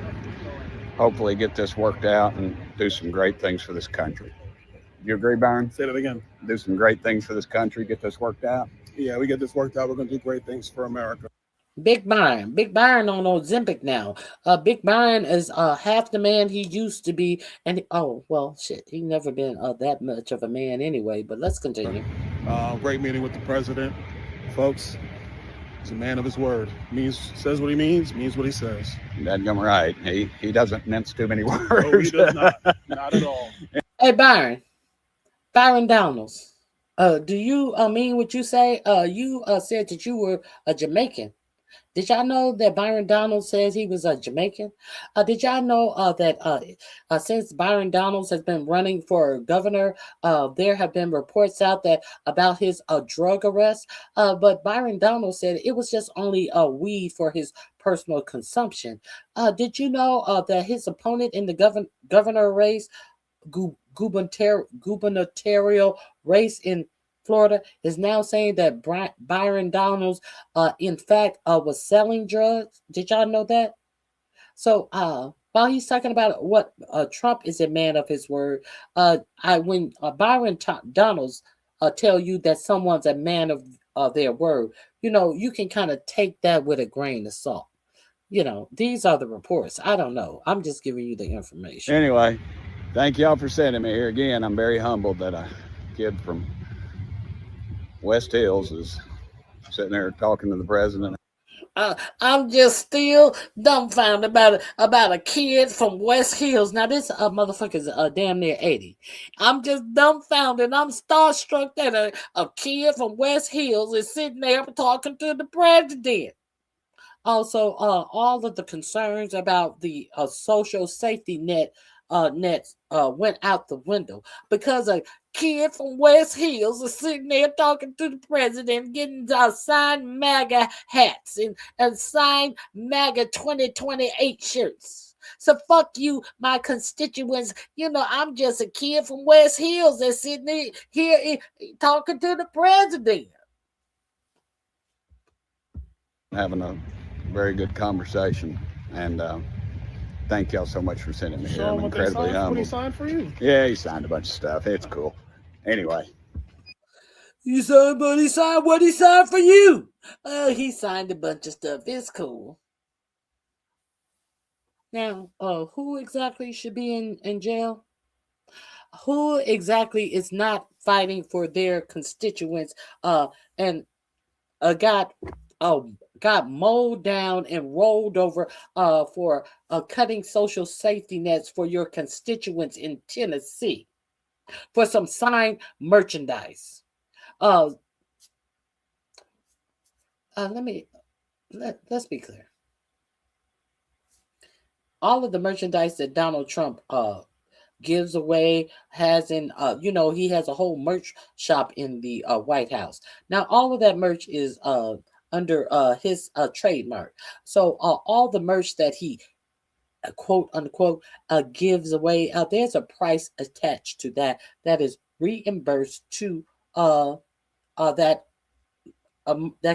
hopefully get this worked out and do some great things for this country. You agree, Byron? Say that again. Do some great things for this country, get this worked out? Yeah, we get this worked out. We're going to do great things for America. Big Byron on Ozempic now. Big Byron is half the man he used to be, and he never been that much of a man anyway. But let's continue. Great meeting with the president, folks. He's a man of his word. Says what he means what he says. That's right. He doesn't mince too many words. No, he does not. Not at all. Hey, Byron Donalds. Do you mean what you say? You said that you were a Jamaican. Did y'all know that Byron Donalds says he was a Jamaican? Did y'all know that since Byron Donalds has been running for governor, there have been reports out about his drug arrest? But Byron Donalds said it was just only weed for his personal consumption. Did you know that his opponent in the governor race, gubernatorial race in Florida, is now saying that Byron Donalds, in fact, was selling drugs? Did y'all know that? So while he's talking about what Trump is a man of his word, when Byron Donalds tell you that someone's a man of their word, you can kind of take that with a grain of salt. These are the reports. I don't know. I'm just giving you the information. Anyway, thank y'all for sending me here again. I'm very humbled that a kid from West Hills is sitting there talking to the president. I'm just still dumbfounded about a kid from West Hills. Now this motherfucker's damn near 80. I'm just dumbfounded. I'm starstruck that a kid from West Hills is sitting there talking to the president. Also, all of the concerns about the social safety nets went out the window because a kid from West Hills is sitting there talking to the president, getting signed MAGA hats and signed MAGA 2028 shirts. So fuck you, my constituents. I'm just a kid from West Hills that's sitting here talking to the president. having a very good conversation. And thank y'all so much for sending me here. I'm incredibly What humbled. he signed for you? Yeah, he signed a bunch of stuff. It's cool. Anyway. You signed, but he signed what he signed for you. He signed a bunch of stuff. It's cool. Now, who exactly should be in jail? Who exactly is not fighting for their constituents and got mowed down and rolled over for cutting social safety nets for your constituents in Tennessee for some signed merchandise? Let's be clear. All of the merchandise that Donald Trump gives away has he has a whole merch shop in the White House. Now, all of that merch is under his trademark. So all the merch that he quote unquote gives away, there's a price attached to that is reimbursed to that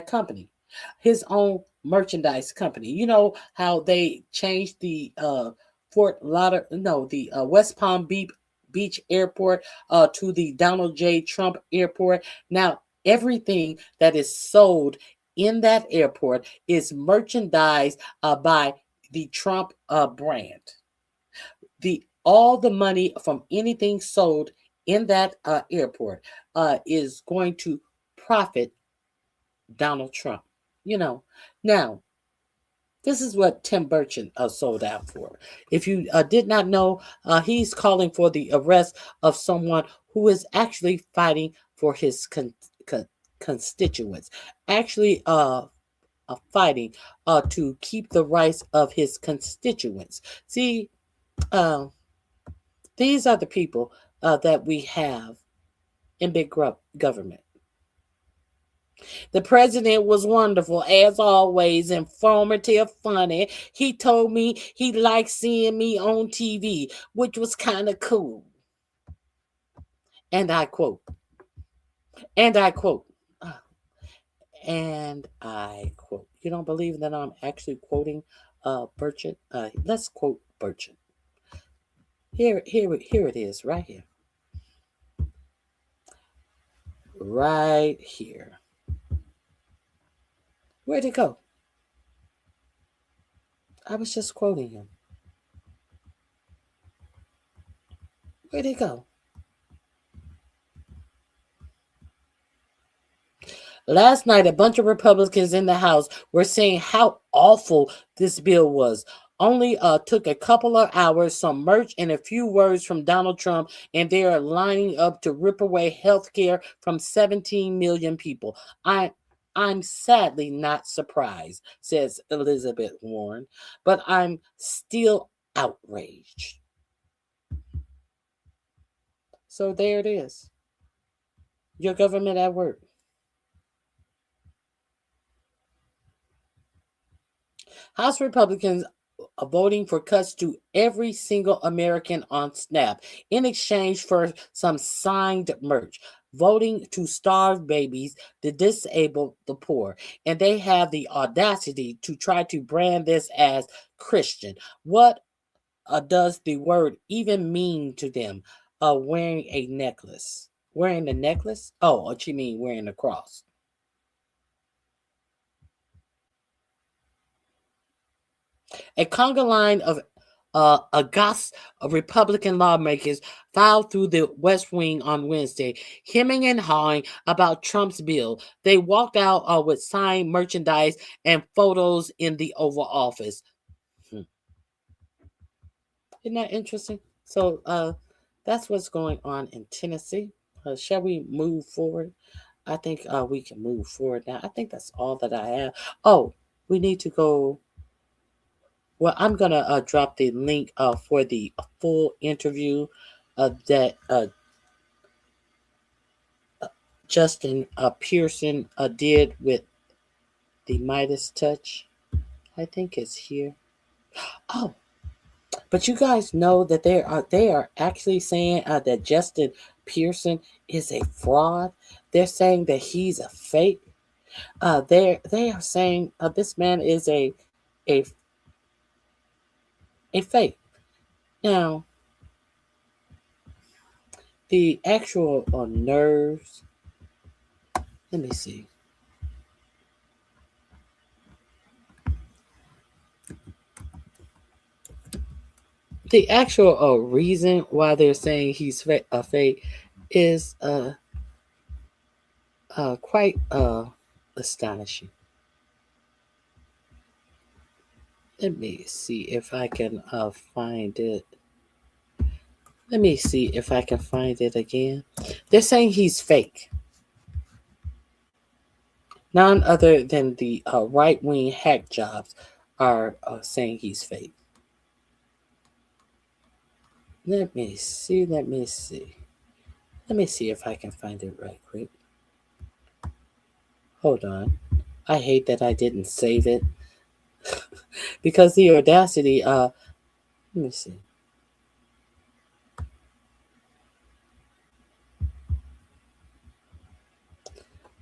company, his own merchandise company. You know how they changed the West Palm Beach Airport to the Donald J. Trump Airport. Now, everything that is sold in that airport is merchandise by the Trump brand. All the money from anything sold in that airport is going to profit Donald Trump. Now, this is what Tim Burchett sold out for. If you did not know, he's calling for the arrest of someone who is actually fighting for his constituents, actually fighting to keep the rights of his constituents. See, these are the people that we have in big government. The president was wonderful, as always, informative, funny. He told me he liked seeing me on TV, which was kind of cool. And I quote, you don't believe that I'm actually quoting Burchett? Let's quote Burchett. Here it is, right here. Right here. Where'd it go? I was just quoting him. Where'd it go? Last night, a bunch of Republicans in the House were saying how awful this bill was. Only took a couple of hours, some merch, and a few words from Donald Trump, and they are lining up to rip away health care from 17 million people. I'm sadly not surprised, says Elizabeth Warren, but I'm still outraged. So there it is. Your government at work. House Republicans are voting for cuts to every single American on SNAP in exchange for some signed merch, voting to starve babies, the disabled, the poor. And they have the audacity to try to brand this as Christian. What does the word even mean to them? Wearing a necklace. Wearing the necklace? Oh, what you mean wearing the cross? A conga line of aghast Republican lawmakers filed through the West Wing on Wednesday, hemming and hawing about Trump's bill. They walked out with signed merchandise and photos in the Oval Office. Isn't that interesting? So that's what's going on in Tennessee. Shall we move forward? I think we can move forward now. I think that's all that I have. Oh, we need to go. Well, I'm going to drop the link for the full interview that Justin Pearson did with the Midas Touch. I think it's here. Oh, but you guys know that they are actually saying that Justin Pearson is a fraud. They're saying that he's a fake. They are saying this man is a fake. Now, the actual nerves. Let me see. The actual reason why they're saying he's a fake is quite astonishing. Let me see if I can find it. Let me see if I can find it again. They're saying he's fake. None other than the right-wing hack jobs are saying he's fake. Let me see. Let me see if I can find it right quick. Hold on. I hate that I didn't save it. Because the audacity, let me see.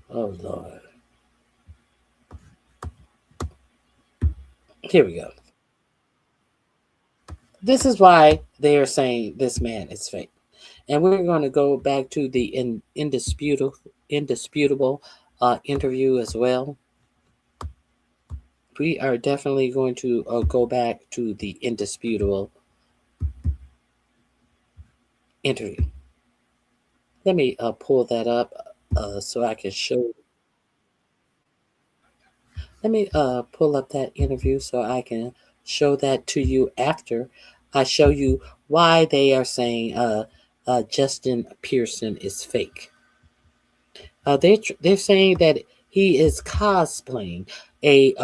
Oh, Lord. Here we go. This is why they are saying this man is fake. And we're going to go back to the indisputable interview as well. We are definitely going to go back to the indisputable interview. Let me pull that up so I can show. Let me pull up that interview so I can show that to you after I show you why they are saying Justin Pearson is fake. They're saying that he is cosplaying a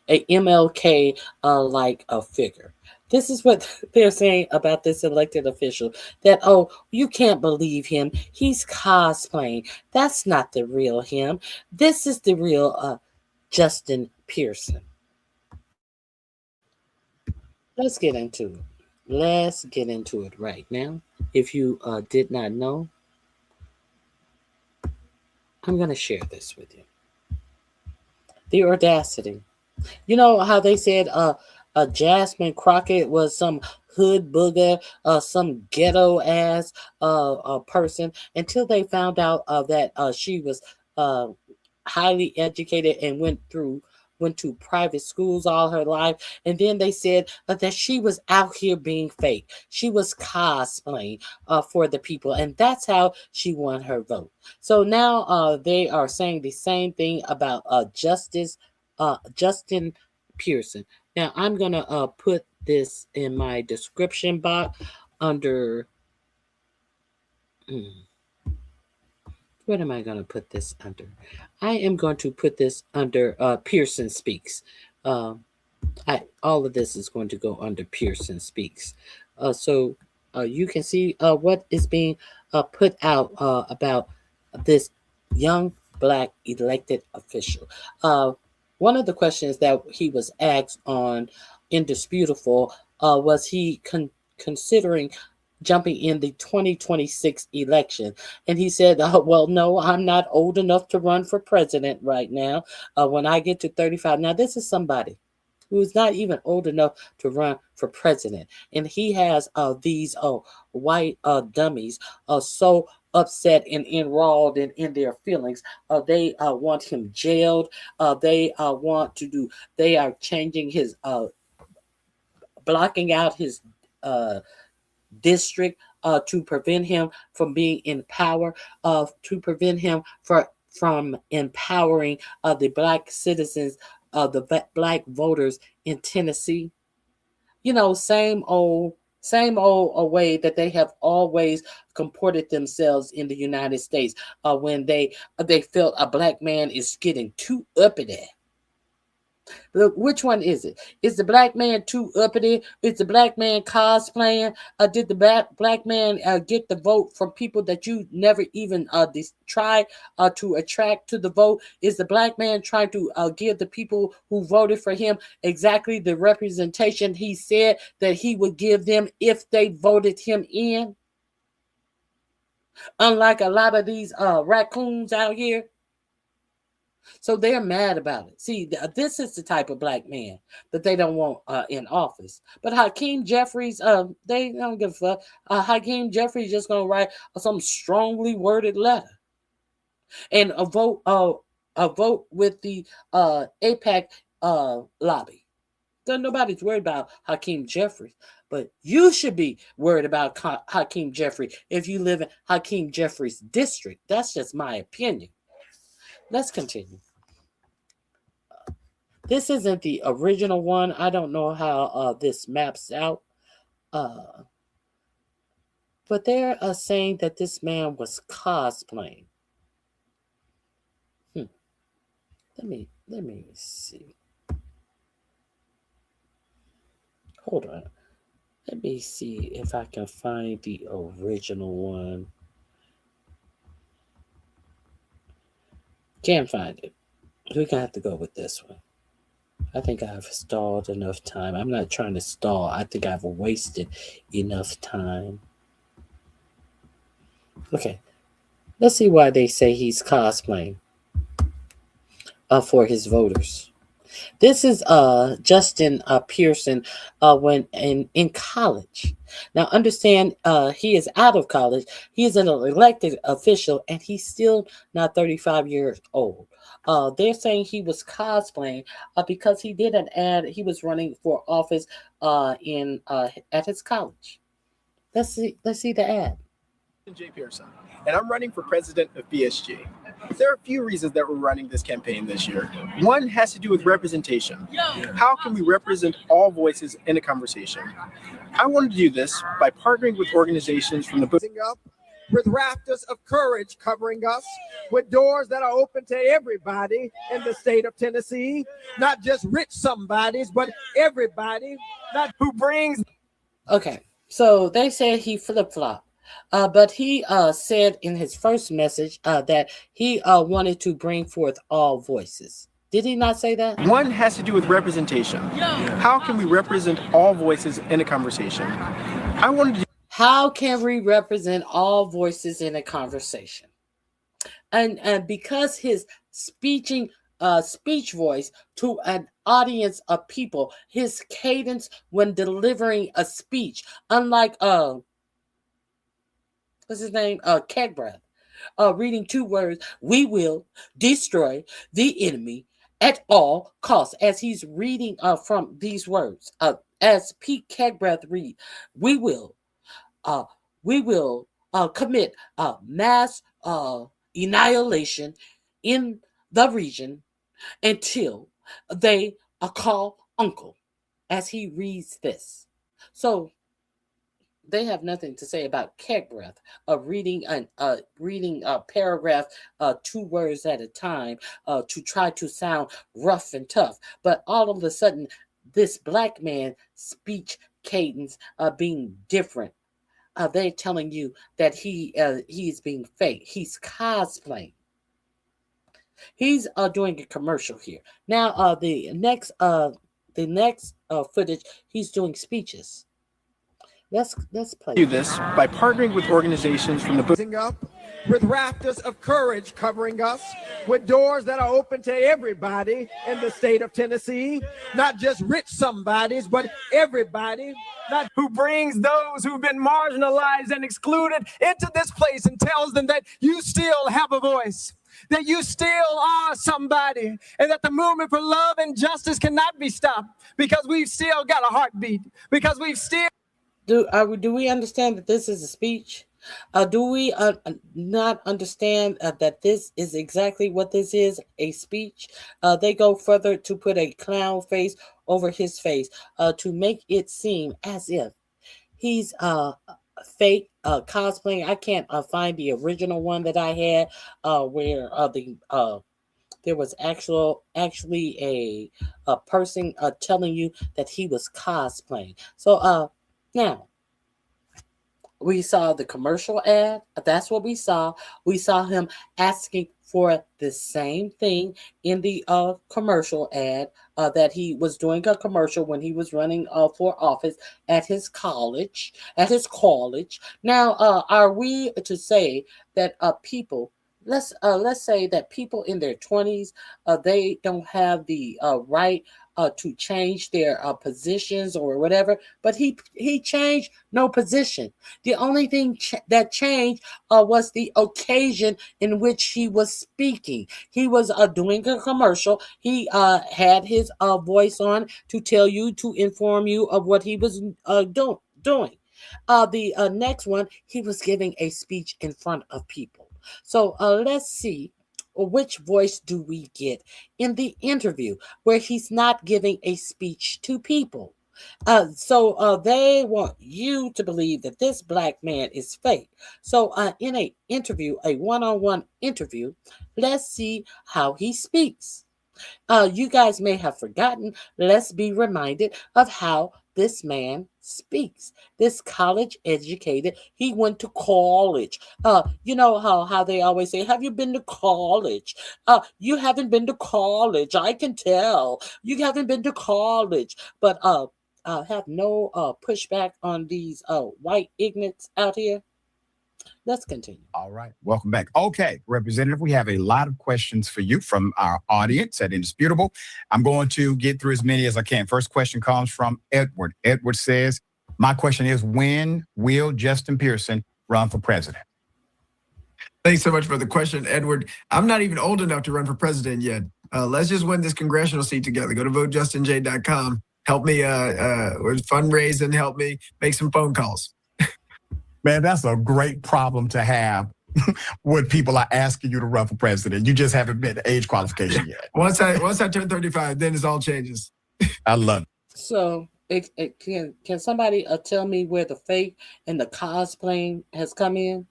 MLK like a figure. This is what they're saying about this elected official, that, oh, you can't believe him. He's cosplaying. That's not the real him. This is the real Justin Pearson. Let's get into it. Let's get into it right now. If you did not know, I'm going to share this with you. The audacity. You know how they said Jasmine Crockett was some hood booger, some ghetto ass person, until they found out that she was highly educated and went to private schools all her life, and then they said that she was out here being fake. She was cosplaying for the people, and that's how she won her vote. So now they are saying the same thing about Justin Pearson. Now I'm gonna put this in my description box under. What am I going to put this under? I am going to put this under Pearson Speaks. All of this is going to go under Pearson Speaks. So you can see what is being put out about this young Black elected official. One of the questions that he was asked on Indisputable was he considering jumping in the 2026 election. And he said, well, no, I'm not old enough to run for president right now. When I get to 35, now this is somebody who is not even old enough to run for president. And he has these white dummies so upset and enrolled in their feelings. They want him jailed. They are changing his, blocking out his district to prevent him from being in power, to prevent him from empowering the Black citizens, the Black voters in Tennessee. You know, same old way that they have always comported themselves in the United States when they felt a Black man is getting too uppity. Look, which one is it? Is the Black man too uppity? Is the Black man cosplaying? Did the Black man get the vote from people that you never even try to attract to the vote? Is the Black man trying to give the people who voted for him exactly the representation he said that he would give them if they voted him in? Unlike a lot of these raccoons out here. So they're mad about it. See, this is the type of black man that they don't want in office. But Hakeem Jeffries, they don't give a fuck. Hakeem Jeffries just gonna write some strongly worded letter and a vote with the APAC lobby. So nobody's worried about Hakeem Jeffries, but you should be worried about Hakeem Jeffries if you live in Hakeem Jeffries' district. That's just my opinion. Let's continue. This isn't the original one. I don't know how this maps out. But they're saying that this man was cosplaying. Let me see. Hold on. Let me see if I can find the original one. Can't find it. We're gonna have to go with this one. I think I've stalled enough time. I'm not trying to stall. I think I've wasted enough time. Okay. Let's see why they say he's cosplaying for his voters. This is Justin Pearson when in college. Now understand, he is out of college. He is an elected official, and he's still not 35 years old. They're saying he was cosplaying because he did an ad. He was running for office at his college. Let's see the ad. J. Pearson, and I'm running for president of BSG. There are a few reasons that we're running this campaign this year. One has to do with representation. How can we represent all voices in a conversation? I wanted to do this by partnering with organizations from the up with rafters of courage covering us, with doors that are open to everybody in the state of Tennessee, not just rich somebodies, but everybody, not who brings. Okay, so they said he flip-flopped. But he said in his first message that he wanted to bring forth all voices. Did he not say that? One has to do with representation. How can we represent all voices in a conversation? I wanted to. How can we represent all voices in a conversation? And because his speech voice to an audience of people, his cadence when delivering a speech, unlike what's his name? Keg Breath. Reading two words, we will destroy the enemy at all costs. As he's reading from these words, as Pete Kegbreath read, we will commit mass annihilation in the region until they call uncle. As he reads this, so they have nothing to say about Kegbreath reading a paragraph 2 words at a time to try to sound rough and tough. But all of a sudden, this black man speech cadence being different. They're telling you that he is being fake. He's cosplaying. He's doing a commercial here. Now the next footage, he's doing speeches. Let's play. Do this by partnering with organizations from the up with rafters of courage covering us, with doors that are open to everybody in the state of Tennessee, not just rich somebodies, but everybody, not who brings those who've been marginalized and excluded into this place and tells them that you still have a voice, that you still are somebody, and that the movement for love and justice cannot be stopped because we've still got a heartbeat, because we've still. Do we understand that this is a speech? Do we not understand that this is exactly what this is, a speech? They go further to put a clown face over his face to make it seem as if he's fake cosplaying. I can't find the original one that I had where there was actually a person telling you that he was cosplaying. So now, we saw the commercial ad. That's what we saw. We saw him asking for the same thing in the commercial ad that he was doing a commercial when he was running for office at his college. Now, are we to say that people let's say that people in their 20s, they don't have the right to change their positions or whatever. But he changed no position. The only thing that changed was the occasion in which he was speaking. He was doing a commercial. He had his voice on to tell you, to inform you of what he was doing. The next one, he was giving a speech in front of people. So let's see, which voice do we get in the interview where he's not giving a speech to people. So they want you to believe that this black man is fake. So in a interview, a one-on-one interview, let's see how he speaks. You guys may have forgotten. Let's be reminded of how this man speaks. This college educated, he went to college. You know how they always say, have you been to college? You haven't been to college. I can tell. You haven't been to college. But have no pushback on these white ignorants out here. Let's continue. All right. Welcome back. Okay, Representative, we have a lot of questions for you from our audience at Indisputable. I'm going to get through as many as I can. First question comes from Edward. Edward says, my question is, when will Justin Pearson run for president? Thanks so much for the question, Edward. I'm not even old enough to run for president yet. Let's just win this congressional seat together. Go to votejustinj.com. Help me fundraise and help me make some phone calls. Man, that's a great problem to have when people are asking you to run for president. You just haven't met the age qualification yet. Once I turn 35, then it all changes. I love it. So can somebody tell me where the fake and the cosplaying has come in?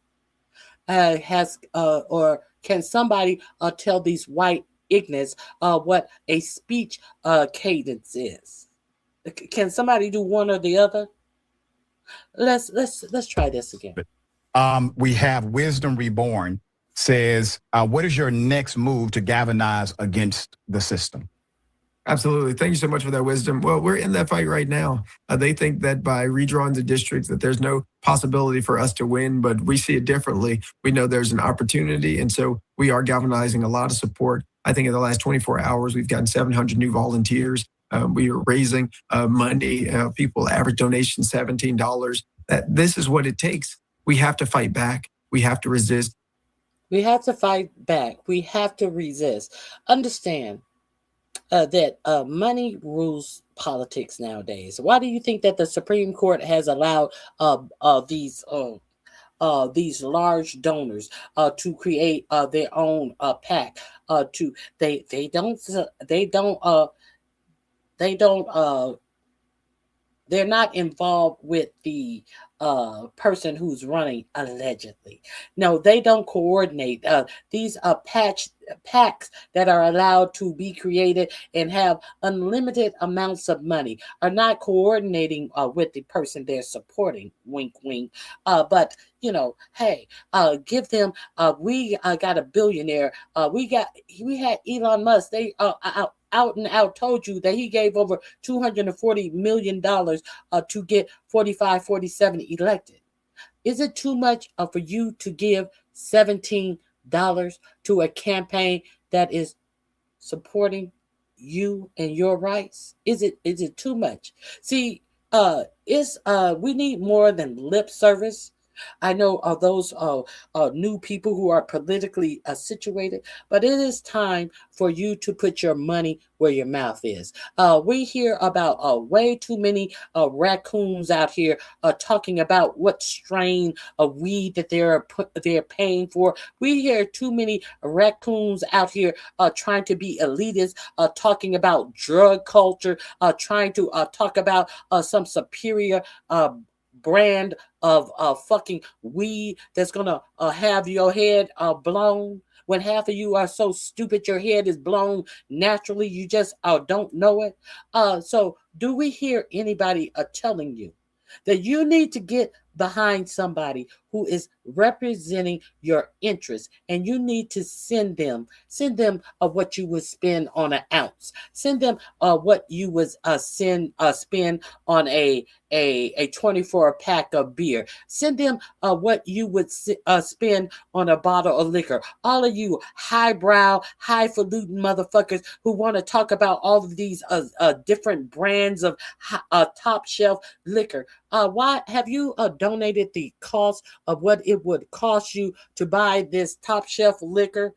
Or can somebody tell these white ignorants what a speech cadence is? Can somebody do one or the other? Let's try this again. We have Wisdom Reborn says, what is your next move to galvanize against the system? Absolutely. Thank you so much for that, Wisdom. Well, we're in that fight right now. They think that by redrawing the districts that there's no possibility for us to win, but we see it differently. We know there's an opportunity, and so we are galvanizing a lot of support. I think in the last 24 hours, we've gotten 700 new volunteers. We are raising money. People average donation $17. This is what it takes. We have to fight back. We have to resist. We have to fight back. We have to resist. Understand that money rules politics nowadays. Why do you think that the Supreme Court has allowed these large donors to create their own PAC? They're not involved with the person who's running, allegedly. No, they don't coordinate. These PACs that are allowed to be created and have unlimited amounts of money are not coordinating with the person they're supporting. Wink, wink. But hey, give them. We got a billionaire. We had Elon Musk. They out and out told you that he gave over $240 million to get 45, 47 elected. Is it too much for you to give $17 to a campaign that is supporting you and your rights? Is it too much? See, we need more than lip service. I know those new people who are politically situated, but it is time for you to put your money where your mouth is. We hear about way too many raccoons out here talking about what strain of weed that they're paying for. We hear too many raccoons out here trying to be elitists, talking about drug culture, trying to talk about some superior brand of fucking weed that's gonna have your head blown, when half of you are so stupid your head is blown naturally, you just don't know it. So do we hear anybody telling you that you need to get behind somebody who is representing your interests, and you need to send them what you would spend on an ounce. Send them what you would spend on a 24 pack of beer. Send them what you would spend on a bottle of liquor. All of you highbrow, highfalutin motherfuckers who want to talk about all of these different brands of top shelf liquor. Why have you donated the cost of what it would cost you to buy this top shelf liquor?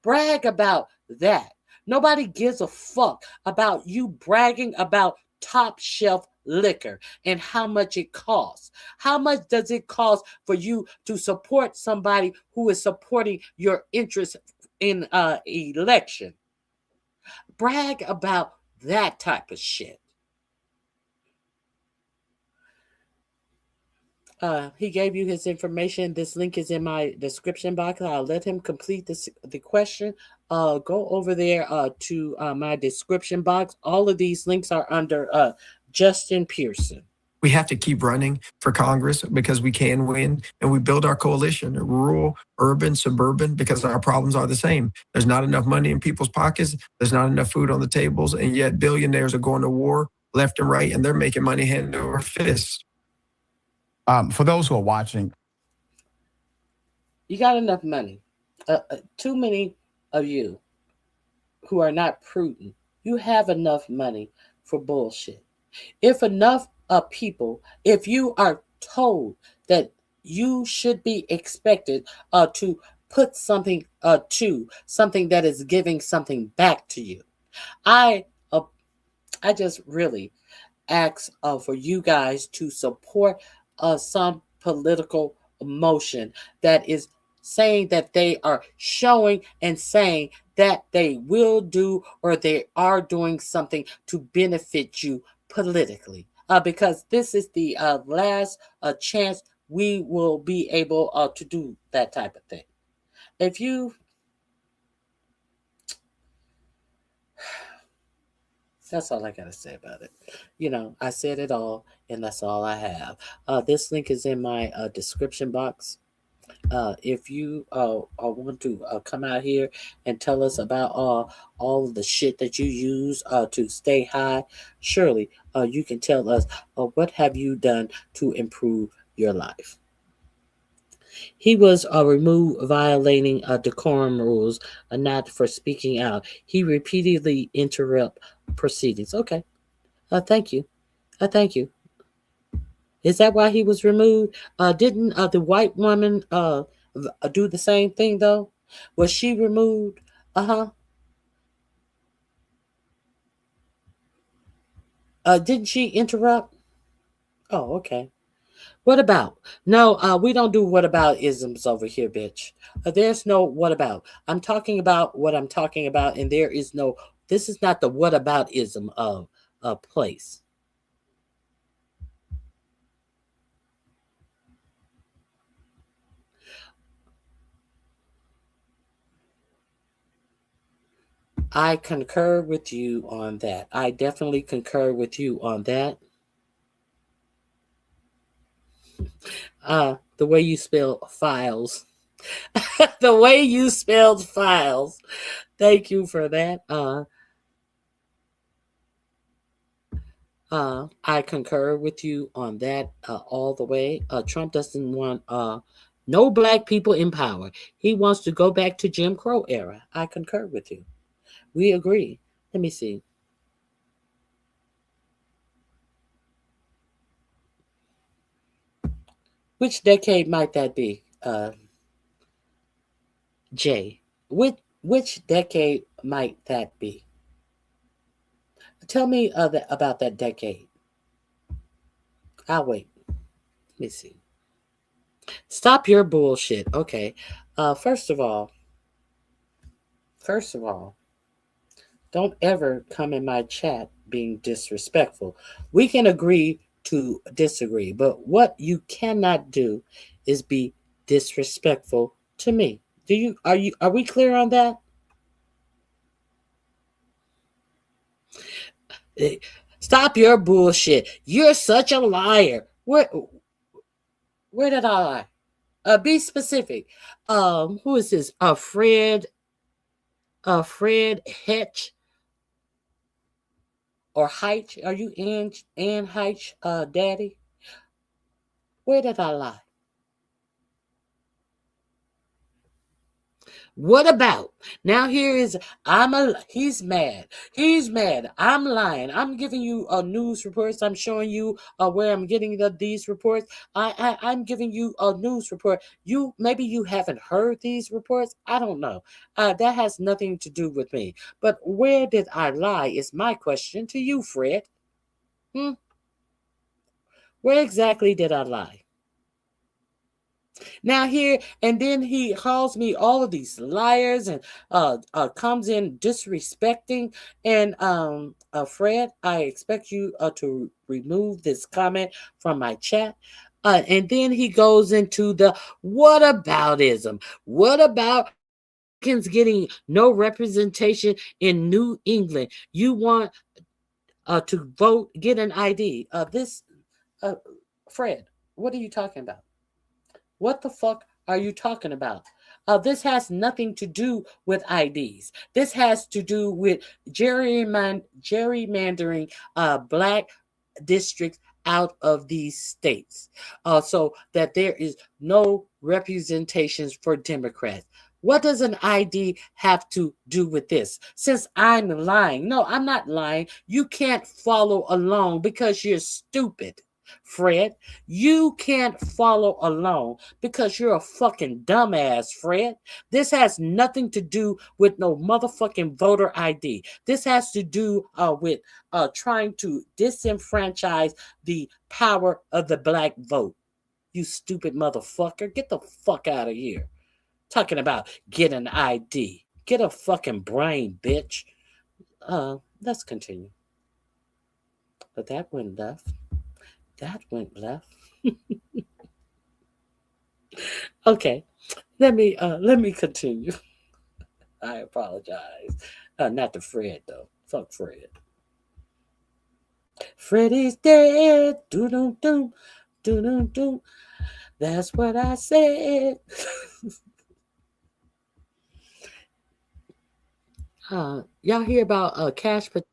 Brag about that. Nobody gives a fuck about you bragging about top shelf liquor and how much it costs. How much does it cost for you to support somebody who is supporting your interest in election? Brag about that type of shit. He gave you his information. This link is in my description box. I'll let him complete the question. Go over there to my description box. All of these links are under Justin Pearson. We have to keep running for Congress because we can win, and we build our coalition, rural, urban, suburban, because our problems are the same. There's not enough money in people's pockets. There's not enough food on the tables, and yet billionaires are going to war left and right, and they're making money hand over fist. For those who are watching, you got enough money. Too many of you who are not prudent, you have enough money for bullshit. If enough people, if you are told that you should be expected to put something to something that is giving something back to you, I just really ask for you guys to support some political motion that is saying that they are showing and saying that they will do or they are doing something to benefit you politically. Because this is the last chance we will be able to do that type of thing. If you... That's all I got to say about it. You know, I said it all, and that's all I have. This link is in my description box. If you want to come out here and tell us about all of the shit that you use to stay high, surely you can tell us what have you done to improve your life. He was removed violating decorum rules, not for speaking out. He repeatedly interrupt proceedings. Okay. Thank you. Thank you. Is that why he was removed? Didn't the white woman do the same thing, though? Was she removed? Didn't she interrupt? Oh, okay. What about? No, we don't do what about isms over here, bitch. There's no what about. I'm talking about what I'm talking about, and there is no, this is not the what about ism of a place. I concur with you on that. I definitely concur with you on that. The way you spell files. The way you spelled files. Thank you for that. I concur with you on that all the way. Trump doesn't want no black people in power. He wants to go back to Jim Crow era. I concur with you. We agree. Let me see. Which decade might that be, Jay? Which decade might that be? Tell me about that decade. I'll wait. Let me see. Stop your bullshit. Okay. First of all, don't ever come in my chat being disrespectful. We can agree to disagree, but what you cannot do is be disrespectful to me. Are we clear on that? Stop your bullshit. You're such a liar. Where did I lie? Be specific. Who is this? Fred Hetch or Heitch? Are you Ann Heitch, daddy? Where did I lie? What about now? Here is he's mad. He's mad. I'm lying. I'm giving you news reports. I'm showing you where I'm getting these reports. I'm giving you a news report. Maybe you haven't heard these reports. I don't know. That has nothing to do with me. But where did I lie is my question to you, Fred. Where exactly did I lie? Now here, and then he calls me all of these liars and comes in disrespecting. And Fred, I expect you to remove this comment from my chat. And then he goes into the whataboutism. What about getting no representation in New England? You want to vote, get an ID. Fred, what are you talking about? What the fuck are you talking about? This has nothing to do with IDs. This has to do with gerrymandering black districts out of these states, so that there is no representations for Democrats. What does an ID have to do with this? Since I'm lying. No, I'm not lying. You can't follow along because you're stupid. Fred, you can't follow along because you're a fucking dumbass, Fred. This has nothing to do with no motherfucking voter ID. This has to do with trying to disenfranchise the power of the black vote. You stupid motherfucker. Get the fuck out of here. Talking about get an ID. Get a fucking brain, bitch. Let's continue. But that went left. That went left. Okay, let me continue. I apologize. Not to Fred though. Fuck Fred. Freddy's dead. Doo doo doo. That's what I said. Y'all hear about Kas Patel?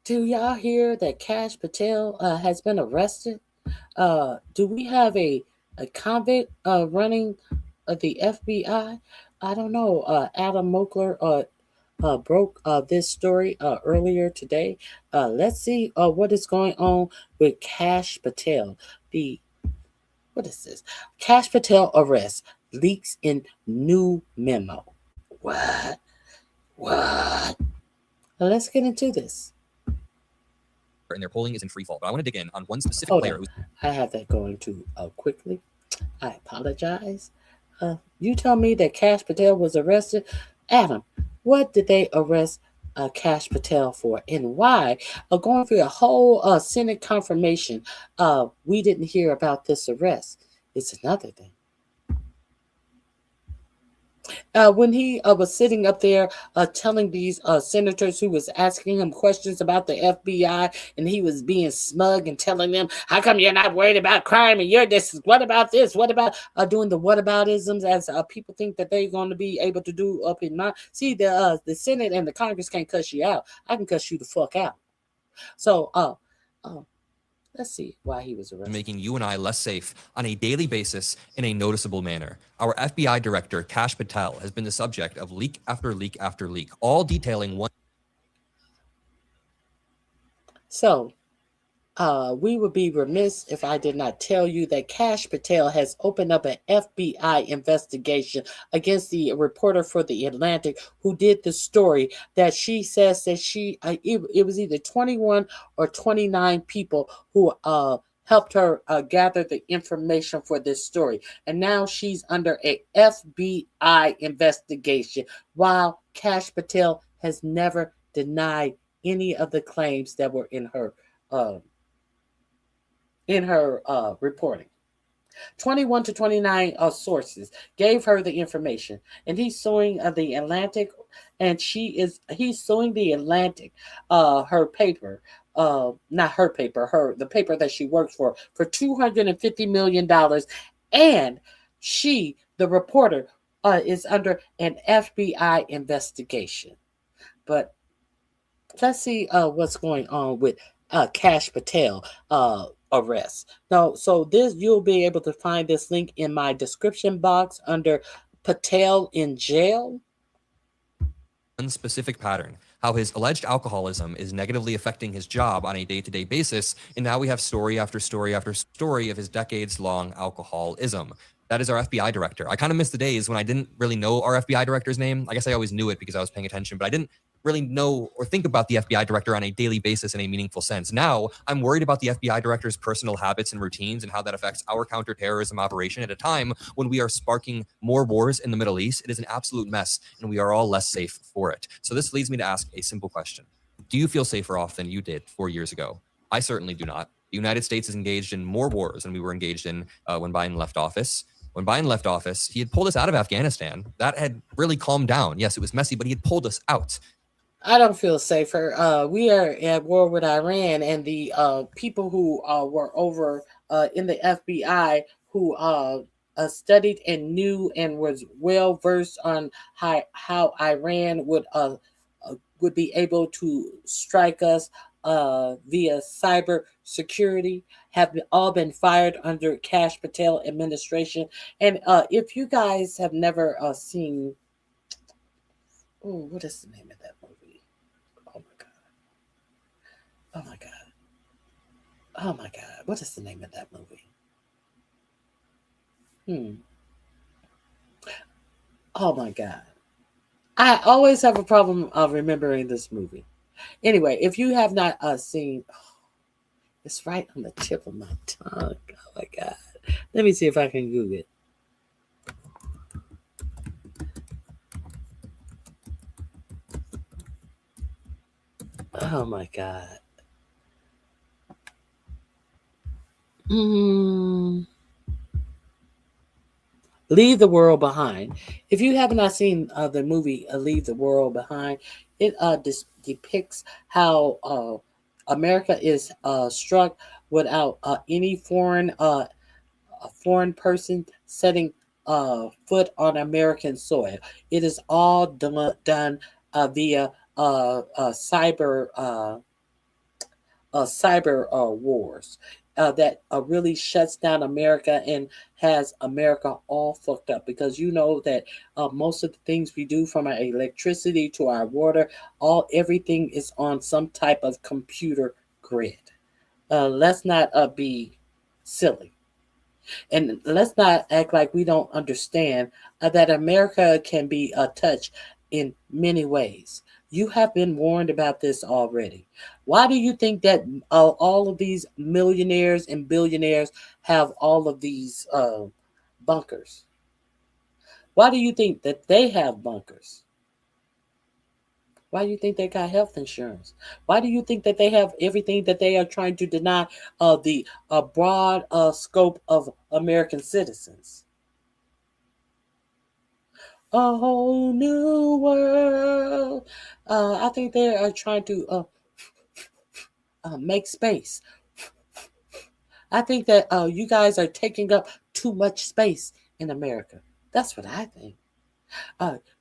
Do y'all hear that Kas Patel has been arrested? Do we have a convict running the FBI? I don't know. Adam Mokler broke this story earlier today. Let's see what is going on with Kas Patel. What is this? Kas Patel arrest leaks in new memo. What? Now let's get into this. And their polling is in free fall. But I want to dig in on one specific player. I have that going too quickly. I apologize. You tell me that Kas Patel was arrested. Adam, what did they arrest Kas Patel for and why? Going through a whole Senate confirmation, we didn't hear about this arrest. It's another thing. When he was sitting up there telling these senators who was asking him questions about the FBI, and he was being smug and telling them, how come you're not worried about crime and you're this? What about this? What about doing the whataboutisms as people think that they're going to be able to do up in my... See, the Senate and the Congress can't cuss you out. I can cuss you the fuck out. So, let's see why he was arrested. Making you and I less safe on a daily basis in a noticeable manner. Our FBI director, Kas Patel, has been the subject of leak after leak after leak, all detailing one. So, we would be remiss if I did not tell you that Kas Patel has opened up an FBI investigation against the reporter for The Atlantic who did the story that she says that it was either 21 or 29 people who helped her gather the information for this story. And now she's under a FBI investigation, while Kas Patel has never denied any of the claims that were in her reporting. 21 to 29 sources gave her the information, and he's suing the Atlantic, and he's suing the Atlantic, her paper, not her paper, the paper that she works for $250 million, and she, the reporter, is under an FBI investigation. But let's see what's going on with Kas Patel arrest. Now, so this, you'll be able to find this link in my description box under Patel in jail. One specific pattern, how his alleged alcoholism is negatively affecting his job on a day-to-day basis, and now we have story after story after story of his decades-long alcoholism. That is our FBI director. I kind of miss the days when I didn't really know our FBI director's name. I guess I always knew it because I was paying attention, but I didn't really know or think about the FBI director on a daily basis in a meaningful sense. Now, I'm worried about the FBI director's personal habits and routines and how that affects our counterterrorism operation at a time when we are sparking more wars in the Middle East. It is an absolute mess, and we are all less safe for it. So this leads me to ask a simple question. Do you feel safer off than you did 4 years ago? I certainly do not. The United States is engaged in more wars than we were engaged in when Biden left office. When Biden left office, he had pulled us out of Afghanistan. That had really calmed down. Yes, it was messy, but he had pulled us out. I don't feel safer. We are at war with Iran, and the people who were over in the FBI who studied and knew and was well versed on how Iran would be able to strike us via cyber security have all been fired under Kas Patel administration. And if you guys have never seen, what is the name of that movie? Oh my God. What is the name of that movie? Oh my God. I always have a problem remembering this movie. Anyway, if you have not seen, it's right on the tip of my tongue. Oh my God. Let me see if I can Google it. Oh my God. Leave the World Behind. If you have not seen the movie Leave the World Behind, it depicts how America is struck without any foreign person setting foot on American soil. It is all done via cyber wars that really shuts down America and has America all fucked up, because you know that most of the things we do, from our electricity to our water, everything is on some type of computer grid. Let's not be silly, and let's not act like we don't understand that America can be touched in many ways. You have been warned about this already. Why do you think that all of these millionaires and billionaires have all of these bunkers? Why do you think that they have bunkers? Why do you think they got health insurance? Why do you think that they have everything that they are trying to deny the broad scope of American citizens? A whole new world. I think they are trying to make space. I think that you guys are taking up too much space in America. That's what I think.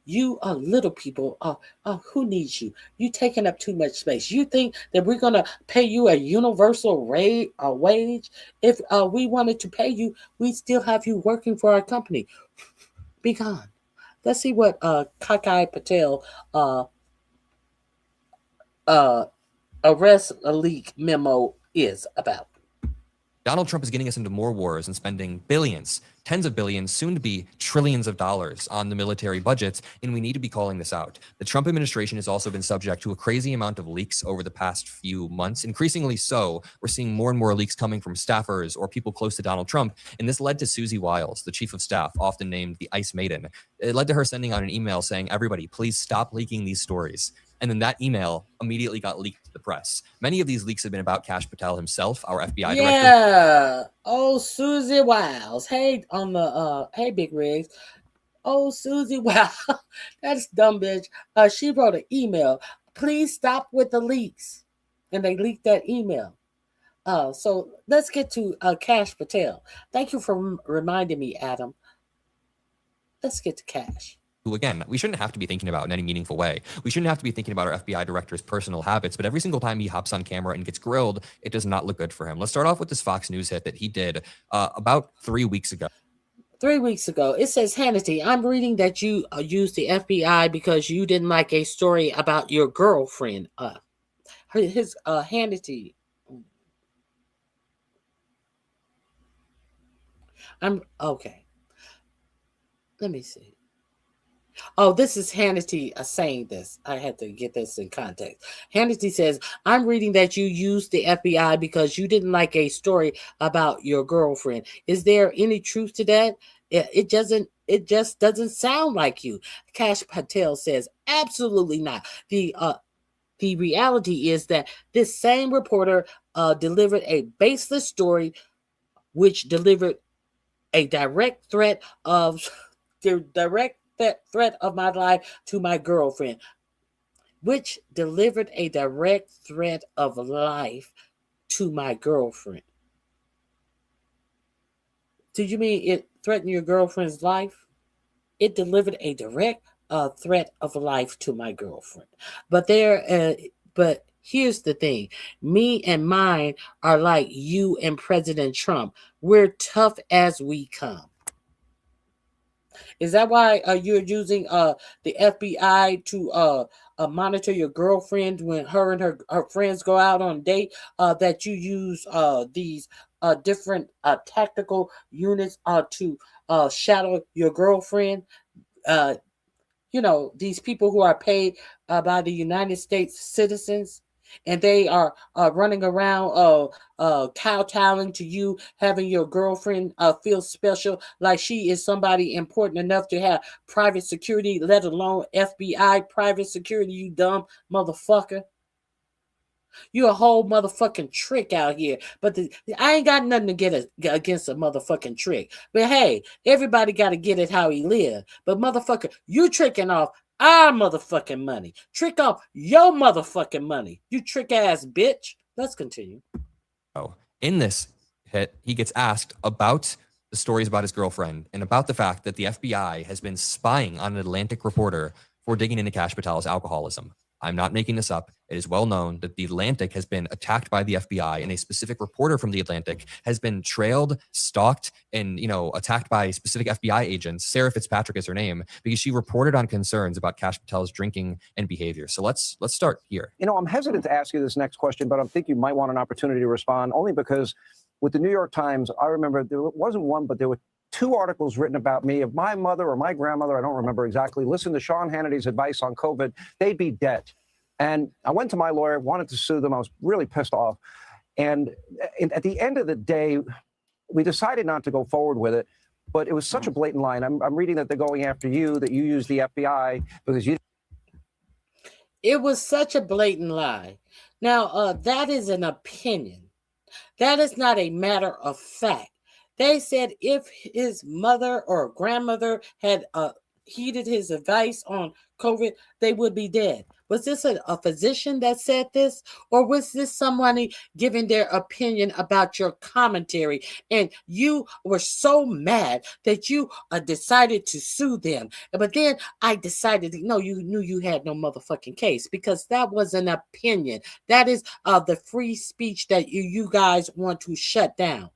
You little people, who needs you? You taking up too much space. You think that we're going to pay you a universal wage? If we wanted to pay you, we'd still have you working for our company. Be gone. Let's see what Kas Patel arrest leak memo is about. Donald Trump is getting us into more wars and spending billions, tens of billions, soon to be trillions of dollars on the military budgets, and we need to be calling this out. The Trump administration has also been subject to a crazy amount of leaks over the past few months. Increasingly so, we're seeing more and more leaks coming from staffers or people close to Donald Trump, and this led to Susie Wiles, the chief of staff, often named the Ice Maiden. It led to her sending out an email saying, everybody, please stop leaking these stories. And then that email immediately got leaked to the press. Many of these leaks have been about Kas Patel himself, our FBI director. Yeah. Oh, Susie Wiles. Hey, on the hey, Big Rigs. Oh, Susie Wiles. That's dumb bitch. She wrote an email. Please stop with the leaks. And they leaked that email. So let's get to Kas Patel. Thank you for reminding me, Adam. Let's get to Kas. Who, again, we shouldn't have to be thinking about in any meaningful way. We shouldn't have to be thinking about our FBI director's personal habits, but every single time he hops on camera and gets grilled, it does not look good for him. Let's start off with this Fox News hit that he did about 3 weeks ago. 3 weeks ago, it says, Hannity, I'm reading that you used the FBI because you didn't like a story about your girlfriend. Hannity. I'm okay. Let me see. Oh, this is Hannity saying this. I had to get this in context. Hannity says, I'm reading that you used the FBI because you didn't like a story about your girlfriend. Is there any truth to that? It just doesn't sound like you. Kas Patel says, absolutely not. The reality is that this same reporter delivered a baseless story which delivered a direct threat of my life to my girlfriend, which delivered a direct threat of life to my girlfriend. Do you mean it threatened your girlfriend's life? It delivered a direct threat of life to my girlfriend. But here's the thing. Me and mine are like you and President Trump. We're tough as we come. Is that why you're using the FBI to monitor your girlfriend when her and her friends go out on a date? That you use these different tactical units to shadow your girlfriend? These people who are paid by the United States citizens, and they are running around kowtowing to you, having your girlfriend feel special, like she is somebody important enough to have private security, let alone FBI private security, you dumb motherfucker. You a whole motherfucking trick out here. But I ain't got nothing to get against a motherfucking trick. But hey, everybody got to get it how he live. But motherfucker, you tricking off our motherfucking money. Trick off your motherfucking money. You trick ass bitch. Let's continue. Oh, in this hit, he gets asked about the stories about his girlfriend and about the fact that the FBI has been spying on an Atlantic reporter for digging into Kas Patel's alcoholism. I'm not making this up. It is well known that the Atlantic has been attacked by the FBI, and a specific reporter from the Atlantic has been trailed, stalked, and attacked by specific FBI agents. Sarah Fitzpatrick is her name, because she reported on concerns about Kas Patel's drinking and behavior. So let's start here. I'm hesitant to ask you this next question, but I think you might want an opportunity to respond, only because with the New York Times, I remember there wasn't one, but there were 2 articles written about me. If my mother or my grandmother, I don't remember exactly, listened to Sean Hannity's advice on COVID, they'd be dead. And I went to my lawyer, wanted to sue them. I was really pissed off. And at the end of the day, we decided not to go forward with it. But it was such a blatant line. I'm reading that they're going after you, that you used the FBI because you. It was such a blatant lie. Now, that is an opinion. That is not a matter of fact. They said if his mother or grandmother had heeded his advice on COVID, they would be dead. Was this a physician that said this? Or was this somebody giving their opinion about your commentary? And you were so mad that you decided to sue them. But then I decided, no, you knew you had no motherfucking case, because that was an opinion. That is the free speech that you guys want to shut down.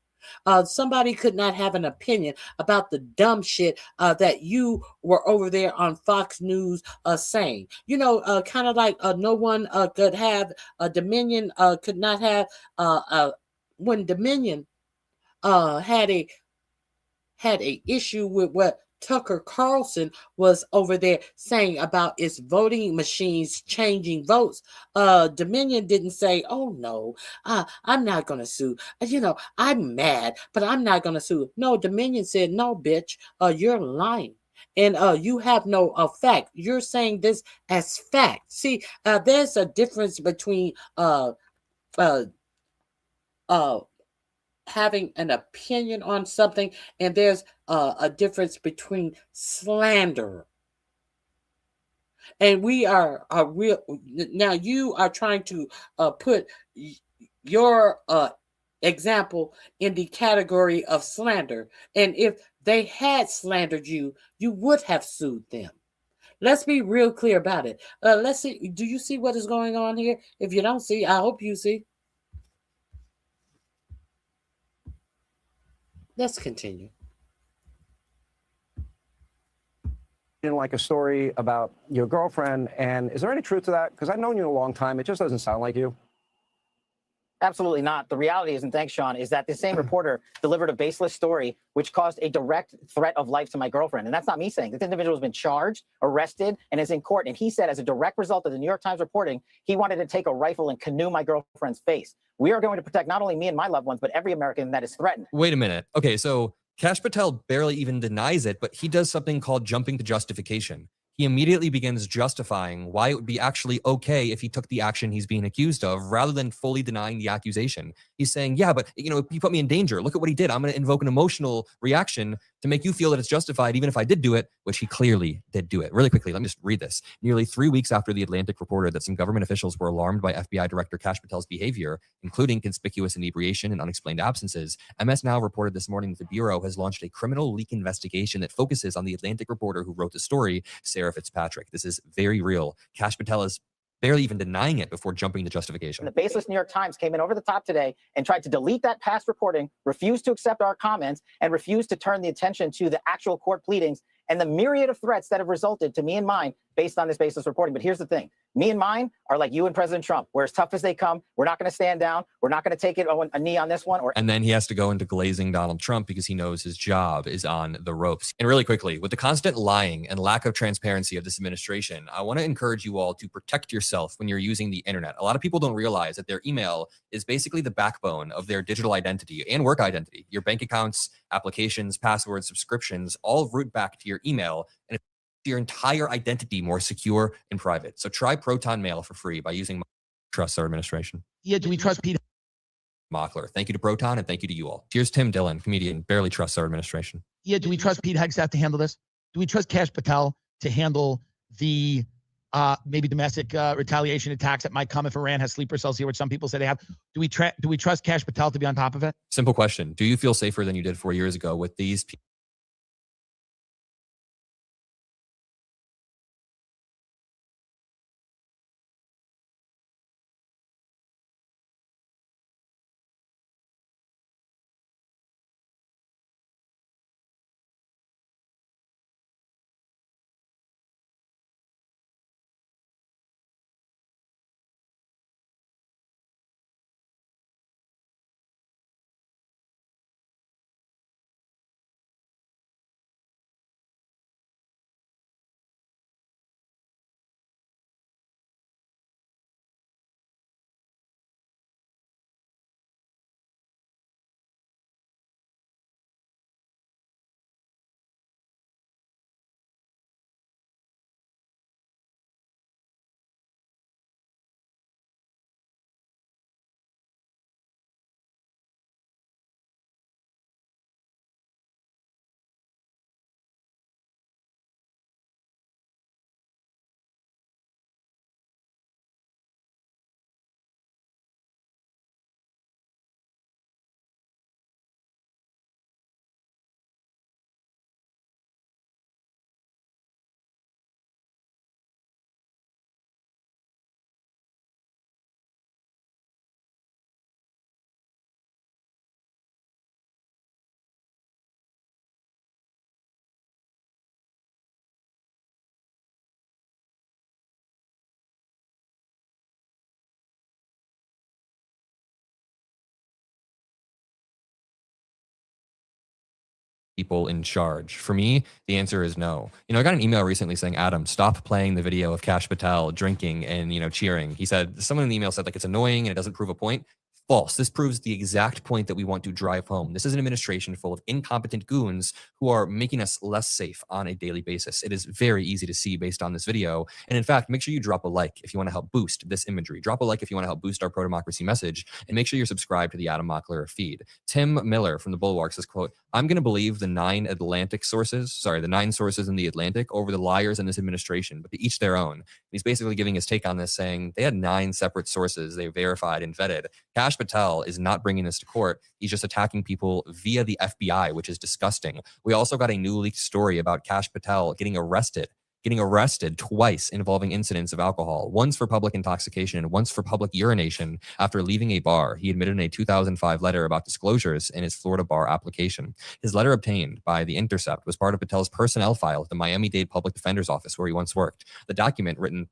Somebody could not have an opinion about the dumb shit that you were over there on Fox News saying. Kind of like no one could have Dominion could not have when Dominion had a issue with what Tucker Carlson was over there saying about its voting machines changing votes. Dominion didn't say, oh no, I'm not going to sue. I'm mad, but I'm not going to sue. No, Dominion said, no, bitch, you're lying. and you have no fact. You're saying this as fact. See, there's a difference between having an opinion on something, and there's a difference between slander. And we are real now. You are trying to put your example in the category of slander, and if they had slandered you, you would have sued them. Let's be real clear about it. Let's see. Do you see what is going on here? If you don't see, I hope you see. Let's continue. Like a story about your girlfriend, and is there any truth to that? Because I've known you a long time. It just doesn't sound like you. Absolutely not. The reality is, and thanks, Sean, is that the same reporter delivered a baseless story which caused a direct threat of life to my girlfriend. And that's not me saying. This individual has been charged, arrested, and is in court. And he said, as a direct result of the New York Times reporting, he wanted to take a rifle and canoe my girlfriend's face. We are going to protect not only me and my loved ones, but every American that is threatened. Wait a minute. Okay, so Kas Patel barely even denies it, but he does something called jumping to justification. He immediately begins justifying why it would be actually okay if he took the action he's being accused of, rather than fully denying the accusation. He's saying, yeah, but he put me in danger. Look at what he did. I'm going to invoke an emotional reaction to make you feel that it's justified, even if I did do it, which he clearly did do it. Really quickly, let me just read this. Nearly 3 weeks after The Atlantic reported that some government officials were alarmed by FBI Director Kas Patel's behavior, including conspicuous inebriation and unexplained absences, MS Now reported this morning that the Bureau has launched a criminal leak investigation that focuses on the Atlantic reporter who wrote the story, Sarah Fitzpatrick. This is very real. Kas Patel is barely even denying it before jumping to justification. The baseless New York Times came in over the top today and tried to delete that past reporting, refused to accept our comments, and refused to turn the attention to the actual court pleadings and the myriad of threats that have resulted to me and mine based on this baseless reporting. But here's the thing. Me and mine are like you and President Trump. We're as tough as they come. We're not going to stand down. We're not going to take a knee on this one. And then he has to go into glazing Donald Trump because he knows his job is on the ropes. And really quickly, with the constant lying and lack of transparency of this administration, I want to encourage you all to protect yourself when you're using the internet. A lot of people don't realize that their email is basically the backbone of their digital identity and work identity. Your bank accounts, applications, passwords, subscriptions, all root back to your email, and your entire identity more secure and private. So try Proton Mail for free by using Trust Our Administration. Yeah, do we trust Pete Mockler? Thank you to Proton and thank you to you all. Here's Tim Dillon, comedian, barely trusts our administration. Yeah, do we trust Pete Hegseth to handle this? Do we trust Kas Patel to handle the maybe domestic retaliation attacks that might come if Iran has sleeper cells here, which some people say they have? Do we trust Kas Patel to be on top of it? Simple question. Do you feel safer than you did 4 years ago with these people? People in charge? For me, the answer is no. I got an email recently saying, Adam, stop playing the video of Kas Patel drinking and, cheering. He said, someone in the email said, like, it's annoying and it doesn't prove a point. False. This proves the exact point that we want to drive home. This is an administration full of incompetent goons who are making us less safe on a daily basis. It is very easy to see based on this video. And in fact, make sure you drop a like if you want to help boost this imagery. Drop a like if you want to help boost our pro-democracy message. And make sure you're subscribed to the Adam Mockler feed. Tim Miller from the Bulwark says, quote, I'm going to believe the nine sources in the Atlantic over the liars in this administration, but to each their own. He's basically giving his take on this, saying they had 9 separate sources they verified and vetted. Kas Patel is not bringing this to court. He's just attacking people via the FBI, which is disgusting. We also got a new leaked story about Kas Patel getting arrested twice involving incidents of alcohol, once for public intoxication and once for public urination after leaving a bar. He admitted in a 2005 letter about disclosures in his Florida bar application. His letter obtained by The Intercept was part of Patel's personnel file at the Miami-Dade Public Defender's Office, where he once worked. The document, written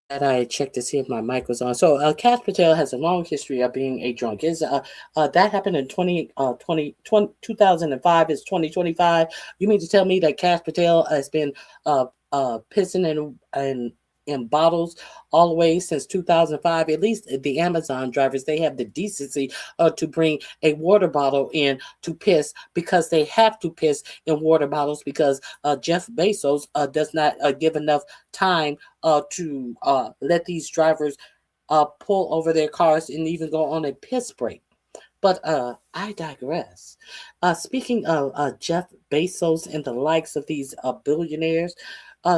That I checked to see if my mic was on. So, Kas Patel has a long history of being a drunk. That happened in 2005 is 2025. You mean to tell me that Kas Patel has been pissing in bottles all the way since 2005? At least the Amazon drivers, they have the decency to bring a water bottle in to piss, because they have to piss in water bottles, because Jeff Bezos does not give enough time to let these drivers pull over their cars and even go on a piss break. But I digress. Speaking of Jeff Bezos and the likes of these billionaires,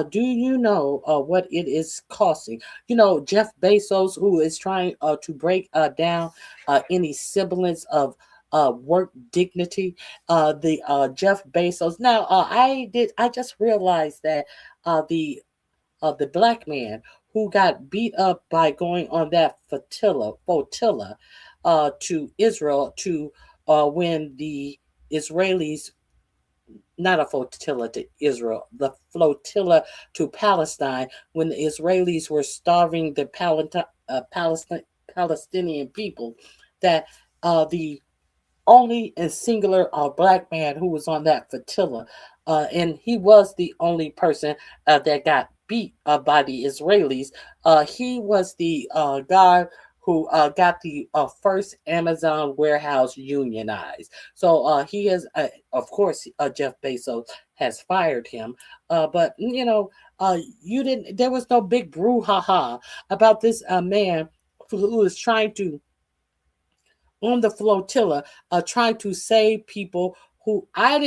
do you know what it is costing? You know, Jeff Bezos, who is trying to break down any semblance of work dignity. The Jeff Bezos. Now, I just realized that the black man who got beat up by going on that flotilla to Israel to when the Israelis, not a flotilla to Israel, the flotilla to Palestine, when the Israelis were starving the Palestinian people, that the only and singular black man who was on that flotilla, and he was the only person that got beat by the Israelis. He was the guy who got the first Amazon warehouse unionized. So he is, of course, Jeff Bezos has fired him. But you know, there was no big brouhaha about this man who was trying to, on the flotilla, trying to save people who I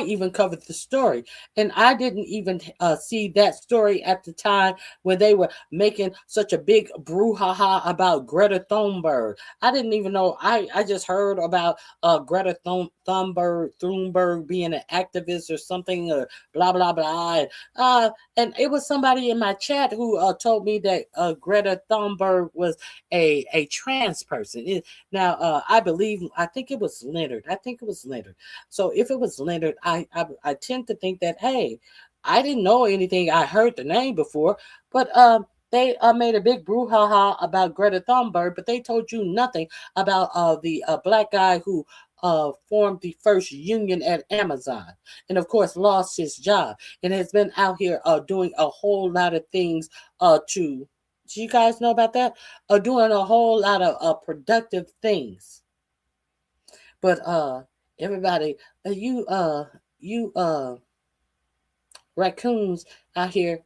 even covered the story, and I didn't even see that story at the time when they were making such a big brouhaha about Greta Thunberg. I didn't even know. I just heard about Greta Thunberg being an activist or something, or blah blah blah. And it was somebody in my chat who told me that Greta Thunberg was a trans person. Now, I think it was Leonard. So if it was Leonard, I tend to think that, hey, I didn't know anything. I heard the name before, but they made a big brouhaha about Greta Thunberg, but they told you nothing about the black guy who formed the first union at Amazon, and of course lost his job, and has been out here doing a whole lot of things to. Do you guys know about that? Doing a whole lot of productive things. But everybody, you raccoons out here.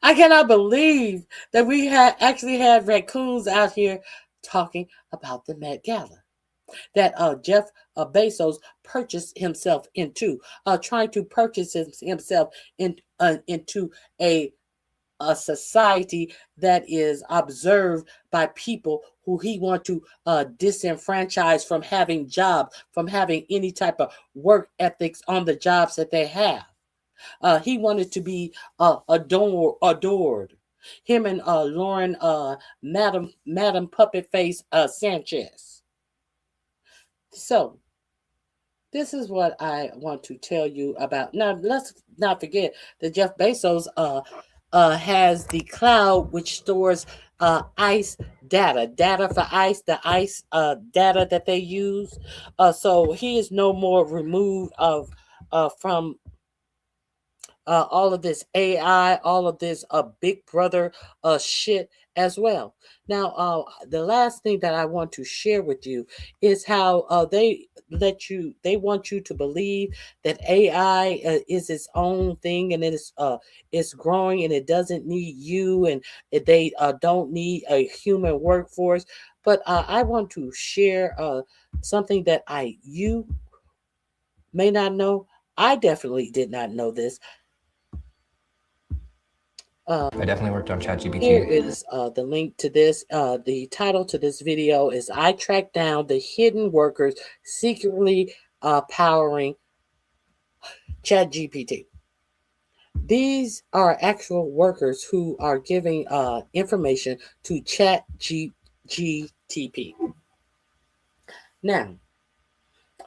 I cannot believe that we actually had raccoons out here talking about the Met Gala that Jeff Bezos purchased himself into, trying to purchase himself into a society that is observed by people who he want to disenfranchise from having jobs, from having any type of work ethics on the jobs that they have. He wanted to be adored. Him and Lauren, Madam Puppet Face Sanchez. So, this is what I want to tell you about. Now, let's not forget that Jeff Bezos has the cloud, which stores ICE data for ICE, the ICE data that they use. So he is no more removed from all of this AI, all of this Big Brother shit as well. Now, the last thing that I want to share with you is how they want you to believe that AI is its own thing, and it's growing, and it doesn't need you, and they don't need a human workforce. But I want to share something that you may not know. I definitely did not know this. I definitely worked on ChatGPT. Here is the link to this. The title to this video is "I Tracked Down the Hidden Workers Secretly Powering ChatGPT." These are actual workers who are giving information to ChatGPT. Now,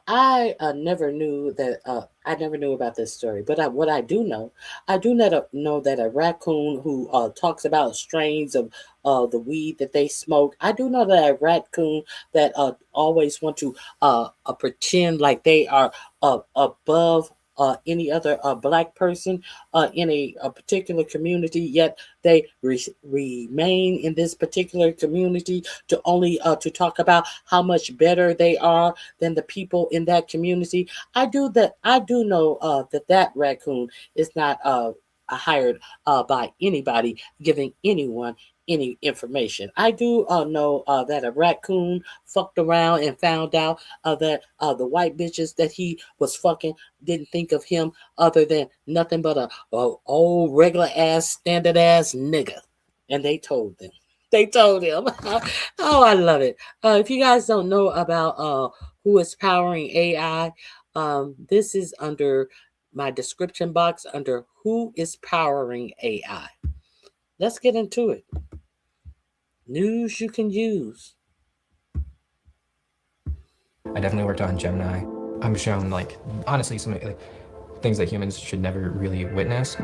I never knew that. I never knew about this story, but what I do know that a raccoon who talks about strains of the weed that they smoke. I do know that a raccoon that always want to pretend like they are above any other black person in a particular community, yet they remain in this particular community to only to talk about how much better they are than the people in that community. I do know that raccoon is not hired by anybody giving anyone any information. I do know that a raccoon fucked around and found out that the white bitches that he was fucking didn't think of him other than nothing but a old regular ass standard ass nigga, and they told them. They told him. Oh, I love it. If you guys don't know about who is powering AI, this is under my description box under who is powering AI. Let's get into it. News you can use. I definitely worked on Gemini. I'm shown, like, honestly, some things that humans should never really witness.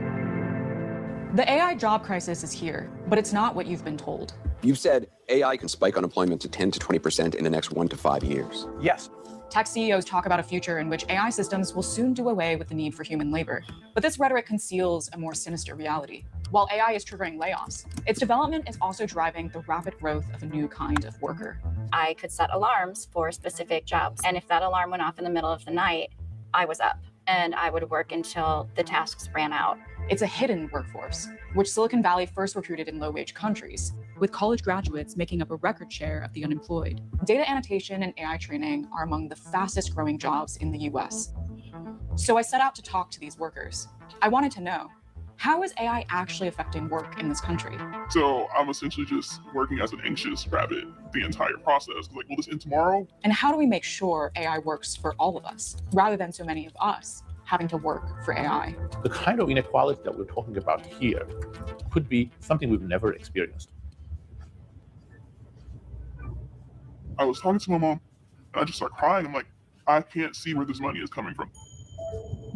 The AI job crisis is here, but it's not what you've been told. You've said AI can spike unemployment to 10 to 20% in the next 1 to 5 years. Yes. Tech CEOs talk about a future in which AI systems will soon do away with the need for human labor. But this rhetoric conceals a more sinister reality. While AI is triggering layoffs, its development is also driving the rapid growth of a new kind of worker. I could set alarms for specific jobs. And if that alarm went off in the middle of the night, I was up and I would work until the tasks ran out. It's a hidden workforce, which Silicon Valley first recruited in low-wage countries, with college graduates making up a record share of the unemployed. Data annotation and AI training are among the fastest growing jobs in the US. So I set out to talk to these workers. I wanted to know, how is AI actually affecting work in this country? So I'm essentially just working as an anxious rabbit the entire process. Like, will this end tomorrow? And how do we make sure AI works for all of us, rather than so many of us having to work for AI? The kind of inequality that we're talking about here could be something we've never experienced. I was talking to my mom, and I just started crying. I'm like, I can't see where this money is coming from.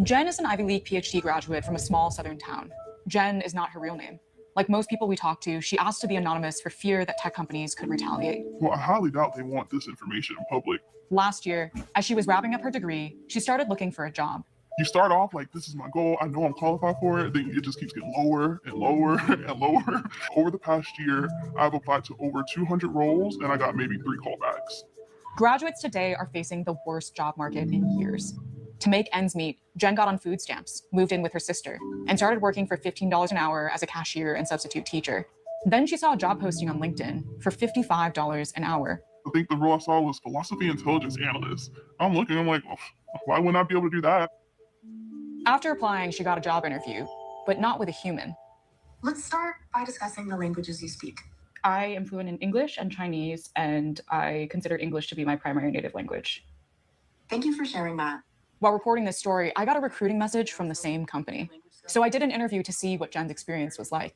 Jen is an Ivy League PhD graduate from a small southern town. Jen is not her real name. Like most people we talked to, she asked to be anonymous for fear that tech companies could retaliate. Well, I highly doubt they want this information in public. Last year, as she was wrapping up her degree, she started looking for a job. You start off like, this is my goal, I know I'm qualified for it, then it just keeps getting lower and lower and lower. Over the past year, I've applied to over 200 roles and I got maybe 3 callbacks. Graduates today are facing the worst job market in years. To make ends meet, Jen got on food stamps, moved in with her sister, and started working for $15 an hour as a cashier and substitute teacher. Then she saw a job posting on LinkedIn for $55 an hour. I think the role I saw was philosophy intelligence analyst. I'm looking, I'm like, why wouldn't I be able to do that? After applying, she got a job interview, but not with a human. Let's start by discussing the languages you speak. I am fluent in English and Chinese, and I consider English to be my primary native language. Thank you for sharing that. While reporting this story, I got a recruiting message from the same company. So I did an interview to see what Jen's experience was like.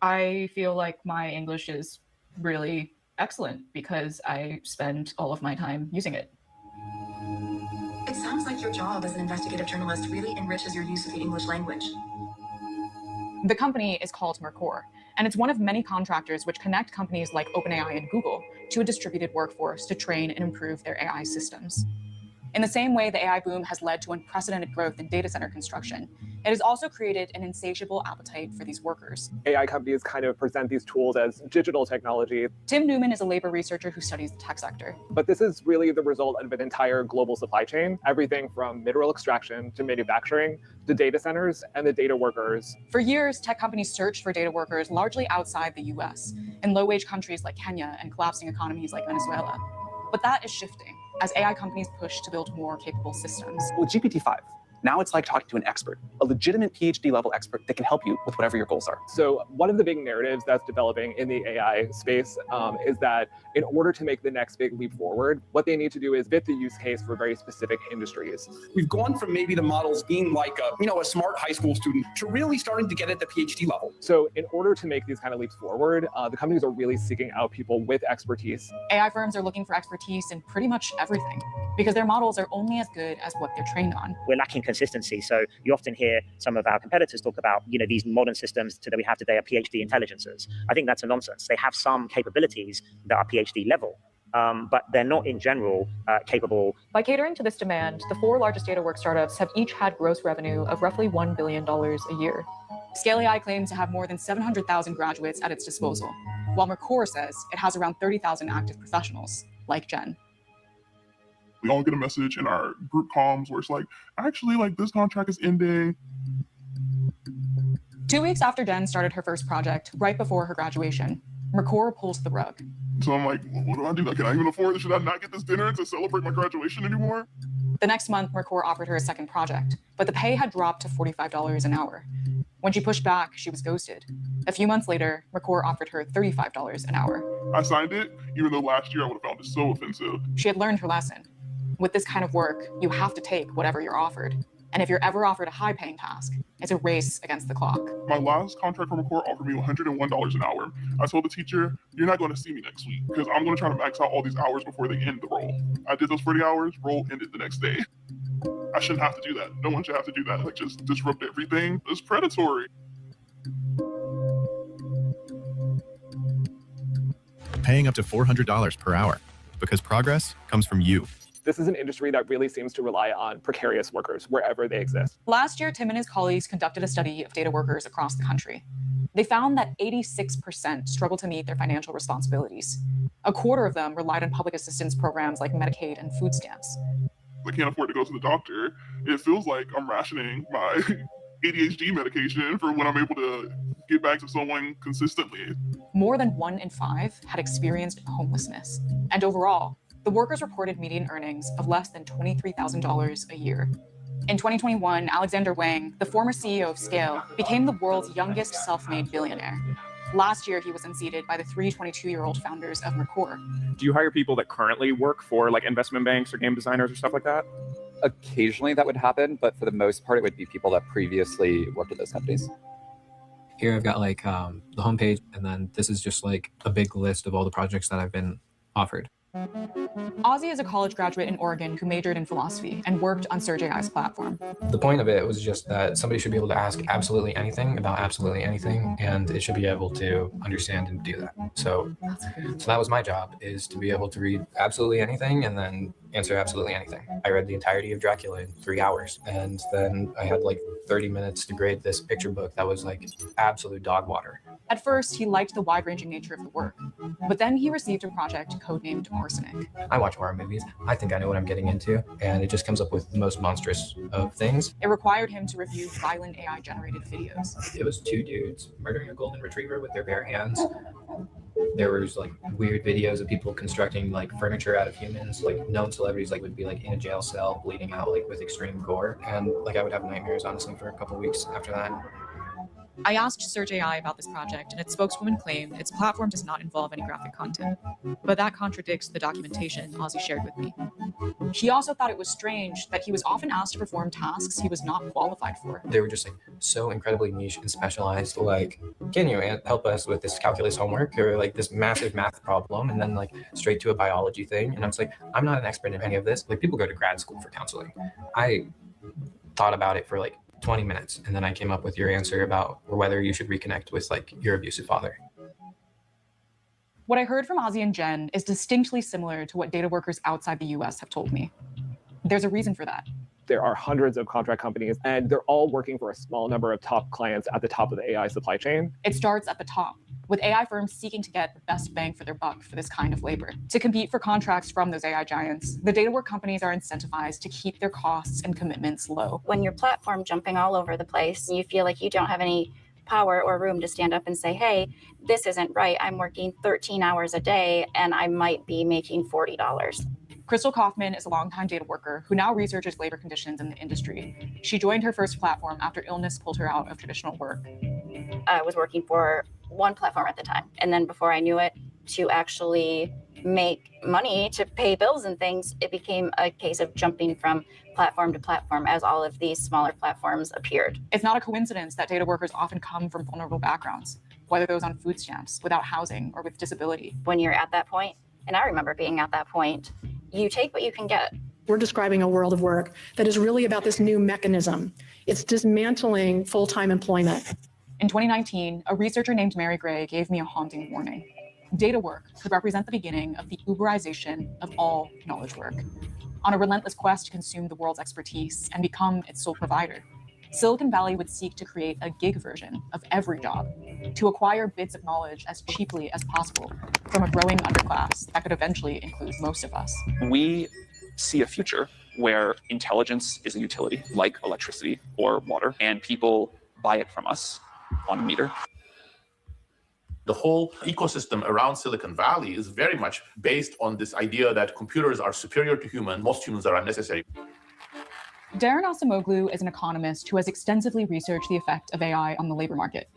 I feel like my English is really excellent because I spend all of my time using it. It sounds like your job as an investigative journalist really enriches your use of the English language. The company is called Mercor, and it's one of many contractors which connect companies like OpenAI and Google to a distributed workforce to train and improve their AI systems. In the same way the AI boom has led to unprecedented growth in data center construction, it has also created an insatiable appetite for these workers. AI companies kind of present these tools as digital technology. Tim Newman is a labor researcher who studies the tech sector. But this is really the result of an entire global supply chain, everything from mineral extraction to manufacturing, to data centers and the data workers. For years, tech companies searched for data workers largely outside the US, in low-wage countries like Kenya and collapsing economies like Venezuela. But that is shifting as AI companies push to build more capable systems. With GPT-5, now it's like talking to an expert, a legitimate PhD level expert that can help you with whatever your goals are. So one of the big narratives that's developing in the AI space is that in order to make the next big leap forward, what they need to do is fit the use case for very specific industries. We've gone from maybe the models being like a smart high school student to really starting to get at the PhD level. So in order to make these kind of leaps forward, the companies are really seeking out people with expertise. AI firms are looking for expertise in pretty much everything because their models are only as good as what they're trained on. We're lacking consistency. So you often hear some of our competitors talk about, these modern systems that we have today are PhD intelligences. I think that's a nonsense. They have some capabilities that are PhD level, but they're not in general capable. By catering to this demand, the 4 largest data work startups have each had gross revenue of roughly $1 billion a year. Scale AI claims to have more than 700,000 graduates at its disposal, while Mercor says it has around 30,000 active professionals, like Jen. We all get a message in our group comms where it's like, actually, this contract is ending. 2 weeks after Jen started her first project, right before her graduation, Mercor pulls the rug. So I'm like, what do? Can I even afford this? Should I not get this dinner to celebrate my graduation anymore? The next month, Mercor offered her a second project, but the pay had dropped to $45 an hour. When she pushed back, she was ghosted. A few months later, Mercor offered her $35 an hour. I signed it, even though last year I would have found it so offensive. She had learned her lesson. With this kind of work, you have to take whatever you're offered. And if you're ever offered a high-paying task, it's a race against the clock. My last contract from Mercor offered me $101 an hour. I told the teacher, you're not going to see me next week because I'm going to try to max out all these hours before they end the role. I did those 40 hours, role ended the next day. I shouldn't have to do that. No one should have to do that. Just disrupt everything. It's predatory. Paying up to $400 per hour because progress comes from you. This is an industry that really seems to rely on precarious workers wherever they exist. Last year, Tim and his colleagues conducted a study of data workers across the country. They found that 86% struggle to meet their financial responsibilities. A quarter of them relied on public assistance programs like Medicaid and food stamps. I can't afford to go to the doctor. It feels like I'm rationing my ADHD medication for when I'm able to get back to someone consistently. More than 1 in 5 had experienced homelessness. And overall, the workers reported median earnings of less than $23,000 a year. In 2021, Alexander Wang, the former CEO of Scale, became the world's youngest self-made billionaire. Last year, he was unseated by the 3 22-year-old founders of Mercor. Do you hire people that currently work for investment banks or game designers or stuff like that? Occasionally that would happen, but for the most part, it would be people that previously worked at those companies. Here I've got the homepage, and then this is just a big list of all the projects that I've been offered. Ozzy is a college graduate in Oregon who majored in philosophy and worked on Surge AI's platform. The point of it was just that somebody should be able to ask absolutely anything about absolutely anything, and it should be able to understand and do that. So that was my job, is to be able to read absolutely anything and then answer absolutely anything. I read the entirety of Dracula in 3 hours, and then I had like 30 minutes to grade this picture book that was like absolute dog water. At first, he liked the wide-ranging nature of the work, but then he received a project codenamed Arsenic. I watch horror movies. I think I know what I'm getting into, and it just comes up with the most monstrous of things. It required him to review violent AI-generated videos. It was 2 dudes murdering a golden retriever with their bare hands. There was like weird videos of people constructing like furniture out of humans, like known celebrities like would be like in a jail cell bleeding out like with extreme gore, and like I would have nightmares honestly for a couple weeks after that. I asked Surge AI about this project, and its spokeswoman claimed its platform does not involve any graphic content. But that contradicts the documentation Ozzy shared with me. He also thought it was strange that he was often asked to perform tasks he was not qualified for. They were just like so incredibly niche and specialized, like, can you help us with this calculus homework or like this massive math problem, and then like straight to a biology thing. And I was like, I'm not an expert in any of this. Like, people go to grad school for counseling. I thought about it for like 20 minutes, and then I came up with your answer about whether you should reconnect with like your abusive father. What I heard from Ozzy and Jen is distinctly similar to what data workers outside the US have told me. There's a reason for that. There are hundreds of contract companies, and they're all working for a small number of top clients at the top of the AI supply chain. It starts at the top, with AI firms seeking to get the best bang for their buck for this kind of labor. To compete for contracts from those AI giants, the data work companies are incentivized to keep their costs and commitments low. When your platform jumping all over the place, you feel like you don't have any power or room to stand up and say, hey, this isn't right. I'm working 13 hours a day and I might be making $40. Crystal Kaufman is a longtime data worker who now researches labor conditions in the industry. She joined her first platform after illness pulled her out of traditional work. I was working for one platform at the time. And then before I knew it, to actually make money to pay bills and things, it became a case of jumping from platform to platform as all of these smaller platforms appeared. It's not a coincidence that data workers often come from vulnerable backgrounds, whether those on food stamps, without housing, or with disability. When you're at that point, and I remember being at that point, you take what you can get. We're describing a world of work that is really about this new mechanism. It's dismantling full-time employment. In 2019, a researcher named Mary Gray gave me a haunting warning. Data work could represent the beginning of the Uberization of all knowledge work. On a relentless quest to consume the world's expertise and become its sole provider, Silicon Valley would seek to create a gig version of every job, to acquire bits of knowledge as cheaply as possible from a growing underclass that could eventually include most of us. We see a future where intelligence is a utility, like electricity or water, and people buy it from us on a meter. The whole ecosystem around Silicon Valley is very much based on this idea that computers are superior to humans. Most humans are unnecessary. Darren Asimoglu is an economist who has extensively researched the effect of AI on the labor market.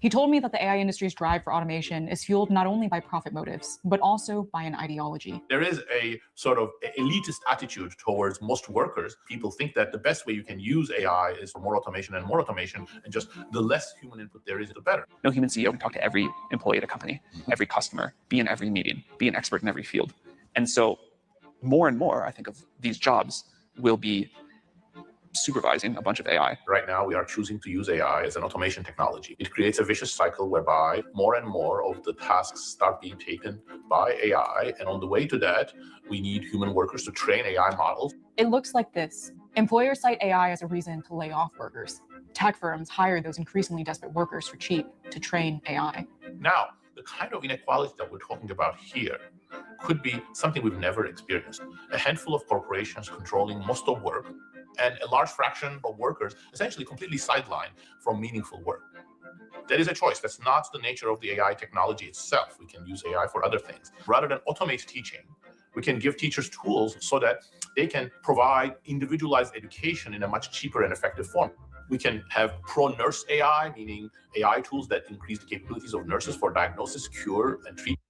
He told me that the AI industry's drive for automation is fueled not only by profit motives, but also by an ideology. There is a sort of elitist attitude towards most workers. People think that the best way you can use AI is for more automation, and just the less human input there is, the better. No human CEO can talk to every employee at a company, every customer, be in every meeting, be an expert in every field. And so more and more, I think, of these jobs will be supervising a bunch of AI. Right now, we are choosing to use AI as an automation technology. It creates a vicious cycle whereby more and more of the tasks start being taken by AI. And on the way to that, we need human workers to train AI models. It looks like this. Employers cite AI as a reason to lay off workers. Tech firms hire those increasingly desperate workers for cheap to train AI. Now, the kind of inequality that we're talking about here could be something we've never experienced. A handful of corporations controlling most of work, and a large fraction of workers essentially completely sidelined from meaningful work. That is a choice. That's not the nature of the AI technology itself. We can use AI for other things. Rather than automate teaching, we can give teachers tools so that they can provide individualized education in a much cheaper and effective form. We can have pro-nurse AI, meaning AI tools that increase the capabilities of nurses for diagnosis, cure, and treatment.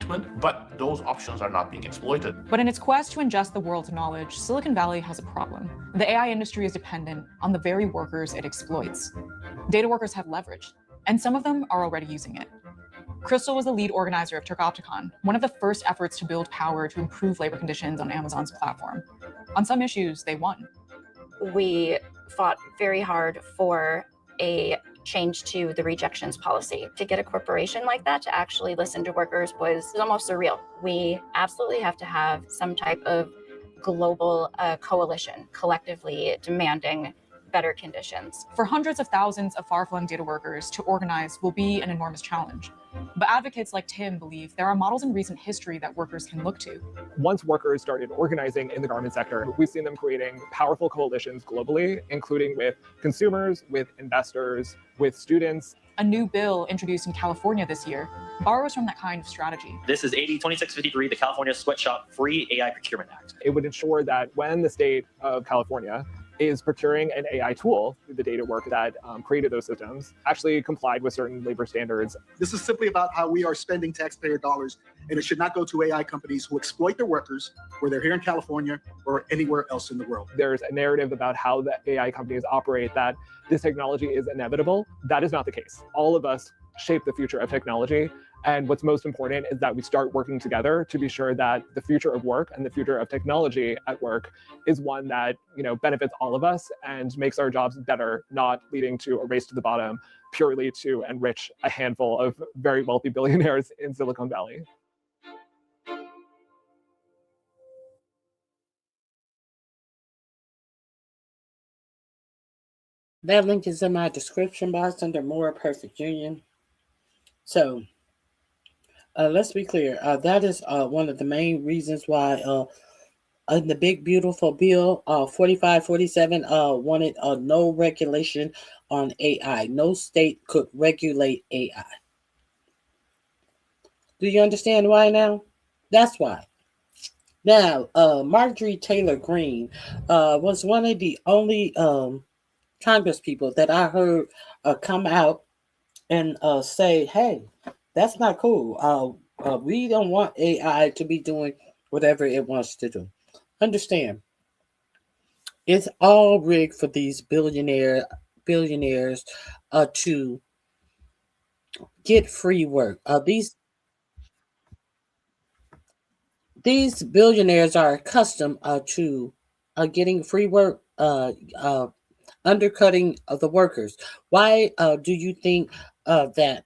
treatment, but those options are not being exploited. But in its quest to ingest the world's knowledge, Silicon Valley has a problem. The AI industry is dependent on the very workers it exploits. Data workers have leverage, and some of them are already using it. Crystal was the lead organizer of Turkopticon, one of the first efforts to build power to improve labor conditions on Amazon's platform. On some issues, they won. We fought very hard for a change to the rejections policy. To get a corporation like that to actually listen to workers was almost surreal. We absolutely have to have some type of global coalition collectively demanding better conditions. For hundreds of thousands of far-flung data workers to organize will be an enormous challenge. But advocates like Tim believe there are models in recent history that workers can look to. Once workers started organizing in the garment sector, we've seen them creating powerful coalitions globally, including with consumers, with investors, with students. A new bill introduced in California this year borrows from that kind of strategy. This is AB 2653, the California Sweatshop Free AI Procurement Act. It would ensure that when the state of California is procuring an AI tool, the data work that created those systems actually complied with certain labor standards. This is simply about how we are spending taxpayer dollars, and it should not go to AI companies who exploit their workers, whether they're here in California or anywhere else in the world. There's a narrative about how the AI companies operate that this technology is inevitable. That is not the case. All of us shape the future of technology. And what's most important is that we start working together to be sure that the future of work and the future of technology at work is one that, benefits all of us and makes our jobs better, not leading to a race to the bottom purely to enrich a handful of very wealthy billionaires in Silicon Valley. That link is in my description box under More Perfect Union. So, let's be clear. That is one of the main reasons why in the big beautiful bill 4547 wanted no regulation on AI. No state could regulate AI. Do you understand why now? That's why. Now, Marjorie Taylor Greene was one of the only Congress people that I heard come out and say, hey, that's not cool. We don't want AI to be doing whatever it wants to do. Understand, it's all rigged for these billionaires to get free work. These billionaires are accustomed to getting free work, undercutting of the workers. Why do you think that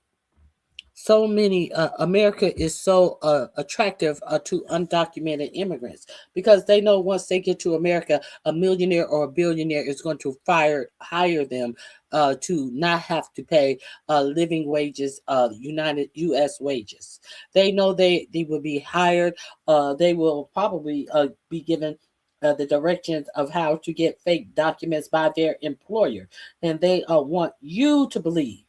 so many America is so attractive to undocumented immigrants? Because they know once they get to America, a millionaire or a billionaire is going to hire them to not have to pay living wages, United U.S. wages. They know they will be hired. They will probably be given the directions of how to get fake documents by their employer. And they want you to believe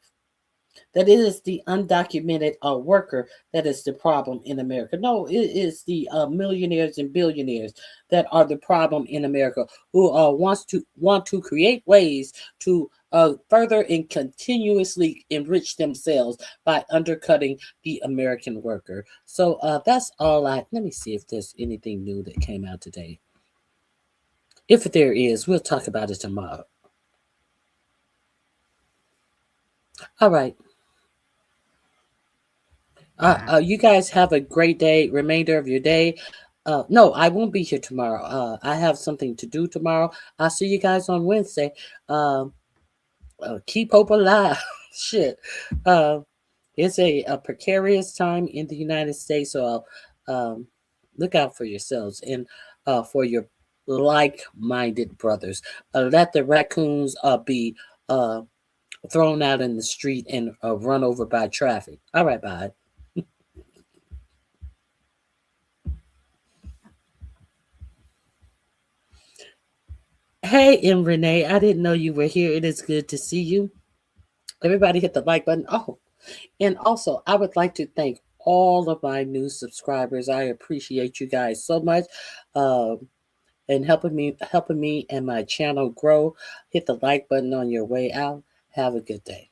that it is the undocumented worker that is the problem in America. No, it is the millionaires and billionaires that are the problem in America, who want to create ways to further and continuously enrich themselves by undercutting the American worker. So that's all let me see if there's anything new that came out today. If there is, we'll talk about it tomorrow. All right. You guys have a great day, remainder of your day. No, I won't be here tomorrow. I have something to do tomorrow. I'll see you guys on Wednesday. Keep hope alive. Shit. It's a precarious time in the United States, so look out for yourselves and for your like-minded brothers. Let the raccoons be thrown out in the street and run over by traffic. All right, bye. Hey, M. Renee, I didn't know you were here. It is good to see you. Everybody hit the like button. Oh, and also, I would like to thank all of my new subscribers. I appreciate you guys so much and helping me and my channel grow. Hit the like button on your way out. Have a good day.